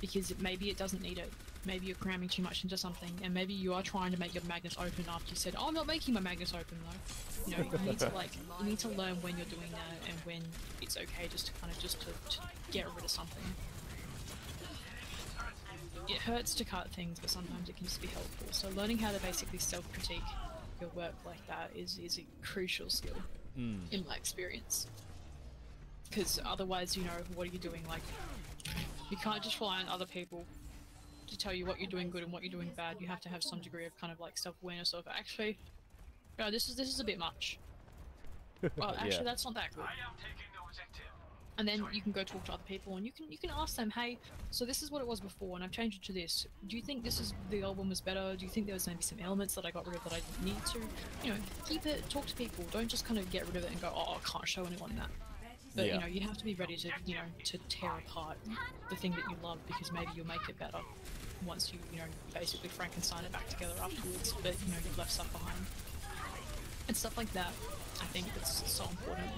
because maybe it doesn't need it. Maybe you're cramming too much into something, and maybe you are trying to make your magnets open after you said, "Oh, I'm not making my magnets open though." You know, you need to you need to learn when you're doing that, and when it's okay just to kind of to get rid of something. It hurts to cut things, but sometimes it can just be helpful. So learning how to basically self-critique your work like that is a crucial skill, in my experience. Because otherwise, you know, what are you doing? Like, you can't just rely on other people to tell you what you're doing good and what you're doing bad. You have to have some degree of kind of like self-awareness of, actually, no, this is a bit much. Well, actually, that's not that good. And then you can go talk to other people, and you can ask them, hey, so this is what it was before, and I've changed it to this. Do you think the album was better? Do you think there was maybe some elements that I got rid of that I didn't need to? You know, keep it, talk to people. Don't just kind of get rid of it and go, oh, I can't show anyone that. But you know, you have to be ready to, you know, to tear apart the thing that you love, because maybe you'll make it better once you know, basically Frankenstein it back together afterwards. But you know, you've left stuff behind. And stuff like that, I think that's so important.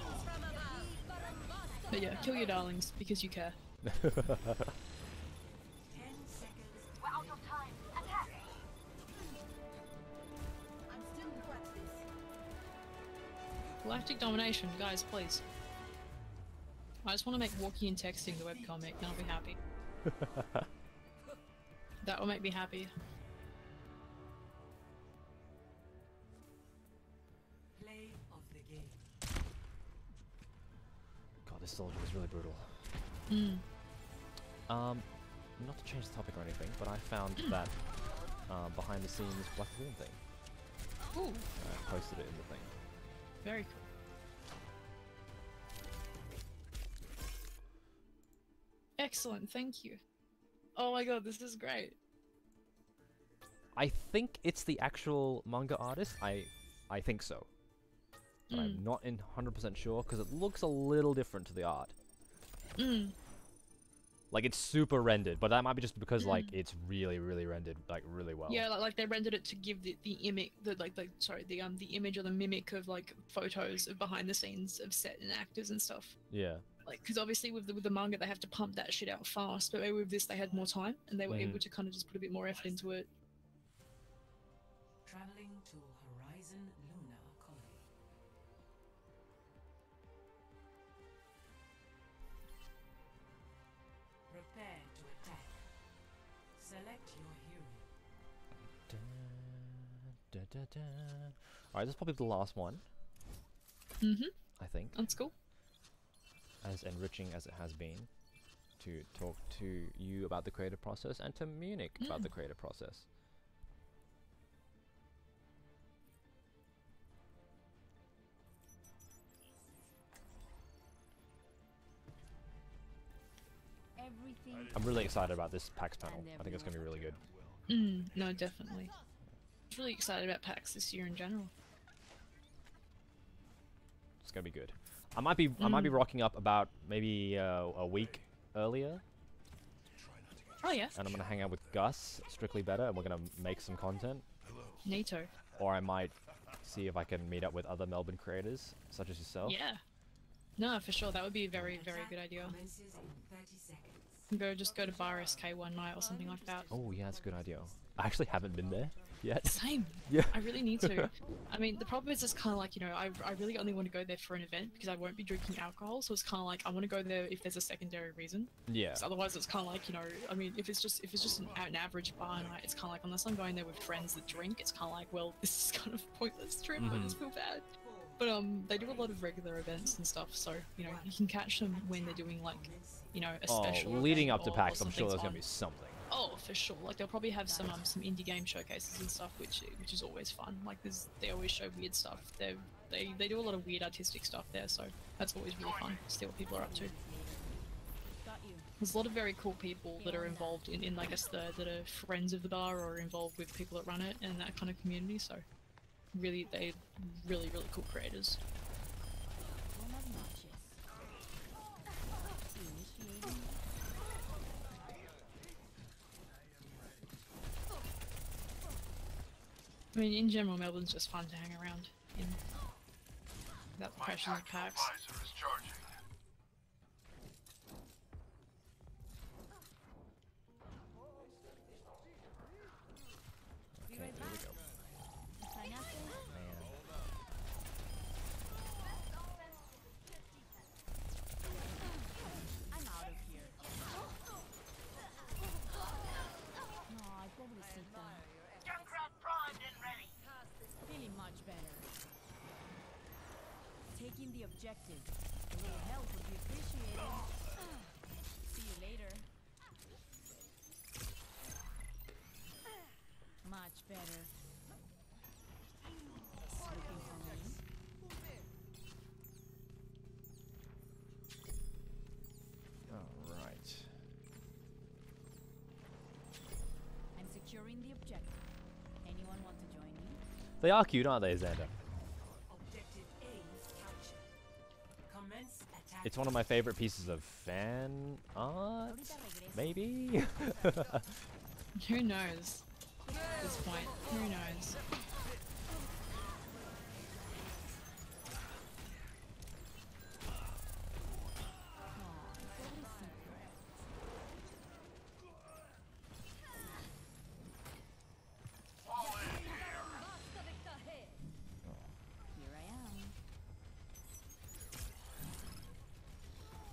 But yeah, kill your darlings, because you care. 10 seconds. We're out of time. Attack! I'm still new at this. Galactic domination, guys, please. I just want to make walking and texting the webcomic, and I'll be happy. That will make me happy. Play of the game. God, this soldier was really brutal. Not to change the topic or anything, but I found that behind the scenes Black Lagoon thing. Ooh. I posted it in the thing. Very cool. Excellent, thank you. Oh my god, this is great. I think it's the actual manga artist. I think so. But I'm not 100% sure, because it looks a little different to the art. Like, it's super rendered, but that might be just because like it's really rendered like really well. Yeah, like they rendered it to give the image, the image or the mimic of like photos of behind the scenes of set and actors and stuff. Yeah. Like, because obviously with the manga they have to pump that shit out fast, but maybe with this they had more time and they were able to kind of just put a bit more effort into it. Traveling to Horizon Luna Colony. Prepare to attack. Select your hero. Alright, this is probably the last one. I think. That's cool. As enriching as it has been to talk to you about the creative process and to Munich about the creative process. Everything. I'm really excited about this PAX panel. I think it's going to be really good. No, definitely. I'm really excited about PAX this year in general. It's gonna be good. I might be rocking up about maybe a week earlier. Oh yeah. And I'm gonna hang out with Gus, Strictly Better, and we're gonna make some content. Neato. Or I might see if I can meet up with other Melbourne creators, such as yourself. Yeah. No, for sure. That would be a very, very good idea. Just go to Bar SK one night or something like that. Oh yeah, that's a good idea. I actually haven't been there yet. Same. Yeah. I really need to. I mean, the problem is it's kind of like, you know, I really only want to go there for an event because I won't be drinking alcohol. So it's kind of like I want to go there if there's a secondary reason. Yeah. 'Cause otherwise, it's kind of like, you know, I mean, if it's just an average bar night, it's kind of like unless I'm going there with friends that drink, it's kind of like, well, this is kind of a pointless trip. I just feel bad. But they do a lot of regular events and stuff, so you know you can catch them when they're doing like, you know, a special. Leading up to or PAX, I'm sure there's something's gonna on. be something. Oh, for sure. Like they'll probably have some indie game showcases and stuff, which is always fun. Like they always show weird stuff. They do a lot of weird artistic stuff there, so that's always really fun to see what people are up to. There's a lot of very cool people that are involved in I guess that are friends of the bar or involved with people that run it and that kind of community. So really, they're really cool creators. I mean, in general, Melbourne's just fun to hang around in. Without the pressures of PAX. Okay, here we go. I'm out of here. No, pobrecita. Junkrat primed and ready. Feeling much better. Taking the objective. A little help would be appreciated. See you later. Much better. Looking for me? All right. I'm securing the objective. Anyone want to join me? They are cute, aren't they, Xander? Objective A captured. Commence attack. It's one of my favorite pieces of fan art, maybe? Who knows? At this point, who knows? Here I am.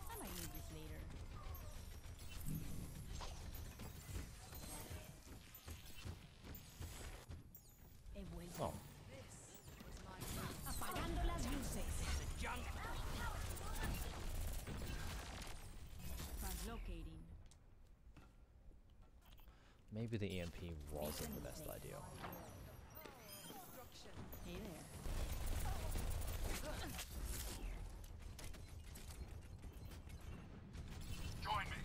I might need this later. He vuelto. Oh. Apagando las luces. Translocating. Maybe the EMP wasn't the best idea. Hey there. Join me.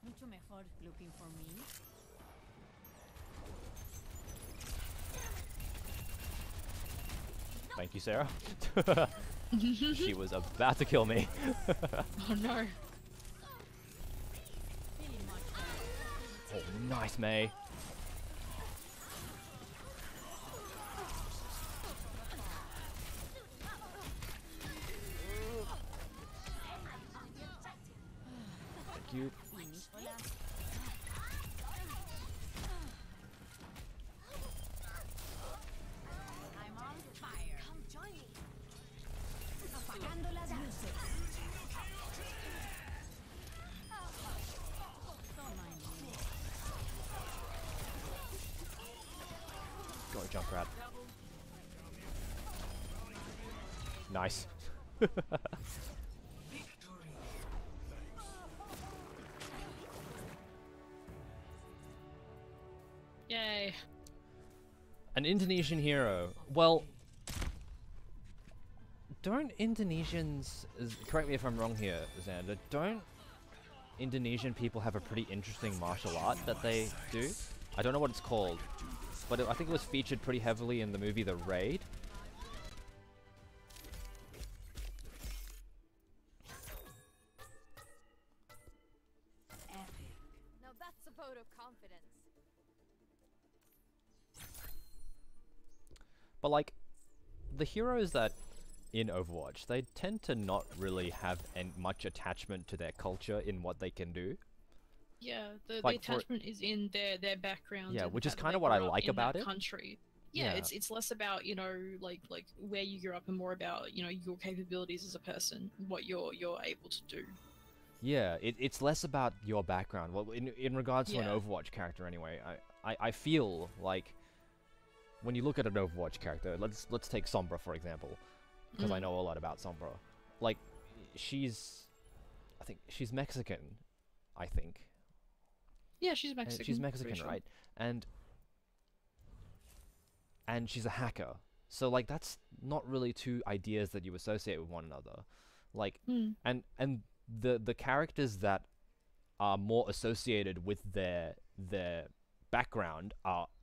Mucho mejor looking for me. Thank you, Sarah. She was about to kill me. Oh no. Feeling much better. Oh, nice, May. Thank you. Hola. I'm on fire. Come join me. Apagando las luces. Don't mind me. Go, Junkrat. Nice. Yay. An Indonesian hero. Well, don't Indonesians, correct me if I'm wrong here, Xander, don't Indonesian people have a pretty interesting martial art that they do. I don't know what it's called, but I think it was featured pretty heavily in the movie The Raid. Now that's a vote of confidence. But like, the heroes that in Overwatch, they tend to not really have much attachment to their culture in what they can do. Yeah, the Like attachment is in their background. Yeah, and which the is fact that kind they of what I grew up like in about that it. country. Yeah, Yeah. it's less about, you know, like where you grew up and more about, you know, your capabilities as a person, what you're able to do. Yeah, it's less about your background. Well, in regards to an Yeah. Overwatch character, anyway, I feel like when you look at an Overwatch character, let's take Sombra for example, because I know a lot about Sombra. Like, I think she's Mexican, I think. Yeah, she's Mexican. She's pretty Mexican, sure. right? And she's a hacker. So like that's not really two ideas that you associate with one another. Like and the characters that are more associated with their background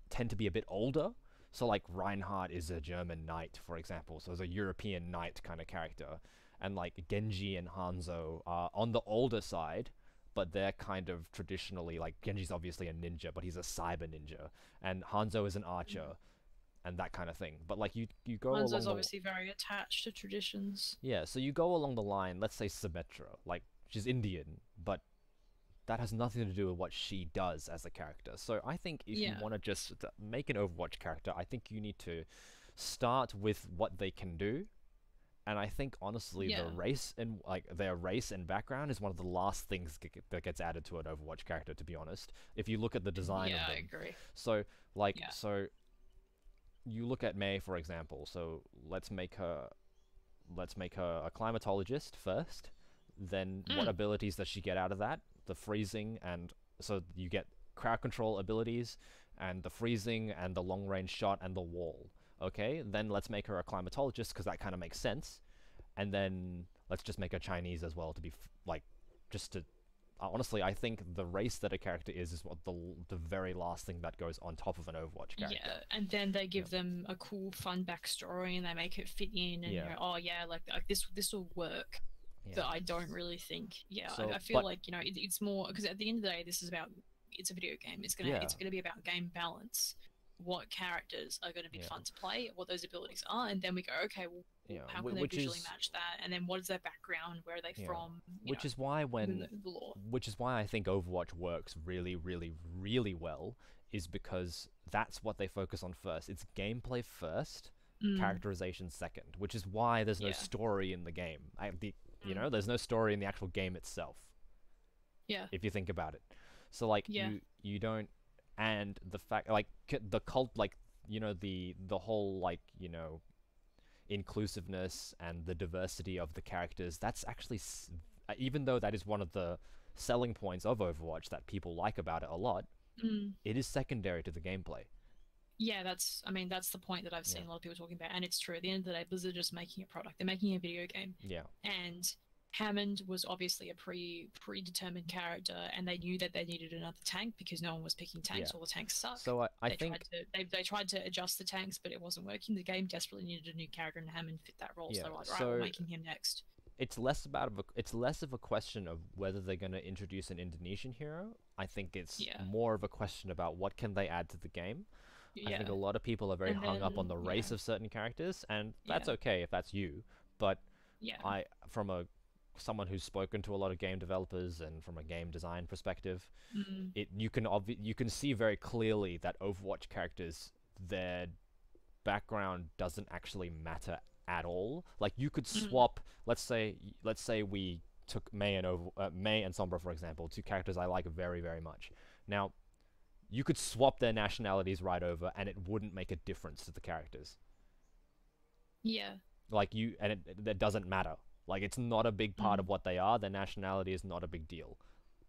tend to be a bit older. So like Reinhardt is a German knight, for example. So it's a European knight kind of character. And like Genji and Hanzo are on the older side, but they're kind of traditionally, like, Genji's obviously a ninja, but he's a cyber ninja, and Hanzo is an archer, and that kind of thing. But like you go along Hanzo's the obviously very attached to traditions. yeah, so you go along the line. Let's say Symmetra, like she's Indian, but that has nothing to do with what she does as a character. So I think if you want to just make an Overwatch character, I think you need to start with what they can do. And I think honestly, the race and like their race and background is one of the last things that gets added to an Overwatch character. To be honest, if you look at the design of them, I agree. So like, so you look at Mei for example. So let's make her a climatologist first. Then what abilities does she get out of that? The freezing, and so you get crowd control abilities, and the freezing, and the long range shot, and the wall. Okay, then let's make her a climatologist because that kind of makes sense, and then let's just make her Chinese as well to be like, just to. Honestly, I think the race that a character is what the very last thing that goes on top of an Overwatch character. Yeah, and then they give them a cool, fun backstory, and they make it fit in, and you know, oh yeah, like this will work. But I don't really think, So, I feel like, you know, it's more because at the end of the day, this is about, it's a video game. It's gonna be about game balance. What characters are going to be fun to play, what those abilities are, and then we go, okay, well, how can they visually match that? And then what is their background? Where are they from? Which is why I think Overwatch works really, really, really well, is because that's what they focus on first. It's gameplay first, characterization second, which is why there's no story in the game. You know, there's no story in the actual game itself. Yeah. If you think about it. So like you don't, and the fact like the cult, like, you know, the whole, like, you know, inclusiveness and the diversity of the characters, that's actually even though that is one of the selling points of Overwatch that people like about it a lot, it is secondary to the gameplay. Yeah, that's the point that I've seen a lot of people talking about, and it's true. At the end of the day, Blizzard are just making a product. They're making a video game. Yeah. And Hammond was obviously a predetermined character, and they knew that they needed another tank because no one was picking tanks. All the tanks suck. So I think they tried to adjust the tanks, but it wasn't working. The game desperately needed a new character, and Hammond fit that role. So they're like, right, we're making him next. It's less of a question of whether they're going to introduce an Indonesian hero. I think it's more of a question about what can they add to the game. I think a lot of people are very hung up on the race of certain characters, and that's okay if that's you. But from someone who's spoken to a lot of game developers and from a game design perspective, you can see very clearly that Overwatch characters, their background doesn't actually matter at all. Like, you could swap. Let's say we took Mei and Sombra, for example, two characters I like very, very much. Now, you could swap their nationalities right over, and it wouldn't make a difference to the characters. Yeah. Like, that doesn't matter. Like, it's not a big part of what they are. Their nationality is not a big deal.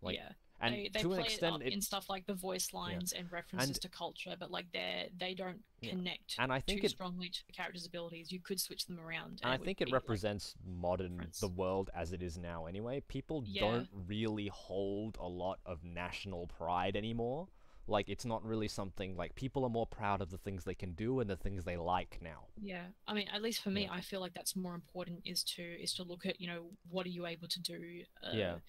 Like, And they to an play extent, it up in stuff like the voice lines and references to culture, but like they don't connect and I think too it, strongly to the character's abilities. You could switch them around. and I it would think it be, represents modern difference. the world as it is now. Anyway, people don't really hold a lot of national pride anymore. Like, it's not really something, like, people are more proud of the things they can do and the things they like now. Yeah, I mean, at least for me, I feel like that's more important is to look at, you know, what are you able to do, and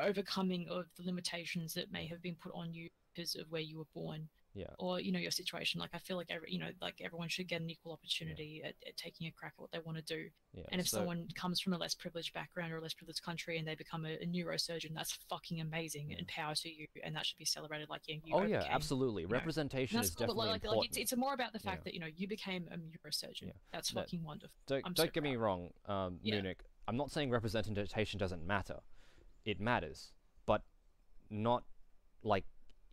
overcoming of the limitations that may have been put on you because of where you were born. Yeah. Or, you know, your situation. Like, I feel like everyone should get an equal opportunity at taking a crack at what they want to do. Yeah. And if someone comes from a less privileged background or a less privileged country and they become a neurosurgeon, that's fucking amazing and power to you, and that should be celebrated. Like, you overcame, absolutely. Representation is cool, definitely important. It's more about the fact that, you know, you became a neurosurgeon. That's fucking wonderful. Don't get me wrong, Munich. I'm not saying representation doesn't matter. It matters, but not like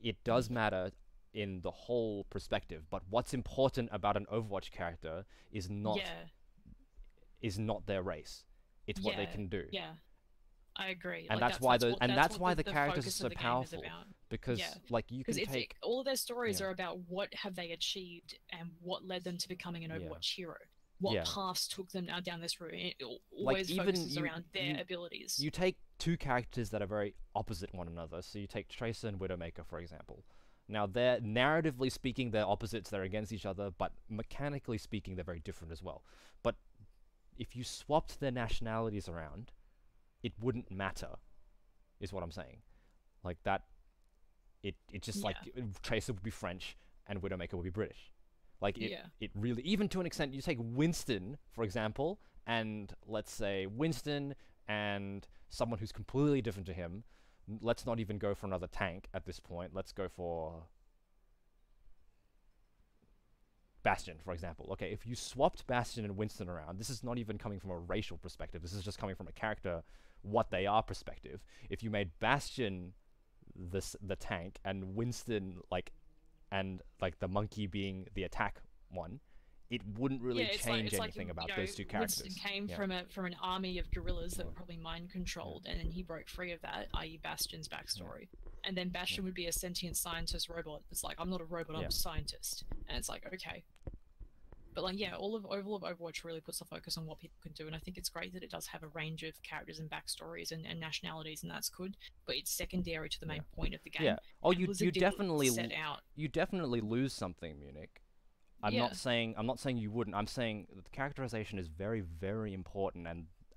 it does matter in the whole perspective. But what's important about an Overwatch character is not their race. It's what they can do. Yeah, I agree. And like, that's why the characters are so powerful. Because like you can take all of their stories are about what have they achieved and what led them to becoming an Overwatch hero. What paths took them now down this route? It always focuses around their abilities. You take two characters that are very opposite one another. So you take Tracer and Widowmaker, for example. Now, they're narratively speaking, they're opposites, they're against each other, but mechanically speaking, they're very different as well. But if you swapped their nationalities around, it wouldn't matter, is what I'm saying. Like that, it just like Tracer would be French and Widowmaker would be British. Like it really, even to an extent, you take Winston, for example, and let's say Winston and someone who's completely different to him. Let's not even go for another tank at this point. Let's go for Bastion, for example. Okay, if you swapped Bastion and Winston around, this is not even coming from a racial perspective. This is just coming from a character, what they are perspective. If you made Bastion the tank and Winston like the monkey being the attack one, it wouldn't really change anything about those two characters. Winston came from an army of guerrillas that were probably mind controlled, and then he broke free of that, i.e. Bastion's backstory. And then Bastion would be a sentient scientist robot. It's like, I'm not a robot, I'm a scientist. And it's like, okay. But like, all of Overwatch really puts the focus on what people can do, and I think it's great that it does have a range of characters and backstories and nationalities, and that's good. But it's secondary to the main point of the game. Yeah. Oh, you definitely lose something, Munich. I'm not saying you wouldn't. I'm saying that the characterization is very, very important,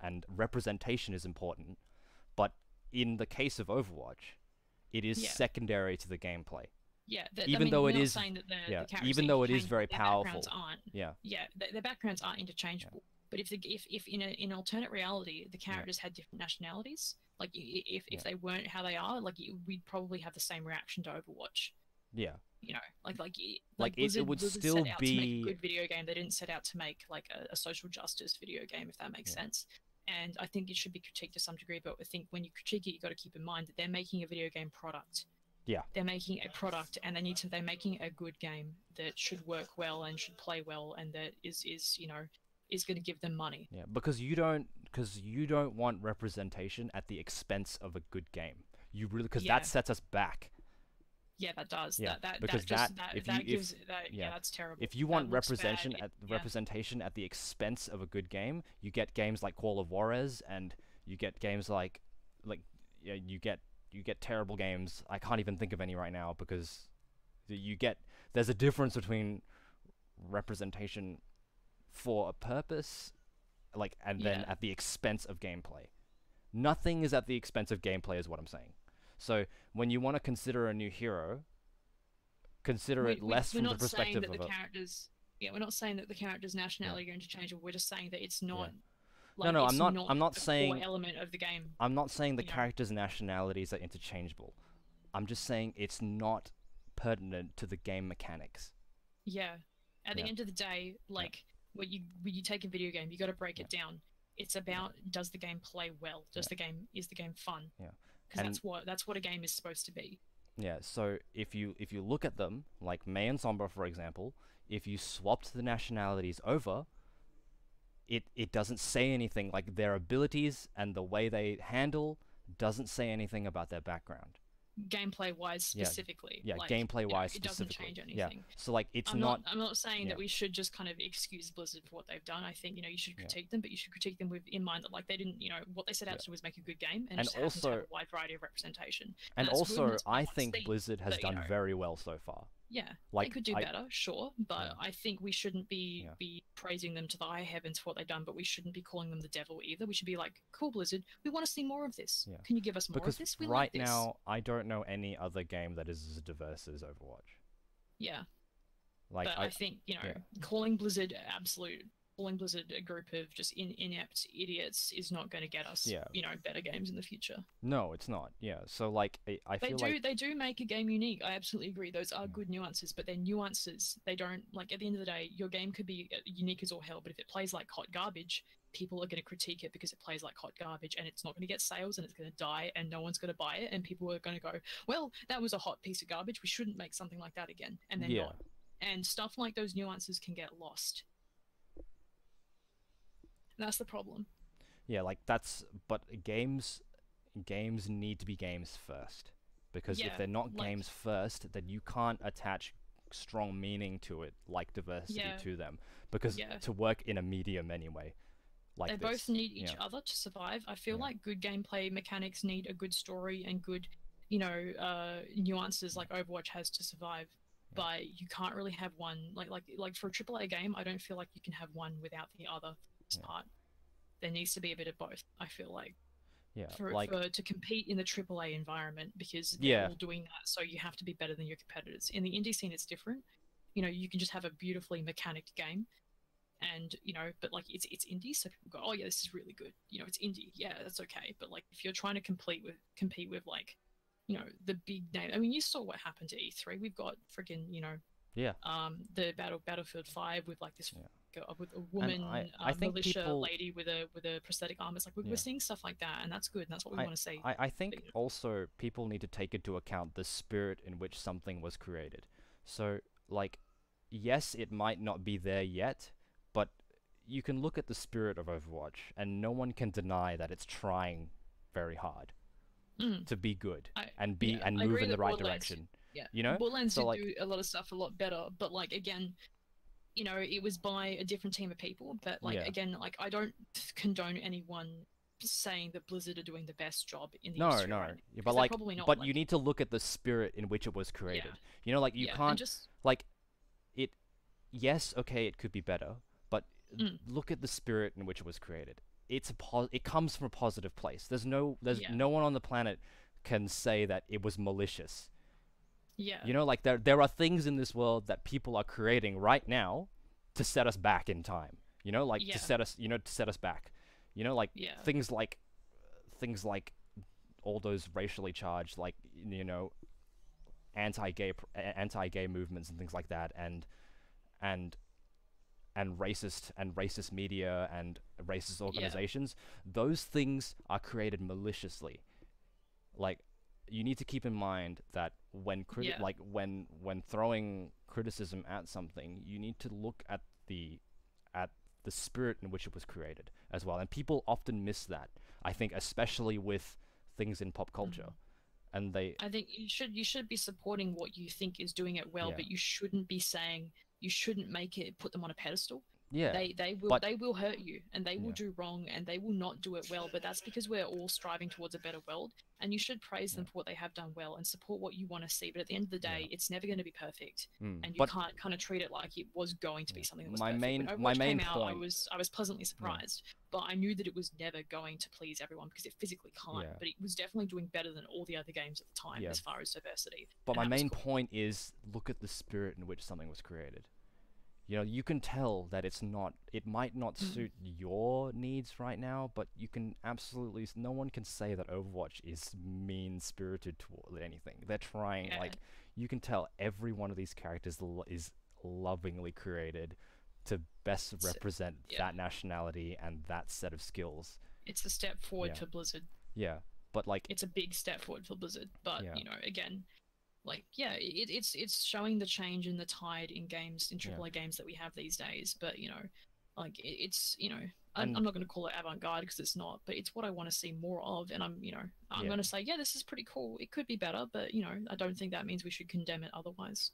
and representation is important. But in the case of Overwatch, it is secondary to the gameplay. Yeah, even though it is very powerful. Their backgrounds aren't interchangeable. But if in an alternate reality the characters had different nationalities, like if they weren't how they are, like we'd probably have the same reaction to Overwatch. Yeah. You know, it would still set out be to make a good video game. They didn't set out to make like a social justice video game, if that makes sense. And I think it should be critiqued to some degree. But I think when you critique it, you got to keep in mind that they're making a video game product. Yeah. They're making a product, and they're making a good game that should work well and should play well, and that is going to give them money. Yeah, because you don't want representation at the expense of a good game. You really, because that sets us back. Yeah, that does. Yeah, that's terrible. If you want representation at the expense of a good game, you get games like Call of Juarez, and you get games like you get terrible games. I can't even think of any right now, because there's a difference between representation for a purpose, then at the expense of gameplay. Nothing is at the expense of gameplay, is what I'm saying. So when you want to consider a new hero, consider it less from the perspective of we're not saying that the character's nationality are interchangeable. We're just saying that it's not. I'm not saying core element of the game. I'm not saying the characters' nationalities are interchangeable. I'm just saying it's not pertinent to the game mechanics. Yeah. At the end of the day, when you take a video game, you got to break it down. It's about, does the game play well? Is the game fun? Yeah. Because that's what a game is supposed to be. Yeah, so if you look at them, like Mei and Sombra, for example, if you swapped the nationalities over, it doesn't say anything. Like, their abilities and the way they handle doesn't say anything about their background. gameplay-wise specifically. Yeah, like, gameplay-wise it doesn't specifically. change anything. Yeah. So like it's I'm not. I'm not saying yeah. that we should just kind of excuse Blizzard for what they've done. I think you should critique them, but you should critique them with in mind that like they didn't what they set out to do was make a good game and just happen to have a wide variety of representation. And that's good, also, that's what I we want to think see, Blizzard has but, done very well so far. Yeah, Like, they could do better, sure, but I think we shouldn't be praising them to the high heavens for what they've done, but we shouldn't be calling them the devil either. We should be like, cool, Blizzard, we want to see more of this. Yeah. Can you give us more of this? We right like this. now, I don't know any other game that is as diverse as Overwatch. Yeah. Like, but I think, calling Blizzard a group of just inept idiots is not going to get us, better games in the future. No, it's not. Yeah, so like I feel like they do make a game unique. I absolutely agree. Those are good nuances, but they're nuances. They don't like at the end of the day, your game could be unique as all hell, but if it plays like hot garbage, people are going to critique it because it plays like hot garbage, and it's not going to get sales, and it's going to die, and no one's going to buy it, and people are going to go, well, that was a hot piece of garbage. We shouldn't make something like that again, and they're not. And stuff like those nuances can get lost. That's the problem. Yeah, like but games need to be games first, because if they're not games first, then you can't attach strong meaning to it like diversity to them, because to work in a medium anyway. Like they both need each other to survive. I feel like good gameplay mechanics need a good story and good, nuances like Overwatch has to survive. But you can't really have one like for a AAA game. I don't feel like you can have one without the other. Part. There needs to be a bit of both. I feel like. Yeah. To compete in the AAA environment, because they're all doing that, so you have to be better than your competitors. In the indie scene, it's different. You can just have a beautifully mechanicked game, and but like it's indie, so people go, oh yeah, this is really good. It's indie, yeah, that's okay. But like if you're trying to compete with like, the big name. I mean, you saw what happened to E3. We've got freaking the Battlefield 5 with like this. With a woman, I think militia lady with a prosthetic arm. It's like we're seeing stuff like that, and that's good, and that's what we want to see. I think also people need to take into account the spirit in which something was created. So, like, yes, it might not be there yet, but you can look at the spirit of Overwatch, and no one can deny that it's trying very hard to be good and move in the right direction. Yeah, Borderlands did do a lot of stuff a lot better, but like again. It was by a different team of people, but like again, like I don't condone anyone saying that Blizzard are doing the best job in the industry. No, but like, but you need to look at the spirit in which it was created. Like you can't like it. Yes, okay, it could be better, but look at the spirit in which it was created. It comes from a positive place. There's no one on the planet can say that it was malicious. Yeah. Like there are things in this world that people are creating right now to set us back in time. To set us back. Like things like all those racially charged like anti-gay movements and things like that, and racist media and racist organizations. Those things are created maliciously. Like, you need to keep in mind that when when throwing criticism at something, you need to look at the spirit in which it was created as well. And people often miss that. I think especially with things in pop culture. And I think you should be supporting what you think is doing it well, but you shouldn't be saying, you shouldn't put them on a pedestal. Yeah, they will hurt you, and they will do wrong, and they will not do it well. But that's because we're all striving towards a better world, and you should praise them for what they have done well and support what you want to see. But at the end of the day, it's never going to be perfect, and you can't kind of treat it like it was going to be something that was perfect. When Overwatch came out, I was pleasantly surprised, but I knew that it was never going to please everyone because it physically can't. But it was definitely doing better than all the other games at the time as far as diversity. But my main point is, look at the spirit in which something was created. You can tell that it might not suit your needs right now, but you can absolutely, no one can say that Overwatch is mean-spirited toward anything. They're trying, you can tell every one of these characters is lovingly created to best represent that nationality and that set of skills. It's a step forward for Blizzard. Yeah, but like... It's a big step forward for Blizzard, but, again... it's showing the change in the tide in games, in AAA games that we have these days. But Like it's I'm not going to call it avant-garde because it's not, but it's what I want to see more of, and I'm going to say, yeah, this is pretty cool. It could be better, but I don't think that means we should condemn it otherwise.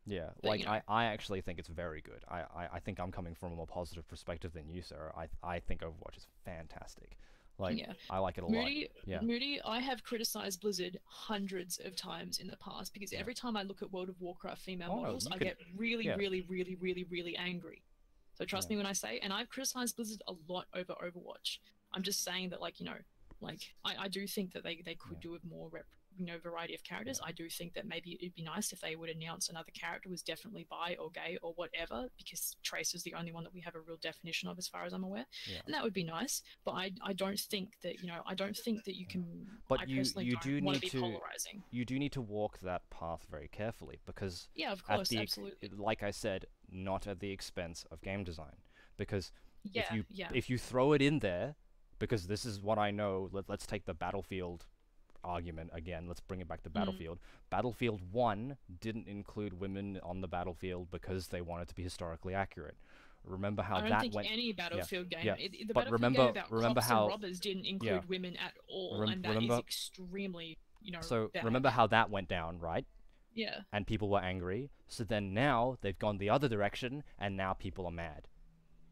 Yeah, But, like I actually think it's very good. I think I'm coming from a more positive perspective than you, Sarah. I think Overwatch is fantastic. Like Yeah. I like it a Moody, lot. Yeah. Moody, I have criticized Blizzard hundreds of times in the past because every time I look at World of Warcraft female models, I get really, really, really, really, really angry. So trust me when I say, and I've criticized Blizzard a lot over Overwatch. I'm just saying that, I do think that they could do with more variety of characters. I do think that maybe it'd be nice if they would announce another character was definitely bi or gay or whatever, because Trace is the only one that we have a real definition of as far as I'm aware, and that would be nice. But I don't think that I don't think that you can. But I you don't do want need to be polarizing. You do need to walk that path very carefully because Of course, absolutely. like I said, not at the expense of game design, because Yeah, if you throw it in there, because this is what I know. Let's take the Battlefield argument again. Let's bring it back to Battlefield. Battlefield 1 didn't include women on the battlefield because they wanted to be historically accurate. Remember how I that don't think went? any Battlefield game. The But Battlefield game about cops and robbers didn't include women at all, and that is extremely, So bad. remember how that went down, right? Yeah. And people were angry. So then now they've gone the other direction, and now people are mad.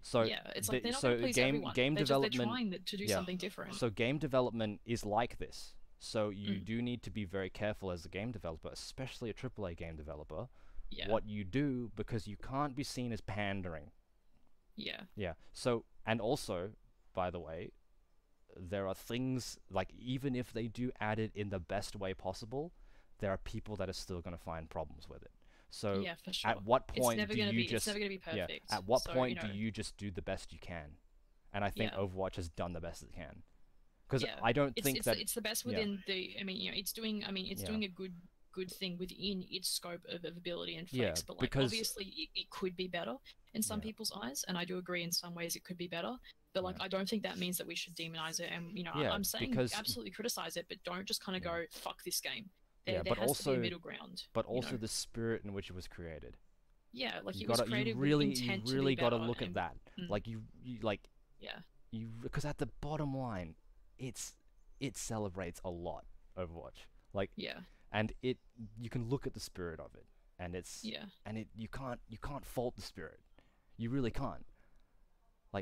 So yeah, it's like they're not going to please everyone. Game development. They're trying to do something different. So game development is like this. So you do need to be very careful as a game developer, especially a AAA game developer, what you do, because you can't be seen as pandering. Yeah. Yeah. So, and also, by the way, there are things, like, even if they do add it in the best way possible, there are people that are still going to find problems with it. So yeah, for sure. at what point do you just... It's never going to be perfect. At what point do you just do the best you can? And I think Overwatch has done the best it can. Because I don't think that... It's the best within the... I mean, it's doing a good thing within its scope of ability and flex, but obviously it could be better in some people's eyes, and I do agree in some ways it could be better, but I don't think that means that we should demonize it, and I'm saying absolutely criticize it, but don't just kind of go fuck this game. There has to be a middle ground. But also the spirit in which it was created. Yeah, it was created with intent to be better. You really got to look at that. Yeah. Because at the bottom line, it celebrates a lot, Overwatch. And you can look at the spirit of it, and you can't fault the spirit. You really can't.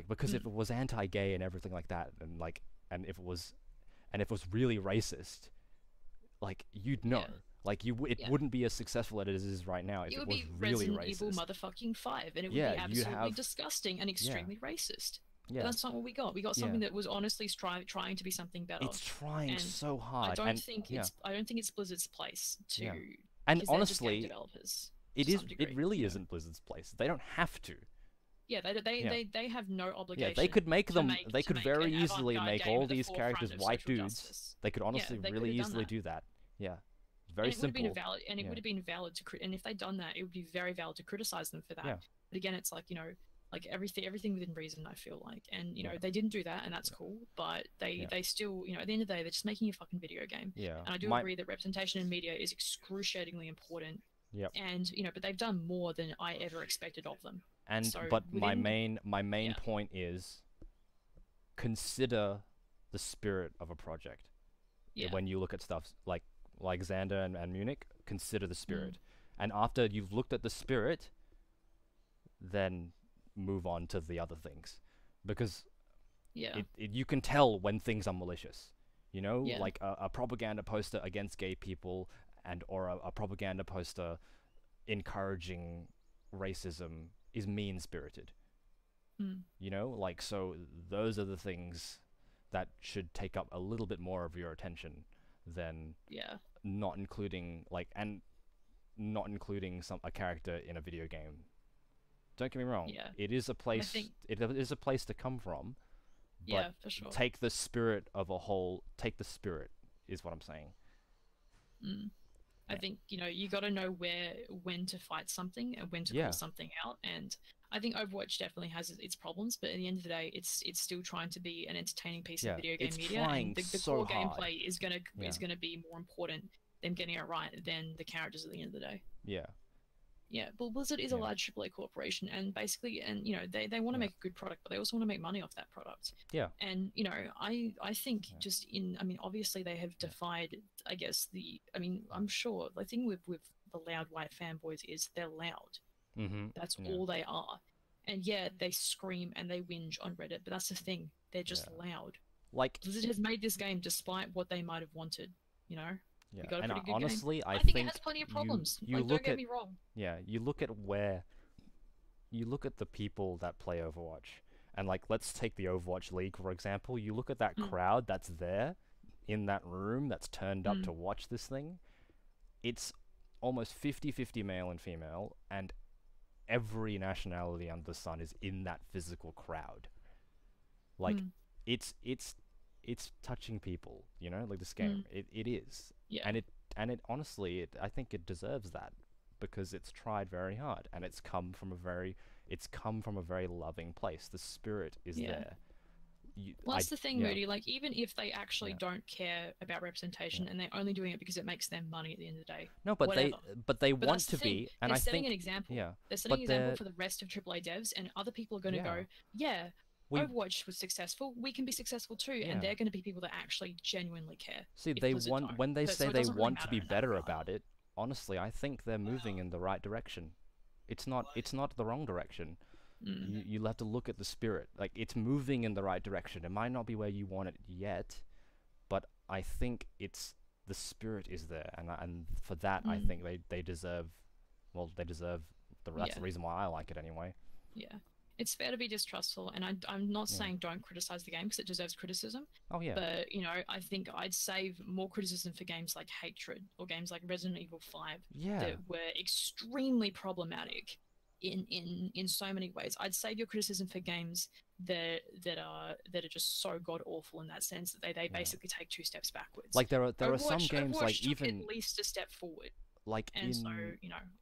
Because if it was anti-gay and everything like that, and if it was really racist, you'd know. It wouldn't be as successful as it is right now if it was really racist. Evil motherfucking 5, and it would be absolutely disgusting and extremely racist. Yeah. But that's not what we got. We got something that was honestly trying to be something better. It's trying so hard. I don't think it's Blizzard's place to. And honestly, it really isn't Blizzard's place. They don't have to. Yeah, they have no obligation. Yeah, they could make them. They could very easily make all these characters white dudes. They could honestly really easily do that. Yeah, very simple. It would have been valid to and if they'd done that, it would be very valid to criticize them for that. Yeah. But again, it's everything within reason, I feel like, and they didn't do that, and that's cool. But they still, at the end of the day, they're just making a fucking video game. Yeah. And I do agree that representation in media is excruciatingly important. Yep. And but they've done more than I ever expected of them. And my main point is, consider the spirit of a project. Yeah. When you look at stuff like Xander and Munich, consider the spirit. And after you've looked at the spirit, then move on to the other things, because you can tell when things are malicious. Like a propaganda poster against gay people, or a propaganda poster encouraging racism is mean-spirited. So those are the things that should take up a little bit more of your attention than not including a character in a video game. Don't get me wrong. Yeah. It is a place. It is a place to come from. But for sure. Take the spirit of a whole. Take the spirit is what I'm saying. I think you got to know when to fight something and when to call something out. And I think Overwatch definitely has its problems, but at the end of the day, it's still trying to be an entertaining piece of video game media. And the core gameplay is gonna be more important than getting it right than the characters at the end of the day. Yeah. Yeah, well, Blizzard is a large AAA corporation, and basically, and they want to make a good product, but they also want to make money off that product. Yeah. And I think just obviously they have defied, I guess I'm sure the thing with the loud white fanboys is they're loud. Mm-hmm. That's all they are. And yeah, they scream and they whinge on Reddit, but that's the thing. They're just loud. Like, Blizzard has made this game despite what they might have wanted, Yeah, We got a and pretty good honestly, game. I think think it has plenty of problems. You Like, look don't get at me wrong. you look at the people that play Overwatch, and like let's take the Overwatch League for example. You look at that crowd that's there in that room that's turned up to watch this thing. It's almost 50-50 male and female, and every nationality under the sun is in that physical crowd. Like it's touching people, like this game. It is. Yeah. And it honestly, I think it deserves that because it's tried very hard and it's come from a very loving place. The spirit is there. Well, that's the thing, Moody. Like, even if they actually don't care about representation and they're only doing it because it makes them money at the end of the day. No, but whatever. they But want that's the to thing. be, and they're I setting think an example. Yeah, They're setting an but example for the rest of AAA devs, and other people are going to go, Overwatch was successful. We can be successful too, and they're going to be people that actually genuinely care. See, if they Blizzard want don't. when they But- say so it they doesn't really want to matter be in that better regard. about it. Honestly, I think they're moving in the right direction. It's not the wrong direction. You have to look at the spirit. Like, it's moving in the right direction. It might not be where you want it yet, but I think the spirit is there, and for that I think they deserve. Well, they deserve that's the reason why I like it anyway. Yeah. It's fair to be distrustful, and I'm not saying don't criticize the game because it deserves criticism. Oh yeah. But I think I'd save more criticism for games like Hatred or games like Resident Evil 5 that were extremely problematic in so many ways. I'd save your criticism for games that are just so god awful in that sense that they basically take 2 steps backwards. Like there are some games Overwatch like took even at least a step forward. Like and so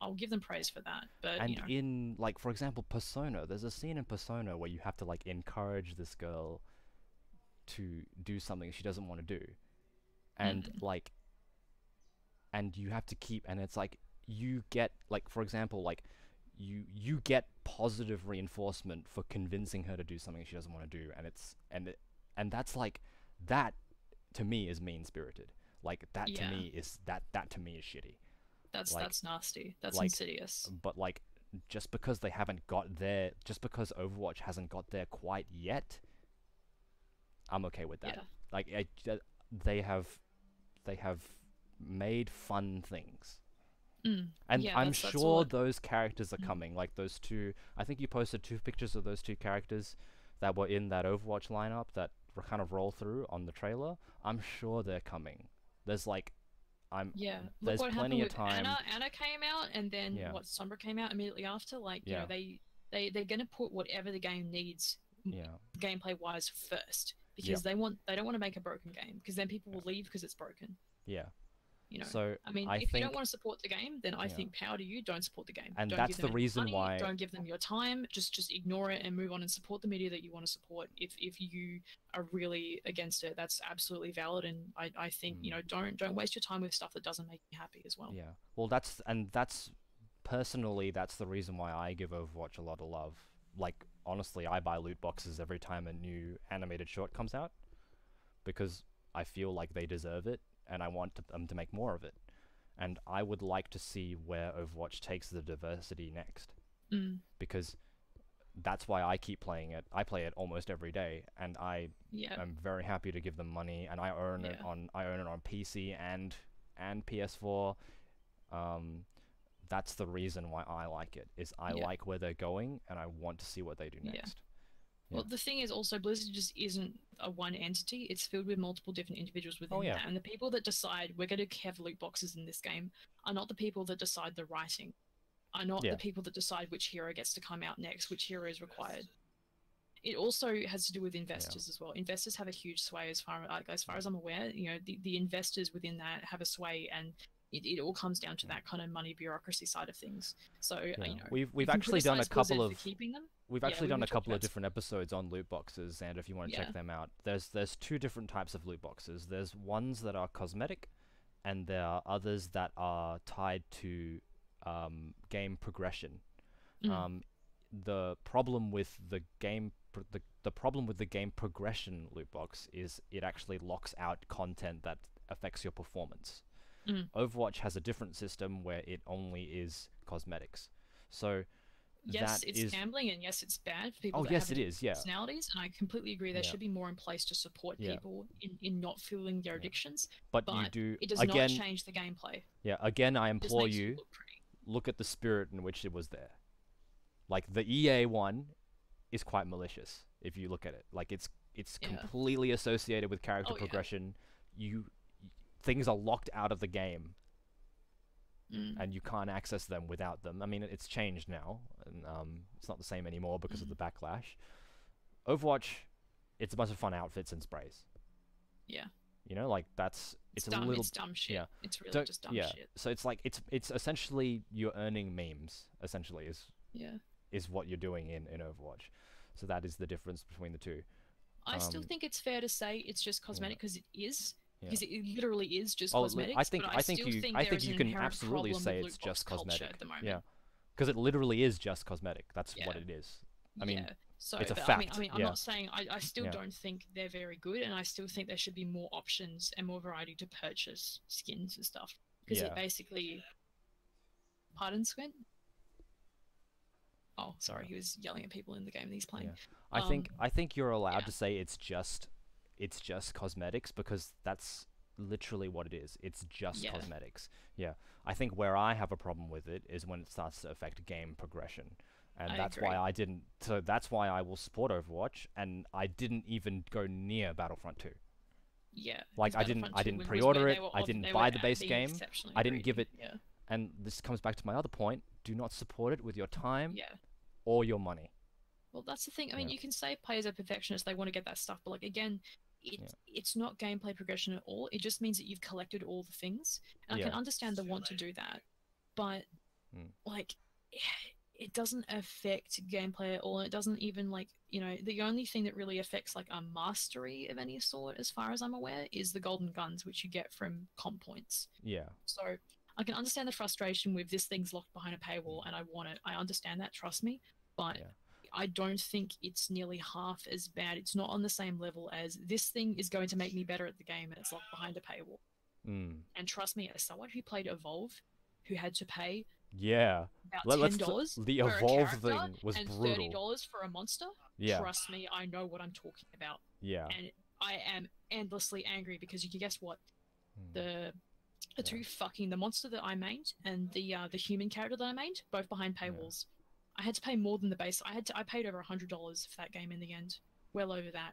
I'll give them praise for that. But and in like for example Persona, there's a scene in Persona where you have to like encourage this girl to do something she doesn't want to do, and like and you have to keep, and it's like you get like for example like you get positive reinforcement for convincing her to do something she doesn't want to do, and that's like that to me is mean spirited. Like that to me is that to me is shitty. That's nasty. That's like, insidious. But like, just because they haven't got there, just because Overwatch hasn't got there quite yet, I'm okay with that. Like, they have made fun things, and I'm sure those characters are coming. Like those 2, I think you posted 2 pictures of those 2 characters that were in that Overwatch lineup that kind of roll through on the trailer. I'm sure they're coming. There's like. There's plenty of time. Anna came out, and then Sombra came out immediately after. Like they're gonna put whatever the game needs, gameplay wise first, because they don't want to make a broken game, because then people will leave because it's broken. Yeah. So I mean, if you don't want to support the game, then I think power to you. Don't support the game. And don't that's give them the reason money, why. Don't give them your time. Just ignore it and move on and support the media that you want to support. If you are really against it, that's absolutely valid. And I think don't waste your time with stuff that doesn't make you happy as well. Yeah. Well, that's personally that's the reason why I give Overwatch a lot of love. Like honestly, I buy loot boxes every time a new animated short comes out because I feel like they deserve it. And I want them to make more of it, and I would like to see where Overwatch takes the diversity next, because that's why I keep playing it. I play it almost every day, and I am very happy to give them money, and I earn it on PC and PS4. That's the reason why I like it. Is I like where they're going, and I want to see what they do next. Well, the thing is also Blizzard just isn't a one entity. It's filled with multiple different individuals within that. And the people that decide we're going to have loot boxes in this game are not the people that decide the writing, are not the people that decide which hero gets to come out next, which hero is required. It also has to do with investors as well. Investors have a huge sway as far as I'm aware. The investors within that have a sway, and it all comes down to that kind of money bureaucry side of things. So we've actually done a couple of keeping them. We've actually done a couple of different episodes on loot boxes, and if you want to check them out, there's 2 different types of loot boxes. There's ones that are cosmetic, and there are others that are tied to game progression. Mm. The problem with the the problem with the game progression loot box is it actually locks out content that affects your performance. Mm. Overwatch has a different system where it only is cosmetics. So Yes, that it's is gambling, and yes, it's bad for people oh that yes have it is, yeah. personalities, and I completely agree there Yeah. should be more in place to support Yeah. people in not feeling their addictions, But you but do it does again not change the gameplay. yeah, again I It just implore makes you you look pretty. look at the spirit in which it was there. Like the EA one is quite malicious if you look at it. Like it's Yeah. completely associated with character Oh, yeah. progression. Things are locked out of the game Mm. and you can't access them without them. I mean, it's changed now, and it's not the same anymore because of the backlash. Overwatch, it's a bunch of fun outfits and sprays. Yeah. You know, like it's dumb, a little it's dumb shit. yeah. It's really Don't- just dumb yeah. shit. So it's like it's essentially you're earning memes. Essentially, Yeah. is what you're doing in Overwatch. So that is the difference between the two. I still think it's fair to say it's just cosmetic because it is. Yeah. Because it literally is just Oh, cosmetics. I think but I think still you think I there think is you an can inherent absolutely problem say with it's loot box just culture cosmetic. at the moment. Yeah, because it literally is just cosmetic. That's what Yeah. it is. I mean, yeah. So it's a I fact. mean, I'm Yeah. not saying I still Yeah. don't think they're very good, and I still think there should be more options and more variety to purchase skins and stuff. Because Yeah. it basically, pardon, Squint. Oh, sorry, he was yelling at people in the game that he's playing. Yeah. I think you're allowed yeah. to say it's just cosmetics because that's literally what it is. It's just Yeah. cosmetics. Yeah. I think where I have a problem with it is when it starts to affect game progression. And I that's agree. why I didn't so that's why I will support Overwatch and I didn't even go near Battlefront 2. Yeah. Like because I didn't Battlefront 2 was where pre-order they it. were I off- didn't they buy were the base being game. exceptionally I didn't give greedy. it Yeah. and this comes back to my other point, do not support it with your time Yeah. or your money. Well, that's the thing. I mean, Yeah. you can say players are perfectionists; they want to get that stuff, but like again, it's not gameplay progression at all. It just means that you've collected all the things, and I Yeah. can understand the want to do that, but like, it doesn't affect gameplay at all. It doesn't even like the only thing that really affects like a mastery of any sort, as far as I'm aware, is the golden guns, which you get from comp points. Yeah. So I can understand the frustration with this thing's locked behind a paywall, and I want it. I understand that. Trust me, but. Yeah. I don't think it's nearly half as bad. It's not on the same level as this thing is going to make me better at the game and it's locked behind a paywall. And trust me, as someone who played Evolve, who had to pay Yeah. about $10 the for a Evolve character thing was and brutal. $30 for a monster, Yeah. trust me, I know what I'm talking about. Yeah. And I am endlessly angry because you can guess what? The two fucking the monster that I mained and the human character that I mained, both behind paywalls. I had to pay more than the base. I paid over $100 for that game in the end, well over that.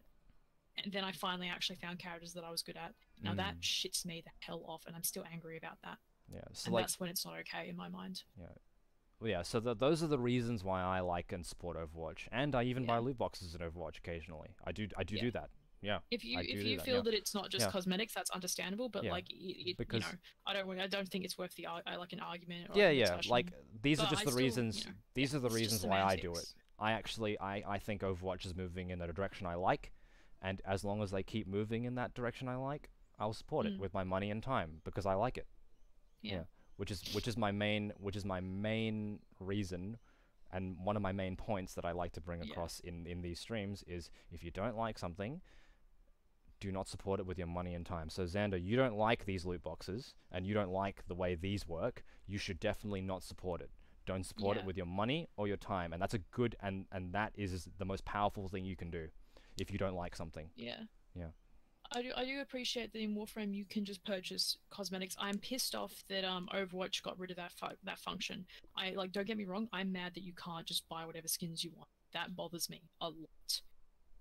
And then I finally actually found characters that I was good at. Now that shits me the hell off, and I'm still angry about that. Yeah. So And like that's when it's not okay in my mind. yeah. Well, yeah, so those are the reasons why I like and support Overwatch, and I even buy loot boxes in Overwatch occasionally. I do do that. Yeah. If you I do feel that, yeah. that it's not just Yeah. cosmetics, that's understandable. But Yeah. like, Because- I don't think it's worth the like an argument. Or Yeah, a yeah. discussion. Like these are But just I the still, reasons. These are the it's just reasons why I do it. semantics. I actually I think Overwatch is moving in a direction I like, and as long as they keep moving in that direction I like, I'll support it with my money and time because I like it. Yeah. Which is my main reason, and one of my main points that I like to bring across in these streams is if you don't like something, do not support it with your money and time. So Xander, you don't like these loot boxes, and you don't like the way these work, you should definitely not support it. Don't support it with your money or your time, and that's a good and that is the most powerful thing you can do if you don't like something. Yeah. Yeah. I do appreciate that in Warframe you can just purchase cosmetics. I'm pissed off that Overwatch got rid of that function. Don't get me wrong, I'm mad that you can't just buy whatever skins you want. That bothers me a lot.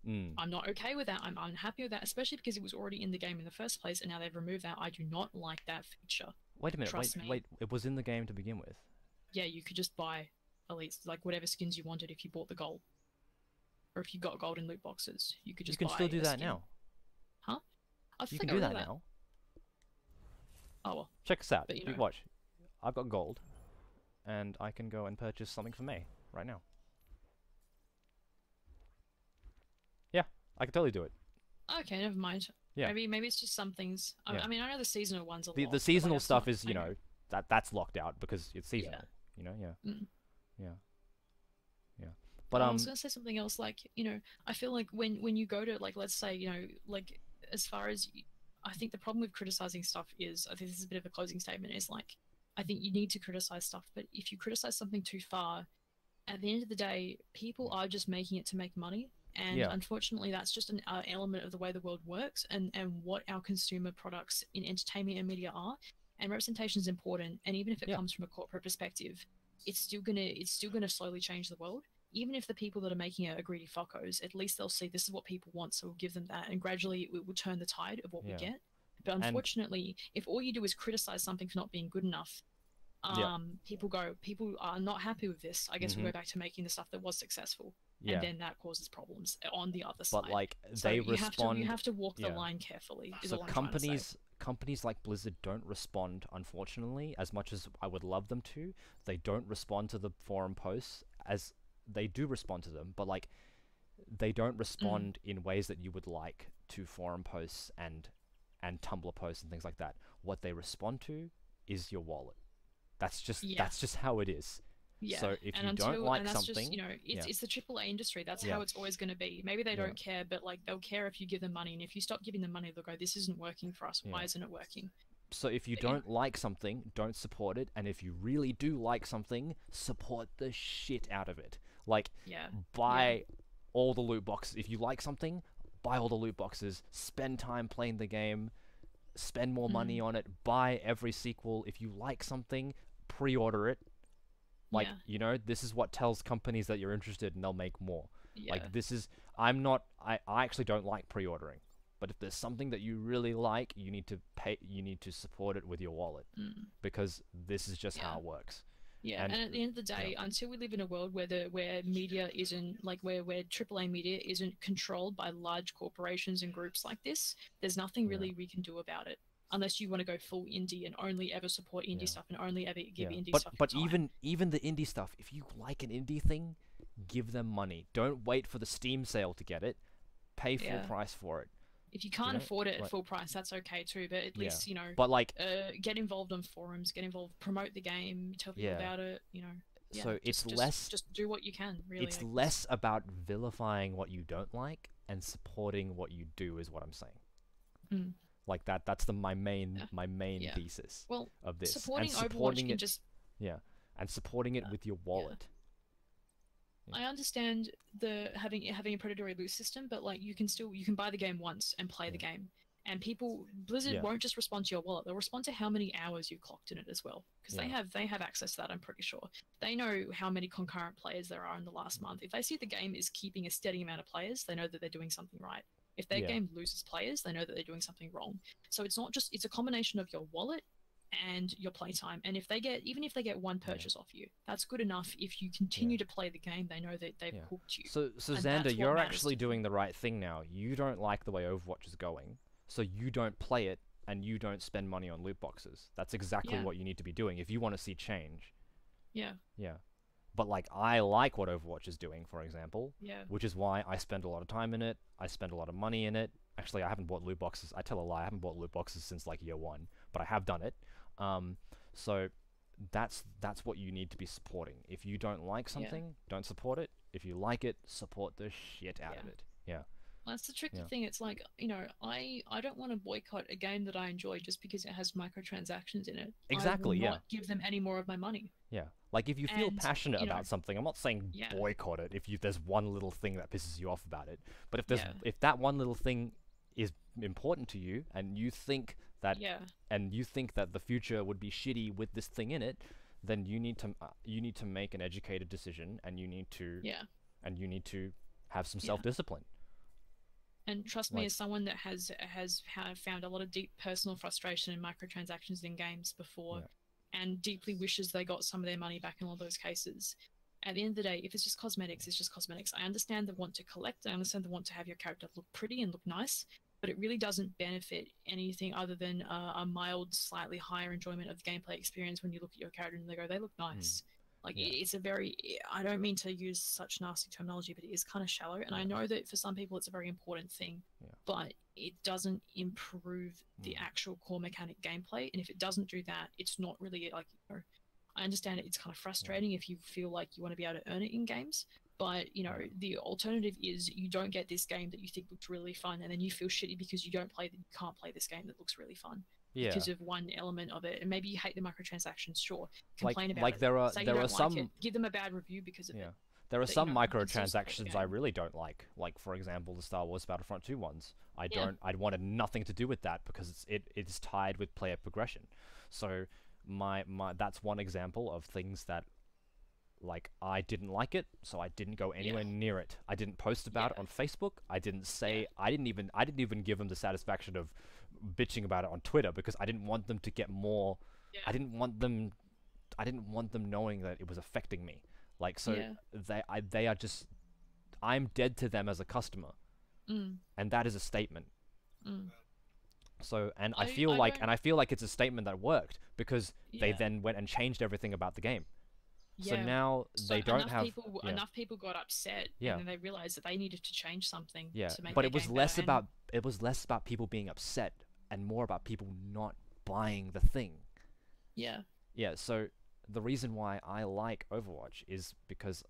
I'm not okay with that. I'm unhappy with that, especially because it was already in the game in the first place, and now they've removed that. I do not like that feature. Wait a minute. Trust me. Wait. It was in the game to begin with. Yeah, you could just buy elites, like whatever skins you wanted if you bought the gold, or if you got gold in loot boxes, you could just. You can buy still do a that skin. now. Huh? I You think can I do read that now. Oh well. Check this out. But, You watch. I've got gold, and I can go and purchase something for me right now. Yeah, I can totally do it. Okay, never mind. Yeah. Maybe it's just some things. I mean, I know the seasonal ones a lot. The but, seasonal like, stuff that's is that's locked out because it's seasonal. You know, yeah, Mm. yeah, yeah. But I was gonna say something else, like, I feel like when you go to, like, let's say, like, as far as I think the problem with criticizing stuff is, I think this is a bit of a closing statement, is like, I think you need to criticize stuff, but if you criticize something too far, at the end of the day, people are just making it to make money. And Yeah. unfortunately, that's just an element of the way the world works, and what our consumer products in entertainment and media are. And representation is important. And even if it Yeah. comes from a corporate perspective, it's still gonna slowly change the world. Even if the people that are making it are greedy fuckos, at least they'll see this is what people want, so we'll give them that, and gradually it will turn the tide of what we Yeah. get. But unfortunately, if all you do is criticize something for not being good enough, Yeah. people are not happy with this. I guess we'll Mhm. go back to making the stuff that was successful, Yeah. and then that causes problems on the other side. But like So they you respond. you have to walk the yeah. line carefully. Is So all I'm trying to say. companies like Blizzard don't respond, unfortunately, as much as I would love them to. They don't respond to the forum posts, as they do respond to them, but like they don't respond in ways that you would like to forum posts and Tumblr posts and things like that. What they respond to is your wallet. That's just how it is. Yeah. So if and you until, don't like and that's something, just, it's the AAA industry. That's Yeah. how it's always going to be. Maybe they Yeah. don't care, but like they'll care if you give them money. And if you stop giving them money, they'll go, "This isn't working for us. Why Yeah. isn't it working?" So if you But yeah. don't like something, don't support it. And if you really do like something, support the shit out of it. Like, Yeah. buy all the loot boxes. If you like something, buy all the loot boxes. Spend time playing the game. Spend more money on it. Buy every sequel. If you like something, pre-order it. Like, Yeah. this is what tells companies that you're interested and they'll make more. Yeah. Like, this is... I actually don't like pre-ordering. But if there's something that you really like, you need to support it with your wallet. Because this is just how it works. Yeah, and at the end of the day, until we live in a world where media isn't, like, where AAA media isn't controlled by large corporations and groups like this, there's nothing really we can do about it. Unless you want to go full indie and only ever support indie stuff and only ever give indie stuff But your time. even the indie stuff, if you like an indie thing, give them money. Don't wait for the Steam sale to get it. Pay full price for it. If you can't afford it at full price, that's okay too. But at least But like, get involved on forums, get involved, promote the game, tell people about it. So it's less. Just do what you can. Really, It's less about vilifying what you don't like and supporting what you do, is what I'm saying. Like that. That's my main thesis of this. Supporting and supporting Overwatch it, just and supporting it with your wallet. I understand the having a predatory loot system, but like you can buy the game once and play the game, and Blizzard won't just respond to your wallet; they'll respond to how many hours you've clocked in it as well, because they have access to that. I'm pretty sure they know how many concurrent players there are in the last month. If they see the game is keeping a steady amount of players, they know that they're doing something right. If their game loses players, they know that they're doing something wrong. So it's not just, it's a combination of your wallet and your playtime. And even if they get one purchase off you, that's good enough. If you continue to play the game, they know that they've hooked you. So Xander, you're actually doing the right thing now. You don't like the way Overwatch is going, so you don't play it and you don't spend money on loot boxes. That's exactly what you need to be doing if you want to see change. Yeah. Yeah. But like, I like what Overwatch is doing, for example. Yeah. Which is why I spend a lot of time in it. I spend a lot of money in it. Actually, I haven't bought loot boxes. I tell a lie. I haven't bought loot boxes since like year 1, but I have done it. So that's what you need to be supporting. If you don't like something, don't support it. If you like it, support the shit out of it. Yeah. Well, that's the tricky thing. It's like, I don't want to boycott a game that I enjoy just because it has microtransactions in it. Exactly, I will not give them any more of my money. Yeah. Like, if you feel passionate you know, about something, I'm not saying boycott it if there's one little thing that pisses you off about it. But if that one little thing is important to you and you think that the future would be shitty with this thing in it, then you need to make an educated decision, and you need to have some self-discipline. And trust me, as someone that has found a lot of deep personal frustration in microtransactions in games before, and deeply wishes they got some of their money back in all those cases. At the end of the day, if it's just cosmetics, it's just cosmetics. I understand the want to collect, I understand the want to have your character look pretty and look nice, but it really doesn't benefit anything other than a mild, slightly higher enjoyment of the gameplay experience when you look at your character and they look nice. Like, it's a very, I don't mean to use such nasty terminology, but it is kind of shallow. And I know that for some people it's a very important thing, but it doesn't improve the actual core mechanic gameplay. And if it doesn't do that, it's not really, like, I understand it's kind of frustrating if you feel like you want to be able to earn it in games, but you know the alternative is you don't get this game that you think looks really fun, and then you feel shitty because you can't play this game that looks really fun because of one element of it, and maybe you hate the microtransactions. Sure, complain about it. There are Say you there don't are some like it. Give them a bad review because of it. There are But, some you know, you can still support the microtransactions I game. really don't like for example the Star Wars Battlefront 2 ones. I Yeah. wanted nothing to do with that because it's tied with player progression. So my that's one example of things that like I didn't like it, so I didn't go anywhere near it. I didn't post about it on Facebook. I didn't say I didn't even give them the satisfaction of bitching about it on Twitter because I didn't want them to get more I didn't want them knowing that it was affecting me. Like so they are just I'm dead to them as a customer. And that is a statement. So and I feel like it's a statement that worked because they then went and changed everything about the game. So now they don't have enough people got upset and then they realized that they needed to change something to make but their it was game less better, about people being upset and more about people not buying the thing. So the reason why I like Overwatch is because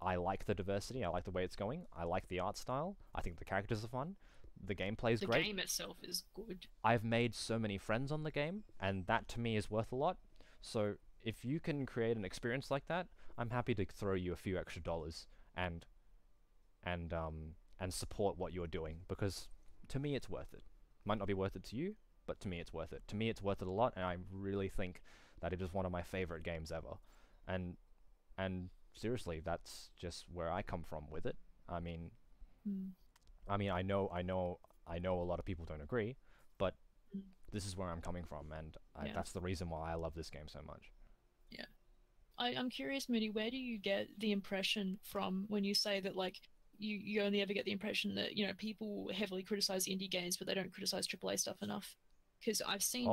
I like the diversity, I like the way it's going, I like the art style, I think the characters are fun, the gameplay is great. The game itself is good. I've made so many friends on the game, and that to me is worth a lot. So if you can create an experience like that, I'm happy to throw you a few extra dollars and support what you're doing because to me it's worth it. Might not be worth it to you, but to me it's worth it. To me it's worth it a lot, and I really think that it is one of my favorite games ever. And seriously, that's just where I come from with it. I mean, I know a lot of people don't agree, but this is where I'm coming from, and that's the reason why I love this game so much. Yeah. I'm curious, Moody, where do you get the impression from when you say that, like, you only ever get the impression that, you know, people heavily criticize indie games, but they don't criticize AAA stuff enough? Because I've seen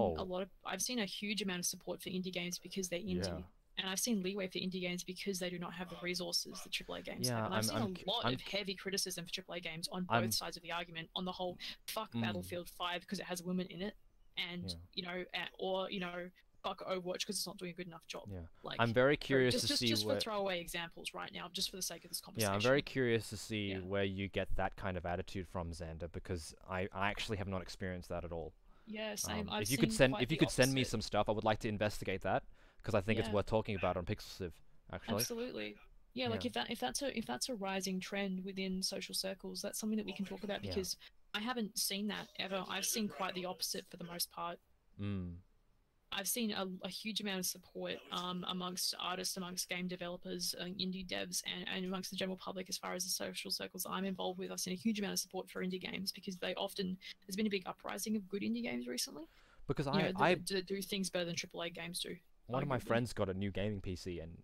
I've seen a huge amount of support for indie games because they're indie. And I've seen leeway for indie games because they do not have the resources that AAA games have. And I've seen a lot of heavy criticism for AAA games on both sides of the argument. On the whole, fuck Battlefield 5 because it has women in it, and you know, or you know, fuck Overwatch because it's not doing a good enough job. Like, I'm very curious to see just for throwaway examples right now, just for the sake of this conversation. I'm very curious to see where you get that kind of attitude from, Xander, because I actually have not experienced that at all. Yeah, same. If you could send me some stuff, I would like to investigate that because I think it's worth talking about on Pixelsive. Actually, absolutely. Yeah, like if that's a rising trend within social circles, that's something that we can talk about because I haven't seen that ever. I've seen quite the opposite for the most part. I've seen a huge amount of support amongst artists, amongst game developers, indie devs, and amongst the general public as far as the social circles I'm involved with. I've seen a huge amount of support for indie games because there's been a big uprising of good indie games recently. Because I do things better than AAA games do. One of my friends got a new gaming PC, and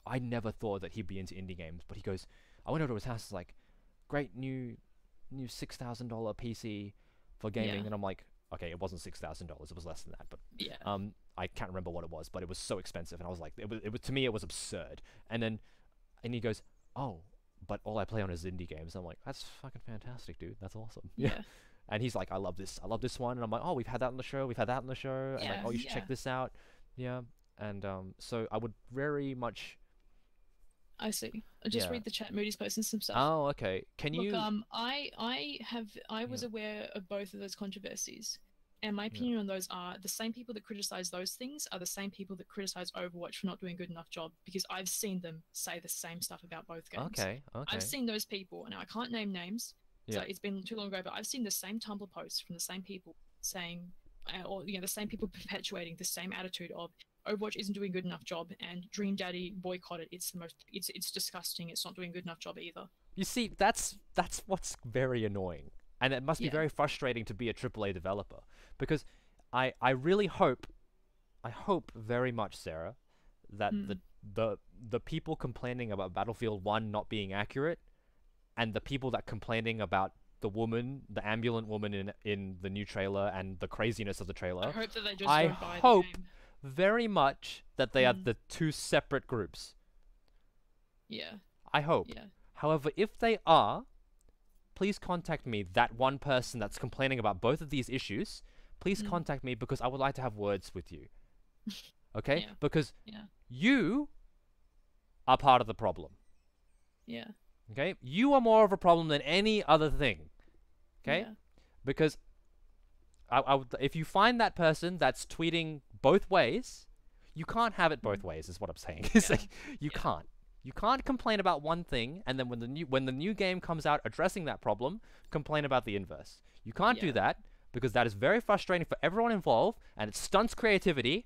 I never thought that he'd be into indie games, but he goes, I went over to his house, it's like, great new $6,000 PC for gaming, and I'm like, okay, it wasn't $6,000, it was less than that, but I can't remember what it was, but it was so expensive, and I was like, it was to me it was absurd. And he goes, oh, but all I play on is indie games. I'm like, that's fucking fantastic, dude. That's awesome. Yeah. And he's like, I love this one, and I'm like, oh, we've had that on the show, and like, oh, you should check this out. Yeah. And so I would very much. I see. I'll just read the chat. Moody's posting some stuff. Oh, okay. Can you? Look, I was aware of both of those controversies, and my opinion on those are the same people that criticize those things are the same people that criticize Overwatch for not doing a good enough job, because I've seen them say the same stuff about both games. Okay. I've seen those people. Now I can't name names, so it's been too long ago, but I've seen the same Tumblr posts from the same people saying, or the same people perpetuating the same attitude of Overwatch isn't doing a good enough job, and Dream Daddy boycott it. It's disgusting. It's not doing a good enough job either. You see, that's what's very annoying, and it must be very frustrating to be a AAA developer, because I really hope, very much, Sarah, that the people complaining about Battlefield 1 not being accurate, and the people that complaining about the ambulant woman in the new trailer and the craziness of the trailer, I hope that they just don't buy the game. Very much that they are the two separate groups. Yeah. I hope. Yeah. However, if they are, please contact me, that one person that's complaining about both of these issues. Please contact me, because I would like to have words with you. Okay? Yeah. Because Yeah. you are part of the problem. Yeah. Okay? You are more of a problem than any other thing. Okay? Yeah. Because if you find that person that's tweeting both ways, you can't have it both ways, is what I'm saying. It's like, you can't. You can't complain about one thing, and then when the new game comes out addressing that problem, complain about the inverse. You can't do that, because that is very frustrating for everyone involved, and it stunts creativity,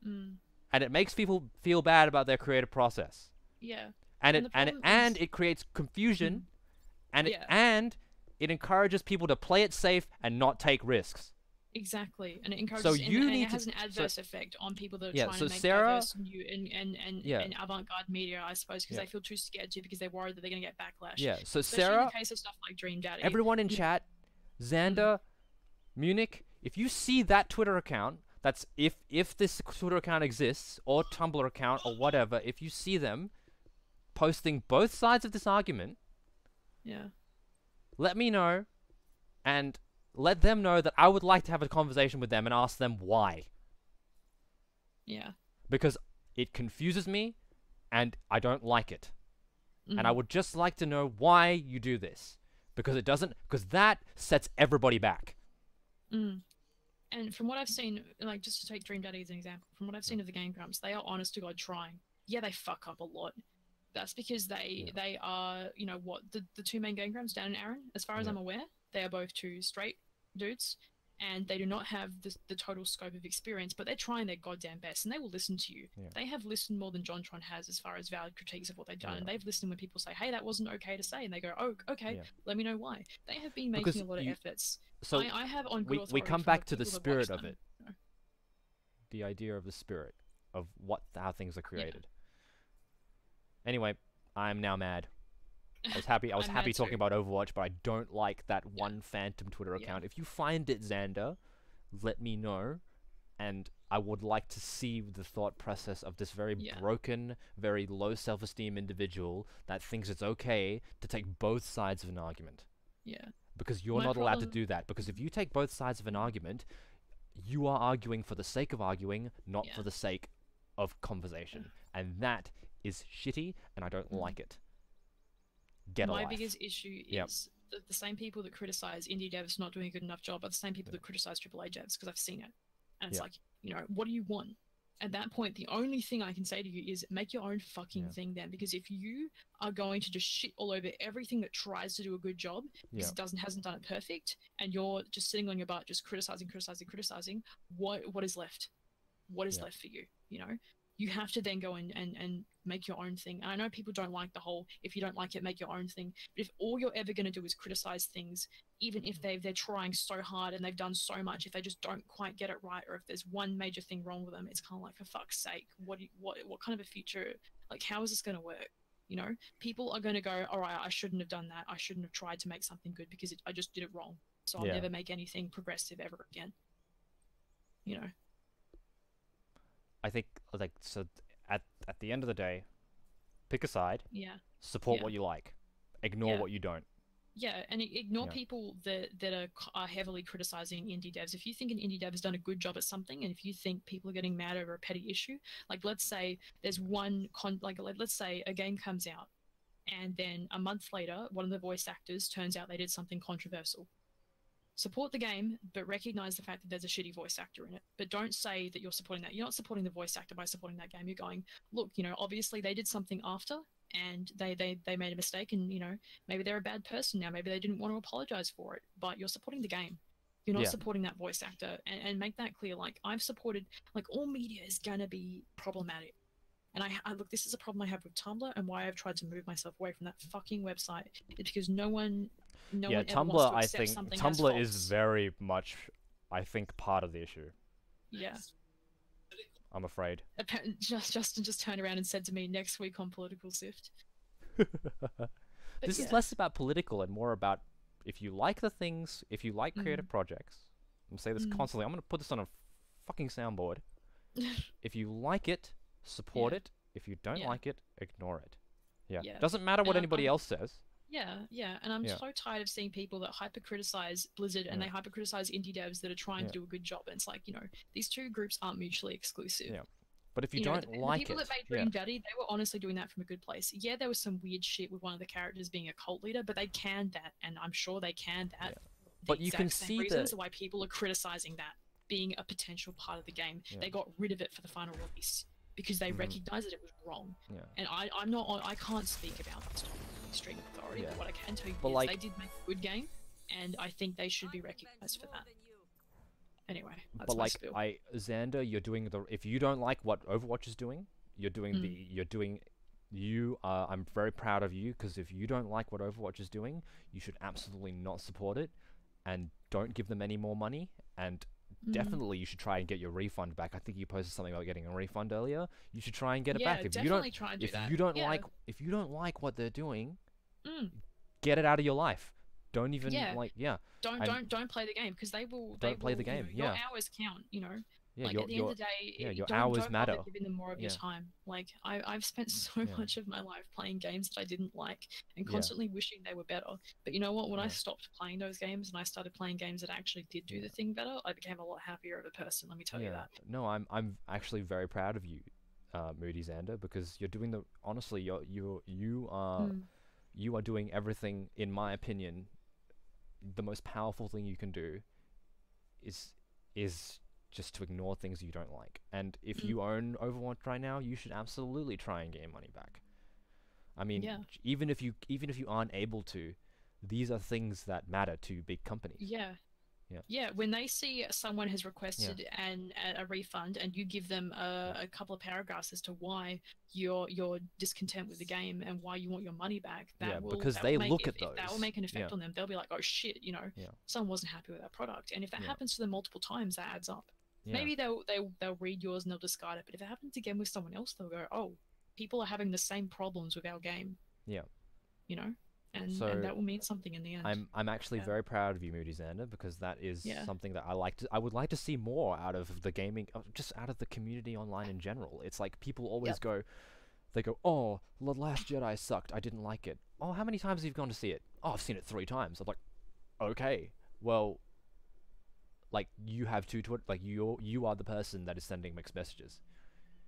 and it makes people feel bad about their creative process. Yeah. And it creates confusion, and it encourages people to play it safe and not take risks. Exactly, and it encourages, So you and it has an adverse effect on people that are trying to make Sarah, diverse new and avant-garde media, I suppose, because they feel too scared to, because they're worried that they're going to get backlash. Yeah, so especially Sarah, in the case of stuff like Dream Daddy, everyone in chat, Xander, Munich, if you see that Twitter account, that's if this Twitter account exists, or Tumblr account, or whatever, if you see them posting both sides of this argument, let me know, and let them know that I would like to have a conversation with them and ask them why. Yeah. Because it confuses me, and I don't like it. And I would just like to know why you do this. Because that sets everybody back. And from what I've seen, like, just to take Dream Daddy as an example, from what I've seen of the Game Grumps, they are honest to God trying. Yeah, they fuck up a lot. That's because they are, you know, what, the two main Game Grumps, Dan and Aaron, as far as I'm aware, they are both two straight dudes, and they do not have the total scope of experience, but they're trying their goddamn best, and they will listen to you. They have listened more than JonTron has as far as valid critiques of what they've done, and they've listened when people say, hey, that wasn't okay to say, and they go, oh, okay, let me know why. They have been making a lot of efforts. So I have on good authority we come back to the spirit of them, it. The idea of the spirit of how things are created. Anyway, I'm now mad. I was happy talking about Overwatch, but I don't like that one phantom Twitter account. If you find it, Xander, let me know, and I would like to see the thought process of this very broken, very low self-esteem individual that thinks it's okay to take both sides of an argument. Yeah. Because you're not allowed to do that. Because if you take both sides of an argument, you are arguing for the sake of arguing, not for the sake of conversation. And that is shitty, and I don't like it. My biggest issue is the same people that criticize indie devs not doing a good enough job are the same people that criticize AAA devs, because I've seen it. And it's like, you know, what do you want? At that point, the only thing I can say to you is make your own fucking thing then, because if you are going to just shit all over everything that tries to do a good job, because it hasn't done it perfect, and you're just sitting on your butt just criticizing, what is left? What is left for you? You know? You have to then go and make your own thing. And I know people don't like the whole, if you don't like it, make your own thing. But if all you're ever going to do is criticize things, even if they're trying so hard and they've done so much, if they just don't quite get it right, or if there's one major thing wrong with them, it's kind of like, for fuck's sake, what kind of a future, like, how is this going to work? You know, people are going to go, all right, I shouldn't have done that. I shouldn't have tried to make something good because I just did it wrong. So I'll never make anything progressive ever again. You know? I think, like, so at the end of the day, pick a side. Yeah. Support what you like. Ignore what you don't. Yeah, and ignore people that are heavily criticizing indie devs. If you think an indie dev has done a good job at something, and if you think people are getting mad over a petty issue, like, let's say there's let's say a game comes out, and then a month later, one of the voice actors turns out they did something controversial. Support the game, but recognize the fact that there's a shitty voice actor in it. But don't say that you're supporting that. You're not supporting the voice actor by supporting that game. You're going, look, you know, obviously they did something after, and they made a mistake, and, you know, maybe they're a bad person now. Maybe they didn't want to apologize for it. But you're supporting the game. You're not supporting that voice actor. And make that clear. Like, I've supported, like, all media is going to be problematic. And I look, this is a problem I have with Tumblr, and why I've tried to move myself away from that fucking website. It's because no one Tumblr, I think Tumblr is very much, I think, part of the issue. Yeah. I'm afraid. Justin just turned around and said to me, next week on Political Sift. This is less about political and more about, if you like the things, if you like creative projects, I'm say this constantly, I'm going to put this on a fucking soundboard. If you like it, support it. If you don't like it, ignore it. Yeah. Doesn't matter what anybody else says. Yeah, and I'm so tired of seeing people that hyper-criticize Blizzard and they hyper-criticize indie devs that are trying to do a good job. And it's like, you know, these two groups aren't mutually exclusive. But if you, you know, don't the like people it, that made Dream Daddy, they were honestly doing that from a good place. Yeah, there was some weird shit with one of the characters being a cult leader, but they canned that, and I'm sure they canned that. The But you can exact same see reasons that- why people are criticizing that being a potential part of the game. They got rid of it for the final release because they recognized that it was wrong. Yeah. And I'm not on, I can't speak about this to extreme authority, but what I can tell you But is like- they did make a good game, and I think they should be recognized for that. Anyway, that's but my like spiel. Xander, you're doing the. If you don't like what Overwatch is doing, you're doing the. You're doing. I'm very proud of you, because if you don't like what Overwatch is doing, you should absolutely not support it, and don't give them any more money. And definitely, you should try and get your refund back. I think you posted something about getting a refund earlier. You should try and get it back. If you don't, try and do if that. you don't Yeah. like, if you don't like what they're doing, Mm. get it out of your life. Don't even Yeah. Don't play the game, because they will. Don't play the game, You know, your yeah. hours count. You know. Yeah, Like your, at the your, end of the day, yeah, your don't hours bother matter. giving them more of your Yeah. time. Like I've spent so Yeah. much of my life playing games that I didn't like and Yeah. constantly wishing they were better. But you know what? When I Yeah. stopped playing those games and I started playing games that actually did do the thing better, I became a lot happier of a person. Let me tell you that. No, I'm actually very proud of you, Moody Xander, because you're doing the. Honestly, you are doing everything, in my opinion. The most powerful thing you can do is just to ignore things you don't like. And if you own Overwatch right now, you should absolutely try and gain money back. I mean, even if you aren't able to, these are things that matter to big companies. Yeah. Yeah. Yeah, when they see someone has requested a refund and you give them a couple of paragraphs as to why you're discontent with the game and why you want your money back, that will, because that they will make, look at if those. that will make an effect on them. They'll be like, oh shit, you know, someone wasn't happy with that product. And if that happens to them multiple times, that adds up. Maybe they'll read yours and they'll discard it, but if it happens again with someone else, they'll go, oh, people are having the same problems with our game. Yeah. You know? And So, that will mean something in the end. I'm actually very proud of you, Moody Xander, because that is something that I would like to see more out of the gaming, just out of the community online in general. It's like people always go, oh, The Last Jedi sucked, I didn't like it. Oh, how many times have you gone to see it? Oh, I've seen it 3 times. I'm like, okay, well, like you have like you are the person that is sending mixed messages.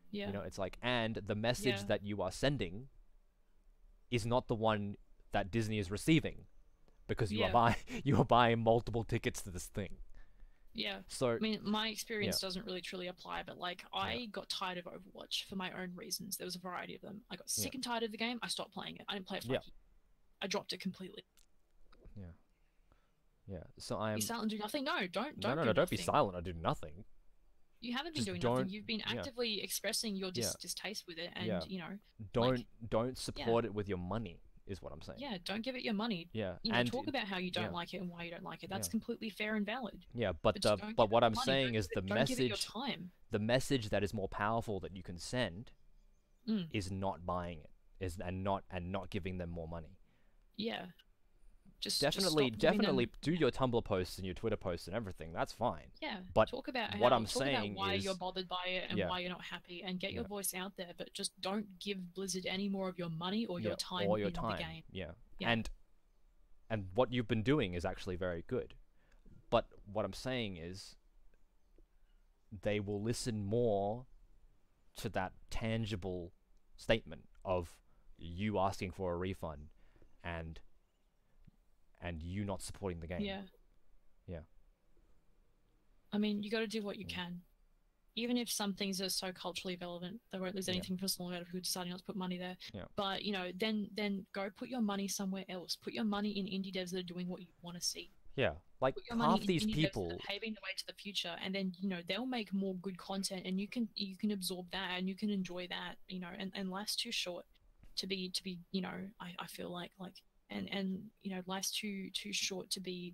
Yeah. You know, it's like, and the message that you are sending is not the one that Disney is receiving, because you are buying multiple tickets to this thing. Yeah. So I mean, my experience doesn't really truly apply, but like I got tired of Overwatch for my own reasons. There was a variety of them. I got sick and tired of the game. I stopped playing it. I didn't play it for like, I dropped it completely. Yeah. Yeah. So I am. Be silent and do nothing. No, don't. No, do don't be nothing. silent. I do nothing. You haven't been Just doing nothing. You've been actively expressing your distaste with it, and you know. Don't support it with your money, is what I'm saying. Yeah, don't give it your money. Yeah, you know, and talk about how you don't like it and why you don't like it. That's Yeah. completely fair and valid. Yeah, But just don't but give what it I'm money, saying don't is give the it- don't give it your message, time. the message that is more powerful that you can send, is not buying it, and not giving them more money. Yeah. Just Definitely stop giving them- do your Tumblr posts and your Twitter posts and everything. That's fine. Yeah, But talk about what how, I'm talk saying about why is, you're bothered by it and why you're not happy, and get your voice out there. But just don't give Blizzard any more of your money or your time or your in time. the game. Yeah. Yeah. And what you've been doing is actually very good. But what I'm saying is, they will listen more to that tangible statement of you asking for a refund and you not supporting the game. Yeah. Yeah. I mean, you got to do what you can. Even if some things are so culturally relevant, they won't lose anything for as long as people deciding not to put money there. Yeah. But you know, then go put your money somewhere else. Put your money in indie devs that are doing what you want to see. Yeah. Like Put your money half in these indie devs people. that are paving the way to the future, and then you know they'll make more good content, and you can absorb that, and you can enjoy that. You know, and life's too short to be you know. I feel like and you know life's too short to be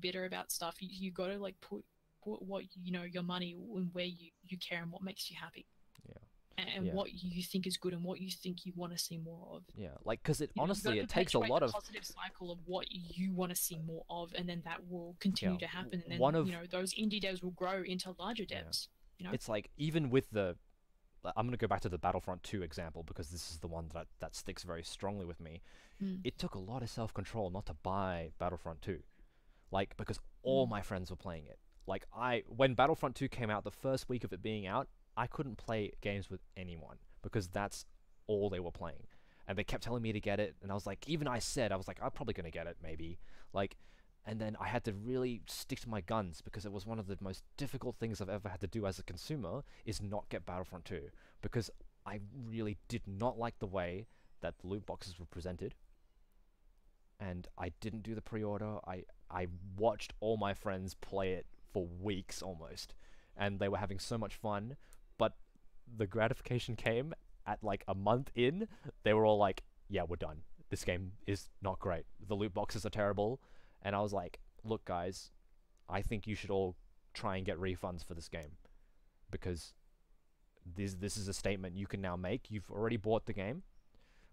bitter about stuff. You got to like put what you know your money in where you care and what makes you happy. Yeah. And what you think is good and what you think you want to see more of. Yeah, like because it You know, you've honestly gotta it takes a perpetuate lot the of positive cycle of what you want to see more of, and then that will continue to happen. And then one of- you know those indie devs will grow into larger devs. You know, It's like even with the I'm going to go back to the Battlefront 2 example because this is the one that sticks very strongly with me. It took a lot of self-control not to buy Battlefront 2. Like because all my friends were playing it. Like when Battlefront 2 came out, the first week of it being out, I couldn't play games with anyone because that's all they were playing. And they kept telling me to get it, and I was like, even I said, I was like, I'm probably gonna get it, maybe. Like, and then I had to really stick to my guns because it was one of the most difficult things I've ever had to do as a consumer, is not get Battlefront 2. Because I really did not like the way that the loot boxes were presented. And I didn't do the pre-order. I watched all my friends play it for weeks almost. And they were having so much fun, but the gratification came at like a month in. They were all like, yeah, we're done. This game is not great. The loot boxes are terrible. And I was like, look guys, I think you should all try and get refunds for this game. Because this is a statement you can now make. You've already bought the game,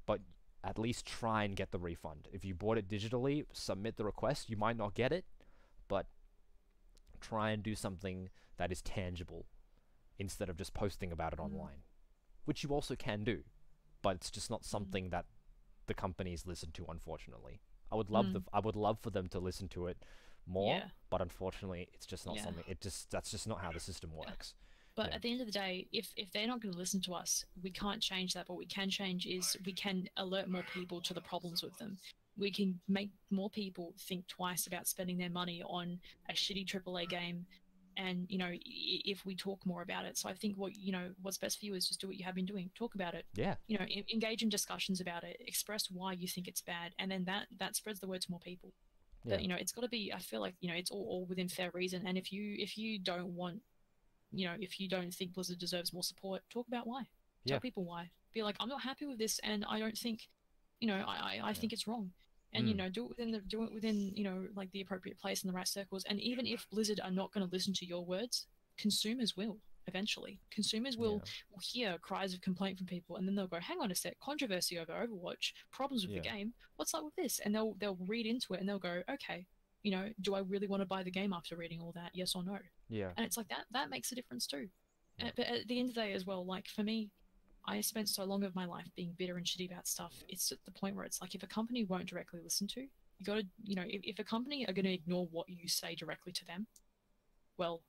but at least try and get the refund. If you bought it digitally, submit the request. You might not get it, but try and do something that is tangible instead of just posting about it online, which you also can do, but it's just not something that the companies listen to, unfortunately. I would love for them to listen to it more, but unfortunately it's just not something. That's just not how the system works. But at the end of the day, if they're not going to listen to us, we can't change that. What we can change is we can alert more people to the problems with them. We can make more people think twice about spending their money on a shitty AAA game. And, you know, if we talk more about it. So I think what's best for you is just do what you have been doing. Talk about it. Yeah. You know, engage in discussions about it. Express why you think it's bad. And then that spreads the word to more people. Yeah. But, you know, it's got to be, I feel like, you know, it's all within fair reason. And if you don't want, you know, if you don't think Blizzard deserves more support, talk about why. Tell people why. Be like, I'm not happy with this, and I don't think, you know, I think it's wrong. And you know, do it within you know, like the appropriate place in the right circles. And even if Blizzard are not going to listen to your words, consumers will eventually. Consumers will hear cries of complaint from people, and then they'll go, "Hang on a sec, controversy over Overwatch, problems with the game. What's up with this?" And they'll read into it, and they'll go, "Okay, you know, do I really want to buy the game after reading all that? Yes or no?" Yeah. And it's like that makes a difference too. But at the end of the day as well, like for me, I spent so long of my life being bitter and shitty about stuff. It's at the point where it's like, if a company won't directly listen to, you got to, you know, if a company are going to ignore what you say directly to them, well,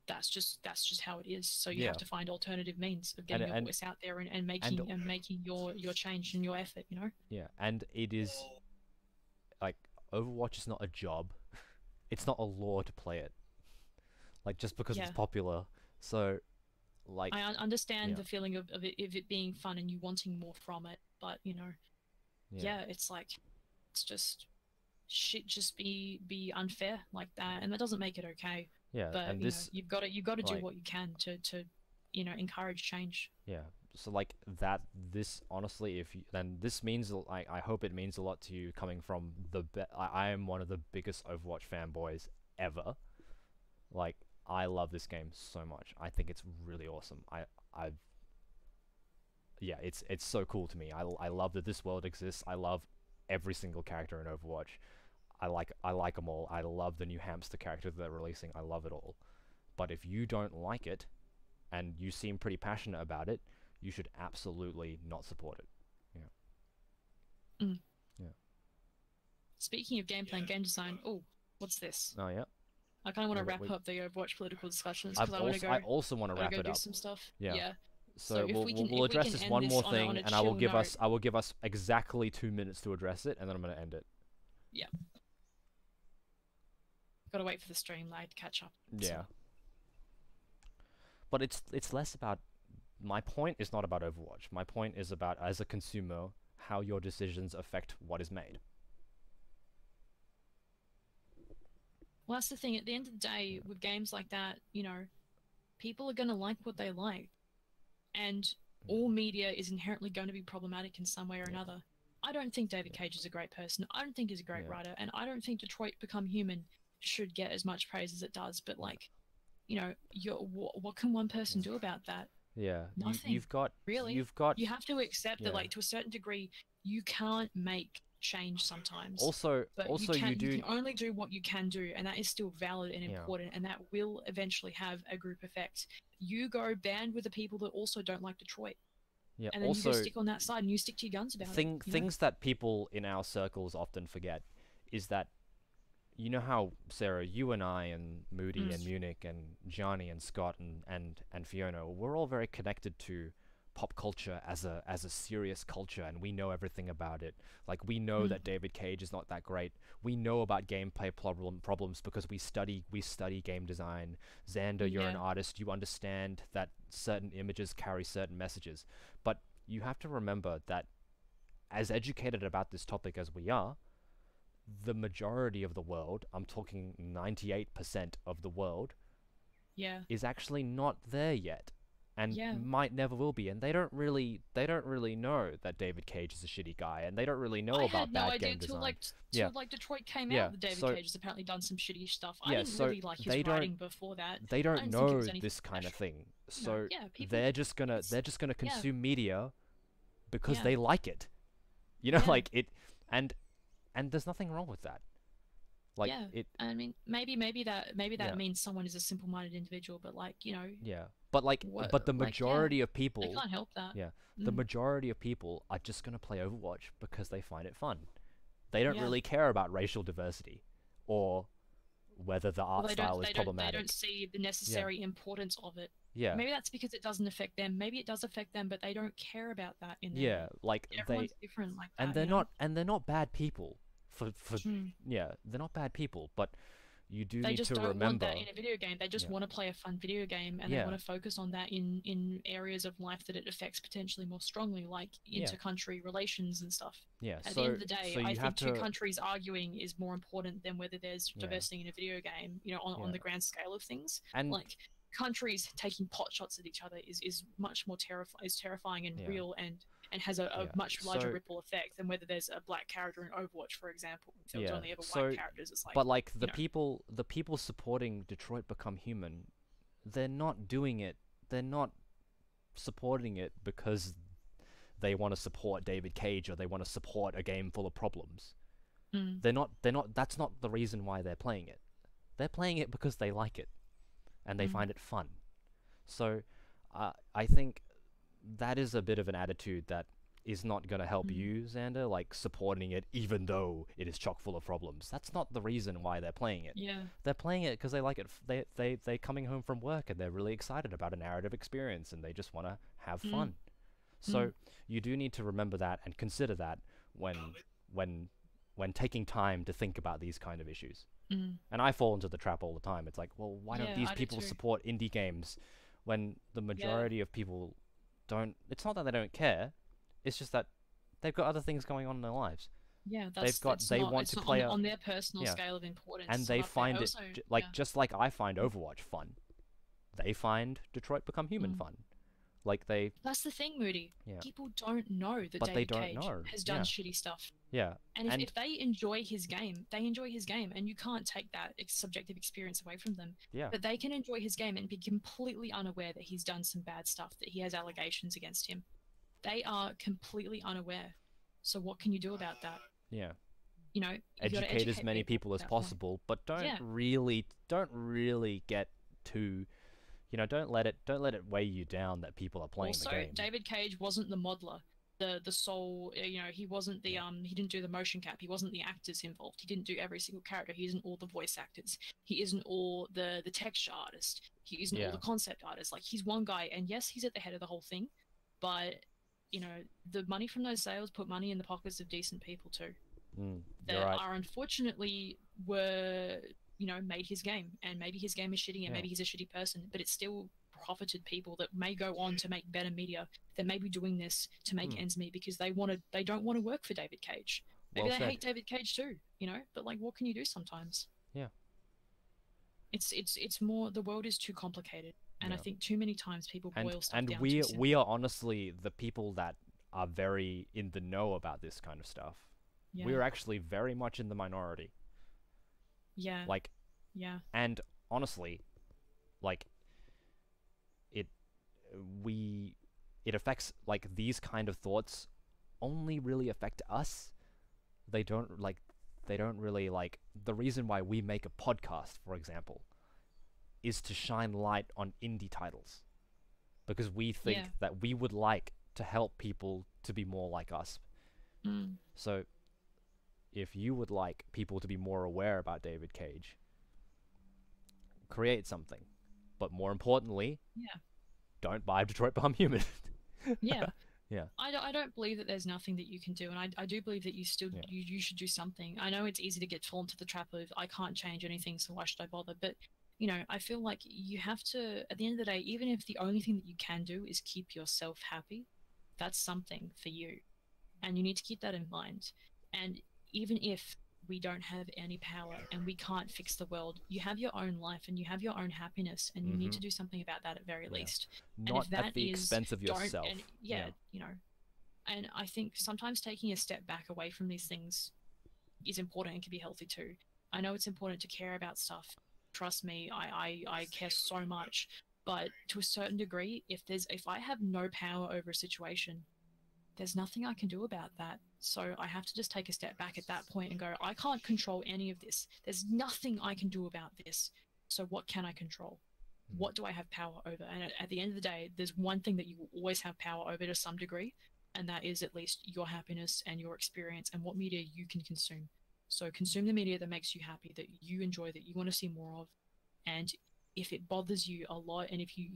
that's just how it is. So you have to find alternative means of getting your voice out there and making your change and your effort, you know? Yeah, and it is, like, Overwatch is not a job. It's not a law to play it. Like, just because it's popular. So, like, I understand the feeling of it being fun and you wanting more from it, but you know, it's like, it's just shit. Just be unfair like that, and that doesn't make it okay. Yeah, but and this, you've got to do what you can to you know, encourage change. Yeah. So like that. This honestly, if you, then this means, like, I hope it means a lot to you coming from I am one of the biggest Overwatch fanboys ever. Like, I love this game so much. I think it's really awesome. It's so cool to me. I love that this world exists. I love every single character in Overwatch. I like them all. I love the new hamster character that they're releasing. I love it all. But if you don't like it, and you seem pretty passionate about it, you should absolutely not support it. Yeah. Yeah. Speaking of gameplay and game design, what's this? Oh yeah. I kind of want to wrap up the Overwatch political discussions because I also want to wrap it do up. some stuff. Yeah. So we'll address this one more thing, and I will give us exactly 2 minutes to address it, and then I'm going to end it. Yeah. Gotta wait for the stream lag to catch up. Yeah. But it's less about. My point is not about Overwatch. My point is about, as a consumer, how your decisions affect what is made. Well, that's the thing. At the end of the day, with games like that, you know, people are going to like what they like. And all media is inherently going to be problematic in some way or another. I don't think David Cage is a great person. I don't think he's a great writer. And I don't think Detroit Become Human should get as much praise as it does. But, like, you know, what can one person do about that? Yeah. Nothing. You have to accept that, like, to a certain degree, you can't make change sometimes. But you can only do what you can do, and that is still valid and important, and that will eventually have a group effect. You go band with the people that also don't like Detroit. Yeah. And then you go stick on that side and you stick to your guns about it. Things that people in our circles often forget is that you know how, Sarah, you and I and Moody and Munich and Johnny and Scott and Fiona, we're all very connected to pop culture as a serious culture, and we know everything about it. Like, we know that David Cage is not that great. We know about gameplay problems because we study game design. Xander, you're an artist. You understand that certain images carry certain messages. But you have to remember that, as educated about this topic as we are, the majority of the world, I'm talking 98% of the world, is actually not there yet, and might never will be. And they don't really know that David Cage is a shitty guy, and they don't really know about bad game design. Till like Detroit came out, that David Cage has apparently done some shitty stuff. I didn't really like his writing before that. They don't know this kind of thing, so they're just gonna consume media because they like it. You know, like it, and there's nothing wrong with that. Like I mean, maybe that means someone is a simple-minded individual, but like, you know. Yeah, but like, but the majority of people, they can't help that. Yeah, the majority of people are just gonna play Overwatch because they find it fun. They don't really care about racial diversity, or whether the art style is problematic. They don't see the necessary importance of it. Yeah. Maybe that's because it doesn't affect them. Maybe it does affect them, but they don't care about that in their Yeah, like everyone's different like that. And they're not bad people. They're not bad people, but you do need to remember. They just don't want that in a video game. They just want to play a fun video game, and they want to focus on that in areas of life that it affects potentially more strongly, like inter-country relations and stuff. Yeah. At the end of the day, I think two countries arguing is more important than whether there's diversity in a video game. You know, on the grand scale of things. And like, countries taking pot shots at each other is much more terrifying and real, and has a much larger ripple effect than whether there's a black character in Overwatch, for example. If there's only ever white characters, it's like. But like the people supporting Detroit Become Human, they're not doing it. They're not supporting it because they want to support David Cage or they want to support a game full of problems. They're not. That's not the reason why they're playing it. They're playing it because they like it, and they find it fun. So, I think that is a bit of an attitude that is not going to help you, Xander, like supporting it even though it is chock full of problems. That's not the reason why they're playing it. Yeah. They're playing it because they like it. They're coming home from work and they're really excited about a narrative experience and they just want to have fun. So you do need to remember that and consider that when taking time to think about these kind of issues. And I fall into the trap all the time. It's like, well, why don't these people support indie games when the majority of people don't? It's not that they don't care. It's just that they've got other things going on in their lives. Yeah, they want to play on their personal scale of importance, and they find it just like I find Overwatch fun. They find Detroit Become Human fun. Like That's the thing, Moody. People don't know that David Cage has done shitty stuff. Yeah. And if they enjoy his game, they enjoy his game, and you can't take that subjective experience away from them. Yeah. But they can enjoy his game and be completely unaware that he's done some bad stuff, that he has allegations against him. They are completely unaware. So what can you do about that? Yeah. You know, educate as many people as possible, but don't really get too. You know, don't let it weigh you down that people are playing the game. Also, David Cage wasn't the modeler, the sole. You know, he wasn't the he didn't do the motion cap. He wasn't the actors involved. He didn't do every single character. He isn't all the voice actors. He isn't all the texture artist. He isn't all the concept artists. Like, he's one guy, and yes, he's at the head of the whole thing, but you know, the money from those sales put money in the pockets of decent people too. That are unfortunately were. You know, made his game, and maybe his game is shitty, and maybe he's a shitty person, but it still profited people that may go on to make better media, that may be doing this to make ends meet because they don't want to work for David Cage. Maybe they hate David Cage too, you know, but like, what can you do sometimes? Yeah. It's more, the world is too complicated, and I think too many times people boil stuff down to simple. We are honestly the people that are very in the know about this kind of stuff. We're actually very much in the minority. Yeah. Like, and honestly, like, it affects, like, these kind of thoughts only really affect us. They don't really, like, the reason why we make a podcast, for example, is to shine light on indie titles. Because we think that we would like to help people to be more like us. So, if you would like people to be more aware about David Cage, create something. But more importantly, Yeah. don't buy Detroit Become Human. Yeah. Yeah. I don't believe that there's nothing that you can do, and I do believe that you still you should do something. I know it's easy to get fall into the trap of I can't change anything, so why should I bother? But you know, I feel like you have to, at the end of the day, even if the only thing that you can do is keep yourself happy, that's something for you, and you need to keep that in mind. And even if we don't have any power and we can't fix the world, you have your own life and you have your own happiness, and you need to do something about that at very least. And Not if that at the is, expense of don't, yourself. and you know, and I think sometimes taking a step back away from these things is important and can be healthy too. I know it's important to care about stuff. Trust me, I care so much. But to a certain degree, if I have no power over a situation, there's nothing I can do about that. So I have to just take a step back at that point and go, I can't control any of this. There's nothing I can do about this. So what can I control? What do I have power over? And at the end of the day, there's one thing that you will always have power over to some degree, and that is at least your happiness and your experience and what media you can consume. So consume the media that makes you happy, that you enjoy, that you want to see more of. And if it bothers you a lot, and if you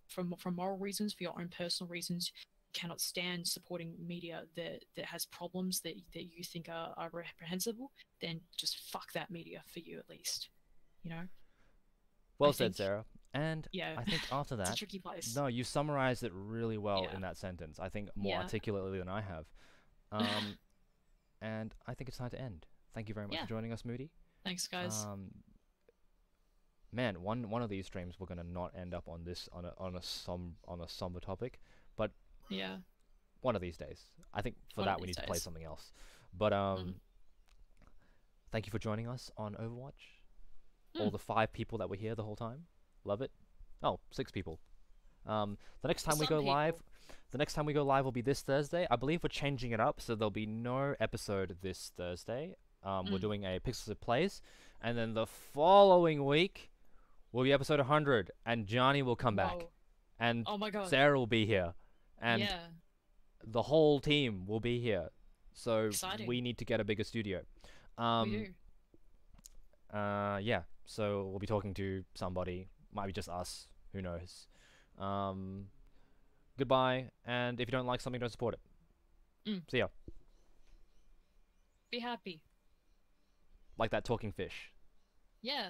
from moral reasons, for your own personal reasons, cannot stand supporting media that has problems that you think are reprehensible, then just fuck that media for you at least. You know? Well said, Sarah. And yeah, I think after that, it's a tricky place. no, you summarized it really well in that sentence. I think more articulately than I have. And I think it's time to end. Thank you very much for joining us, Moody. Thanks, guys. Man, one of these streams we're gonna not end up on this on a somber topic, but yeah, one of these days. I think for that we need to play something else. But thank you for joining us on Overwatch. All the 5 people that were here the whole time. Love it. Oh, 6 people. The next time we go live will be this Thursday. I believe we're changing it up, so there'll be no episode this Thursday. We're doing a Pixels of Plays, and then the following week will be episode 100, and Johnny will come back, and oh my God, Sarah will be here, and the whole team will be here. So we need to get a bigger studio. We do. Yeah. So we'll be talking to somebody. Might be just us. Who knows? Goodbye. And if you don't like something, don't support it. See ya. Be happy. Like that talking fish. Yeah.